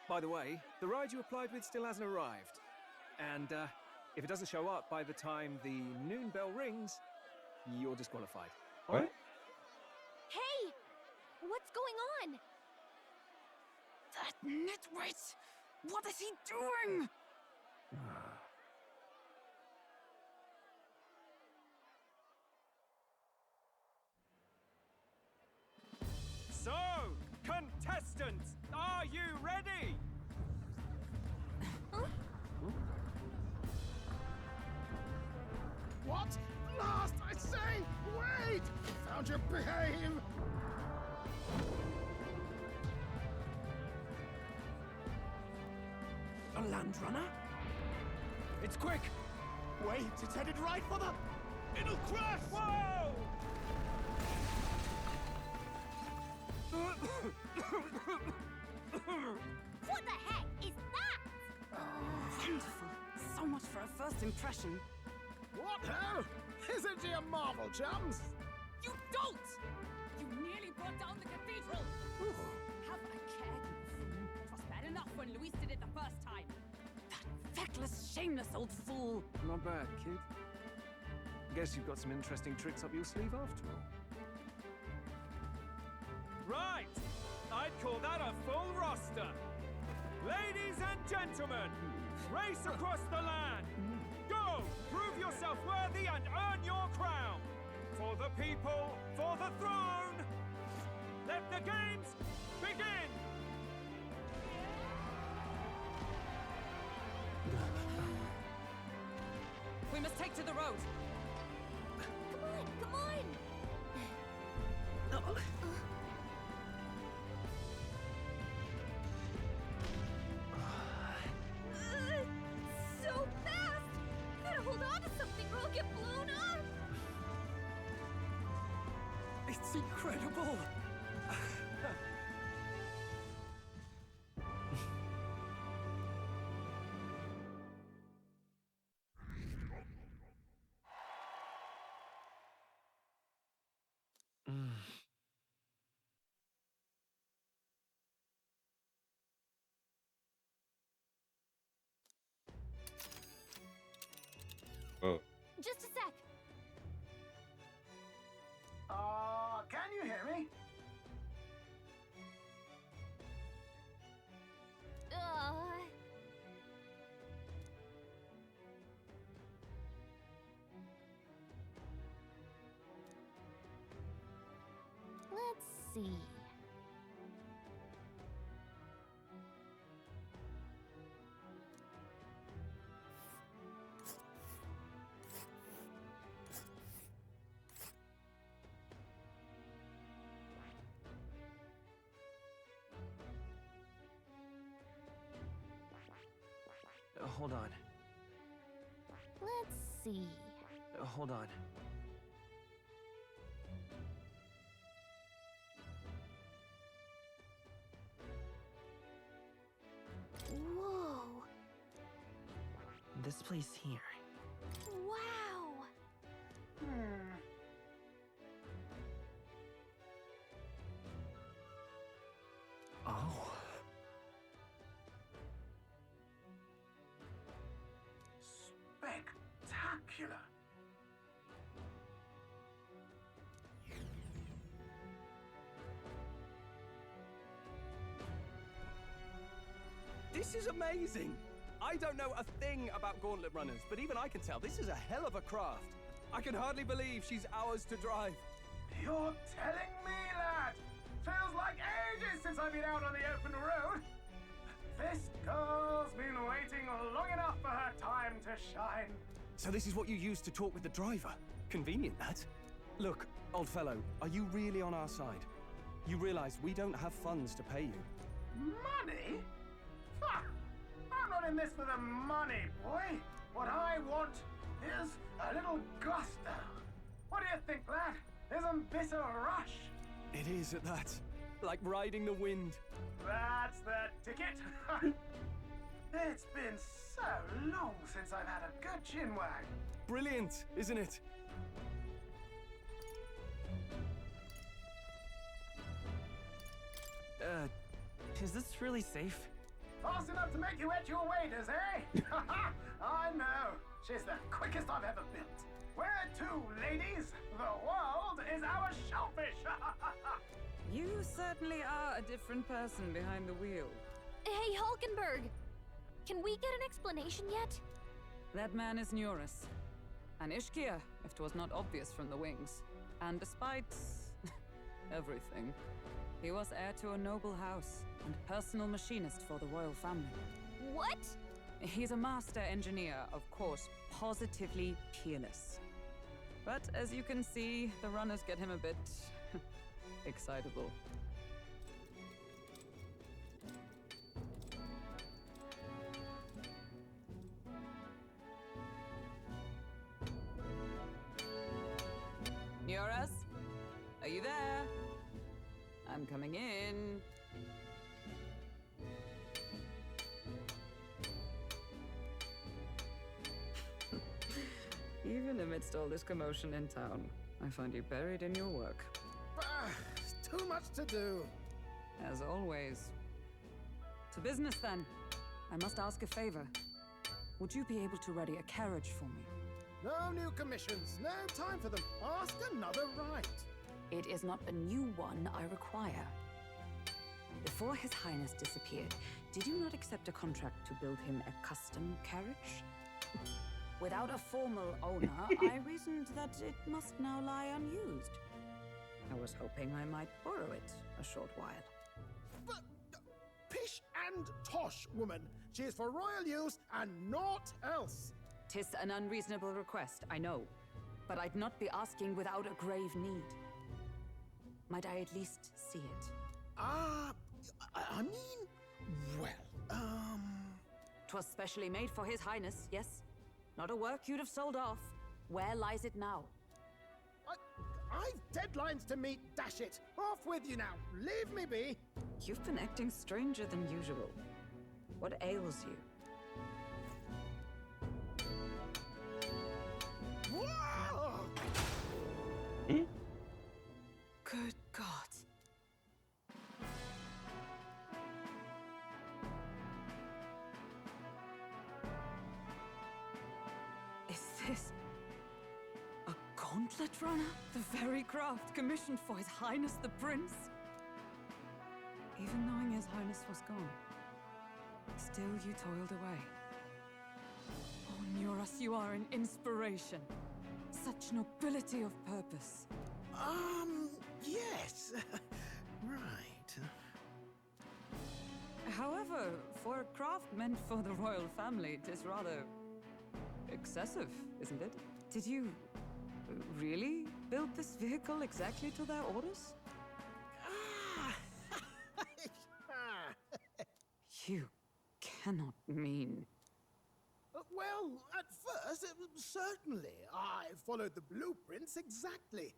By the way, the ride you applied with still hasn't arrived. And if it doesn't show up by the time the noon bell rings, you're disqualified. All right? Hey! What's going on? That nitwit! What is he doing? So, contestants, are you ready? What? Last, I say! Wait! Found your behave! Landrunner? It's quick! Wait, it's headed right for the... It'll crash! Whoa! What the heck is that? Wonderful. So much for a first impression. What hell? Isn't she a marvel, chums? You don't! You nearly brought down the cathedral! Have a care, you fool. It was bad enough when Luis did it the first time. That feckless, shameless old fool. Not bad, kid. Guess you've got some interesting tricks up your sleeve after all. Right! I'd call that a full roster. Ladies and gentlemen, race across the land. Go! Prove yourself worthy and earn your crown. For the people, for the throne. Let the games begin! We must take to the road. Come on, come on! So fast! Gotta hold on to something or I'll get blown up! It's incredible! Oh. Just a sec. Can you hear me? Let's see. Hold on. Let's see. Hold on. Whoa. This place here. Wow. Oh. Spectacular. This is amazing! I don't know a thing about Gauntlet Runners, but even I can tell this is a hell of a craft. I can hardly believe she's ours to drive. You're telling me, lad? Feels like ages since I've been out on the open road. This girl's been waiting long enough for her time to shine. So this is what you use to talk with the driver? Convenient, that. Look, old fellow, are you really on our side? You realize we don't have funds to pay you. Money? Ha! I'm not in this for the money, boy. What I want is a little gusto. What do you think, lad? Isn't this a rush? It is at that. Like riding the wind. That's the ticket. It's been so long since I've had a good chinwag. Brilliant, isn't it? Is this really safe? Fast enough to make you wet your waders, eh? I know. She's the quickest I've ever built. Where to, ladies? The world is our shellfish. You certainly are a different person behind the wheel. Hey, Hulkenberg! Can we get an explanation yet? That man is Neurus. An Ishkia, if 'twas not obvious from the wings. And despite everything, he was heir to a noble house and personal machinist for the royal family. What? He's a master engineer, of course, positively peerless. But as you can see, the runners get him a bit excitable. I'm coming in. Even amidst all this commotion in town, I find you buried in your work. Too much to do. As always. To business, then. I must ask a favor. Would you be able to ready a carriage for me? No new commissions, no time for them. Ask another right. It is not a new one I require. Before His Highness disappeared, did you not accept a contract to build him a custom carriage? Without a formal owner, I reasoned that it must now lie unused. I was hoping I might borrow it a short while. But pish and tosh, woman. She is for royal use and naught else. 'Tis an unreasonable request, I know. But I'd not be asking without a grave need. Might I at least see it? I mean, well, 'Twas specially made for His Highness, yes? Not a work you'd have sold off. Where lies it now? I've deadlines to meet, dash it. Off with you now. Leave me be. You've been acting stranger than usual. What ails you? Whoa! Good God. Is this a gauntlet runner? The very craft commissioned for His Highness the Prince? Even knowing His Highness was gone, still you toiled away. Oh, Nuras, you are an inspiration. Such nobility of purpose. Yes. Right. However, for a craft meant for the royal family, it is rather excessive, isn't it? Did you really build this vehicle exactly to their orders? You cannot mean... Well, at first, certainly. I followed the blueprints exactly.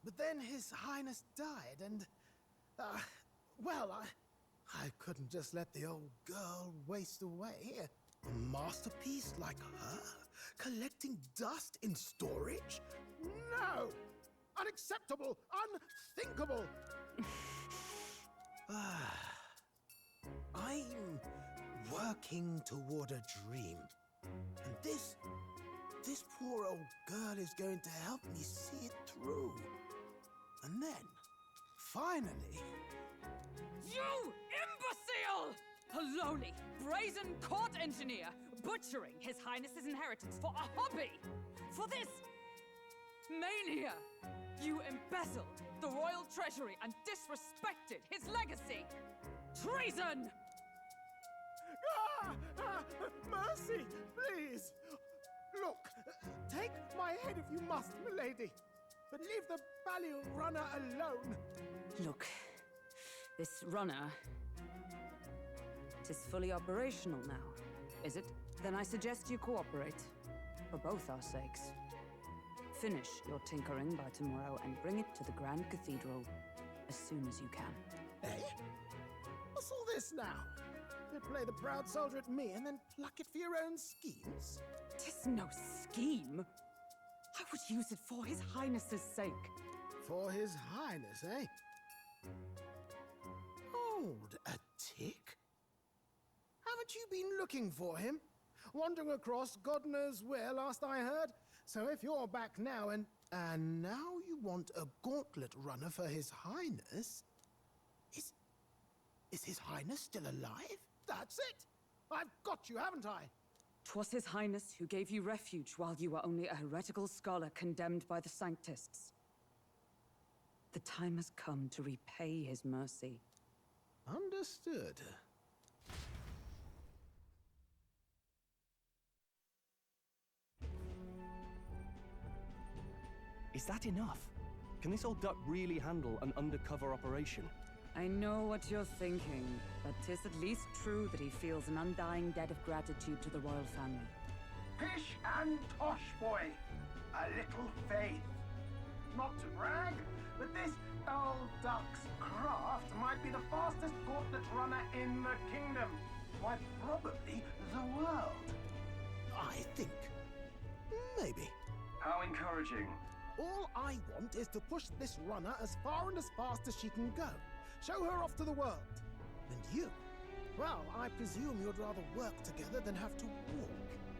But then His Highness died, and... well, I couldn't just let the old girl waste away. A masterpiece like her? Collecting dust in storage? No! Unacceptable! Unthinkable! I'm working toward a dream. And this poor old girl is going to help me see it through. And then, finally... You imbecile! A lowly, brazen court engineer butchering His Highness's inheritance for a hobby! For this mania! You embezzled the royal treasury and disrespected his legacy! Treason! Mercy, please! Look, take my head if you must, milady. But leave the Balial runner alone. Look, this runner... Tis fully operational now, is it? Then I suggest you cooperate. For both our sakes. Finish your tinkering by tomorrow and bring it to the Grand Cathedral as soon as you can. Eh? What's all this now? You play the proud soldier at me and then pluck it for your own schemes? 'Tis no scheme. I would use it for His Highness's sake. For His Highness, eh? Hold a tick. Haven't you been looking for him? Wandering across God knows where last I heard? So if you're back now and now you want a gauntlet runner for His Highness? Is His Highness still alive? That's it! I've got you, haven't I? 'Twas His Highness who gave you refuge while you were only a heretical scholar condemned by the Sanctists. The time has come to repay His mercy. Understood. Is that enough? Can this old duck really handle an undercover operation? I know what you're thinking, but 'tis at least true that he feels an undying debt of gratitude to the royal family. Pish and tosh, boy. A little faith. Not to brag, but this old Duck's craft might be the fastest gauntlet runner in the kingdom. Why, probably the world. I think. Maybe. How encouraging. All I want is to push this runner as far and as fast as she can go. Show her off to the world. And you? Well, I presume you'd rather work together than have to walk,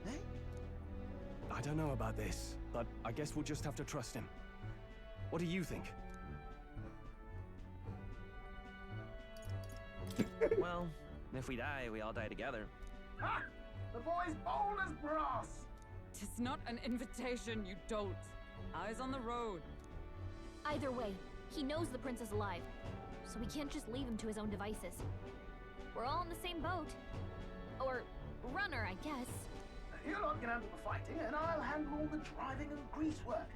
eh? I don't know about this, but I guess we'll just have to trust him. What do you think? Well, if we die, we all die together. Ha! The boy's bold as brass. Tis not an invitation, you dolt. Eyes on the road. Either way, he knows the prince is alive, so we can't just leave him to his own devices. We're all in the same boat. Or runner, I guess. You lot can handle the fighting, and I'll handle all the driving and grease work.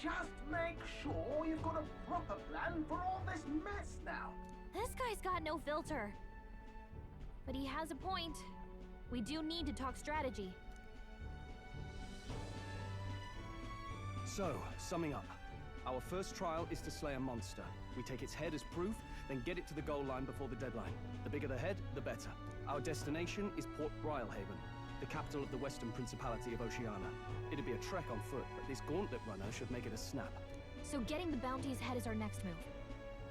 Just make sure you've got a proper plan for all this mess now. This guy's got no filter. But he has a point. We do need to talk strategy. So, summing up. Our first trial is to slay a monster. We take its head as proof, then get it to the goal line before the deadline. The bigger the head, the better. Our destination is Port Brilehaven, the capital of the Western Principality of Oceania. It'd be a trek on foot, but this gauntlet runner should make it a snap. So getting the bounty's head is our next move.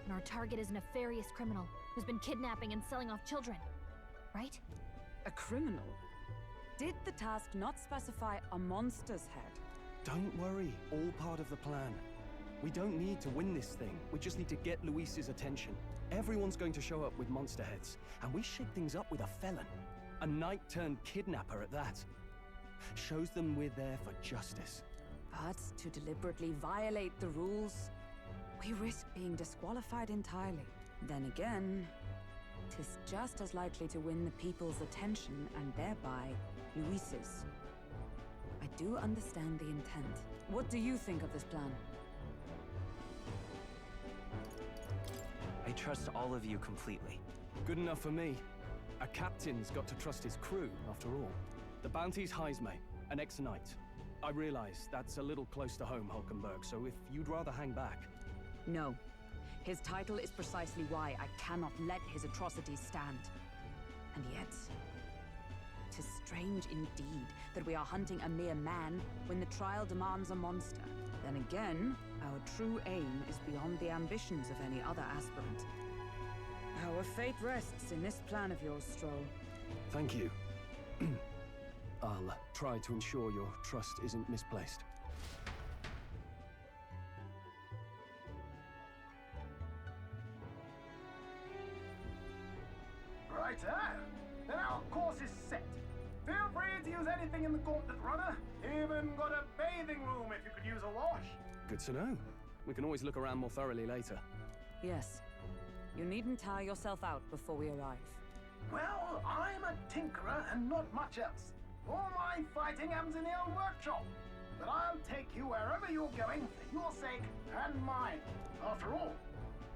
And our target is a nefarious criminal who's been kidnapping and selling off children. Right? A criminal? Did the task not specify a monster's head? Don't worry, all part of the plan. We don't need to win this thing. We just need to get Luis's attention. Everyone's going to show up with monster heads, and we shake things up with a felon. A knight-turned-kidnapper at that. Shows them we're there for justice. But to deliberately violate the rules, we risk being disqualified entirely. Then again, 'tis just as likely to win the people's attention and thereby Luis's. I do understand the intent. What do you think of this plan? I trust all of you completely. Good enough for me. A captain's got to trust his crew, after all. The bounty's Heisme, an ex-knight. I realize that's a little close to home, Hulkenberg, so if you'd rather hang back... No. His title is precisely why I cannot let his atrocities stand. And yet, 'tis strange indeed that we are hunting a mere man when the trial demands a monster. Then again, our true aim is beyond the ambitions of any other aspirant. Our fate rests in this plan of yours, Stroll. Thank you. I'll try to ensure your trust isn't misplaced. Righto. Then our course is set. Feel free to use anything in the Gauntlet Runner. Even got a bathing room if you could use a wash. Good to know. We can always look around more thoroughly later. Yes. You needn't tire yourself out before we arrive. Well, I'm a tinkerer and not much else. All my fighting happens in the old workshop. But I'll take you wherever you're going for your sake and mine. After all,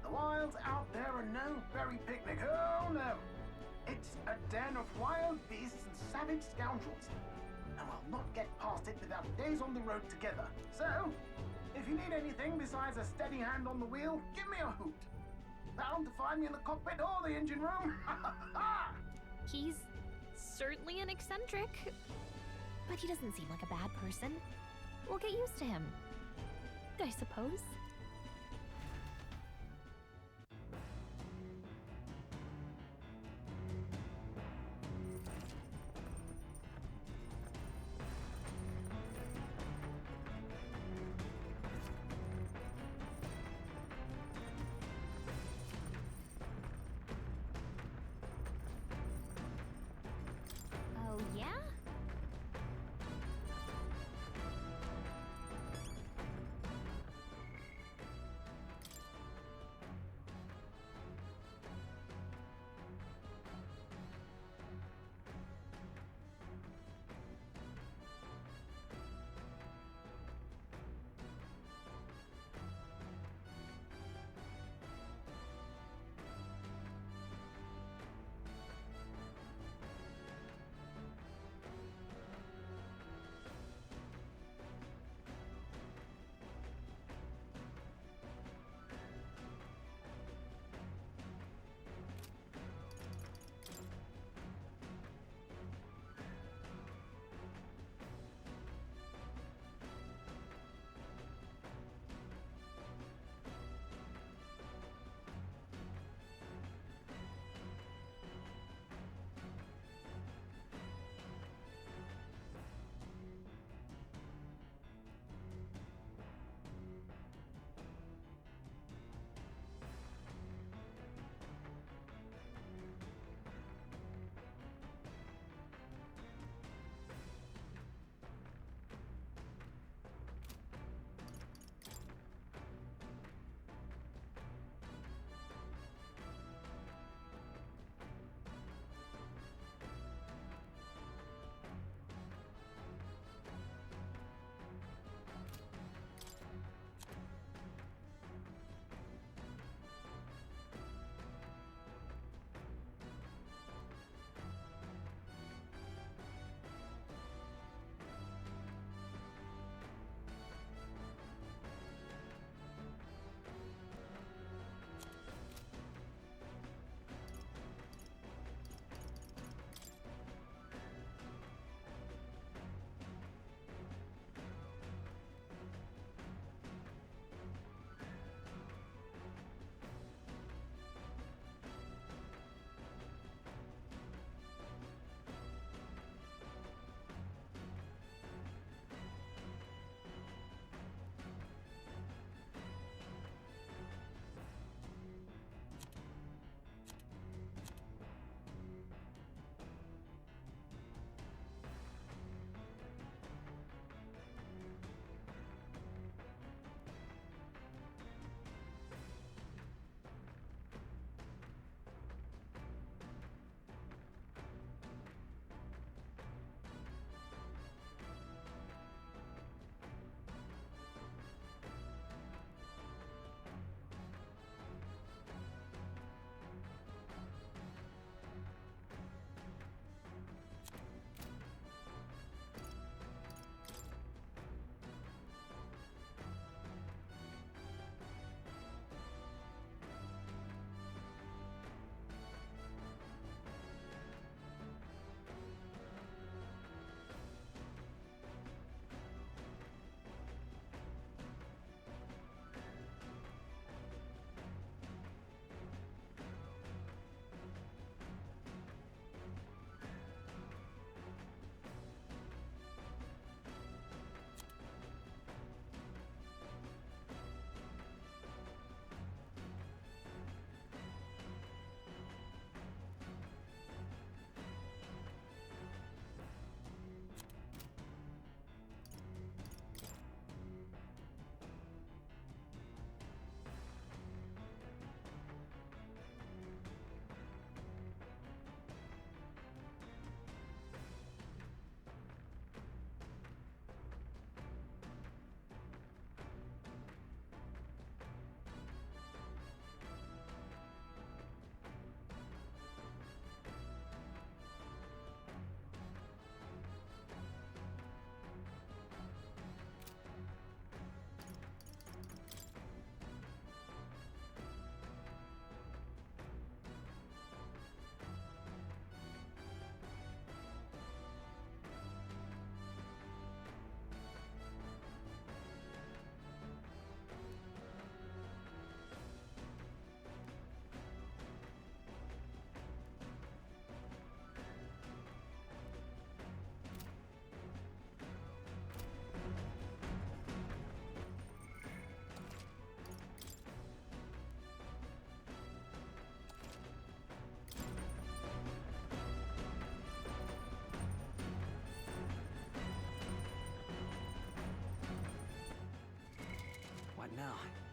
the wilds out there are no berry picnic. Oh no. It's a den of wild beasts and savage scoundrels. And we'll not get past it without days on the road together. So, if you need anything besides a steady hand on the wheel, give me a hoot. Bound to find me in the cockpit or the engine room. He's certainly an eccentric, but he doesn't seem like a bad person. We'll get used to him, I suppose. Oh, yeah? now.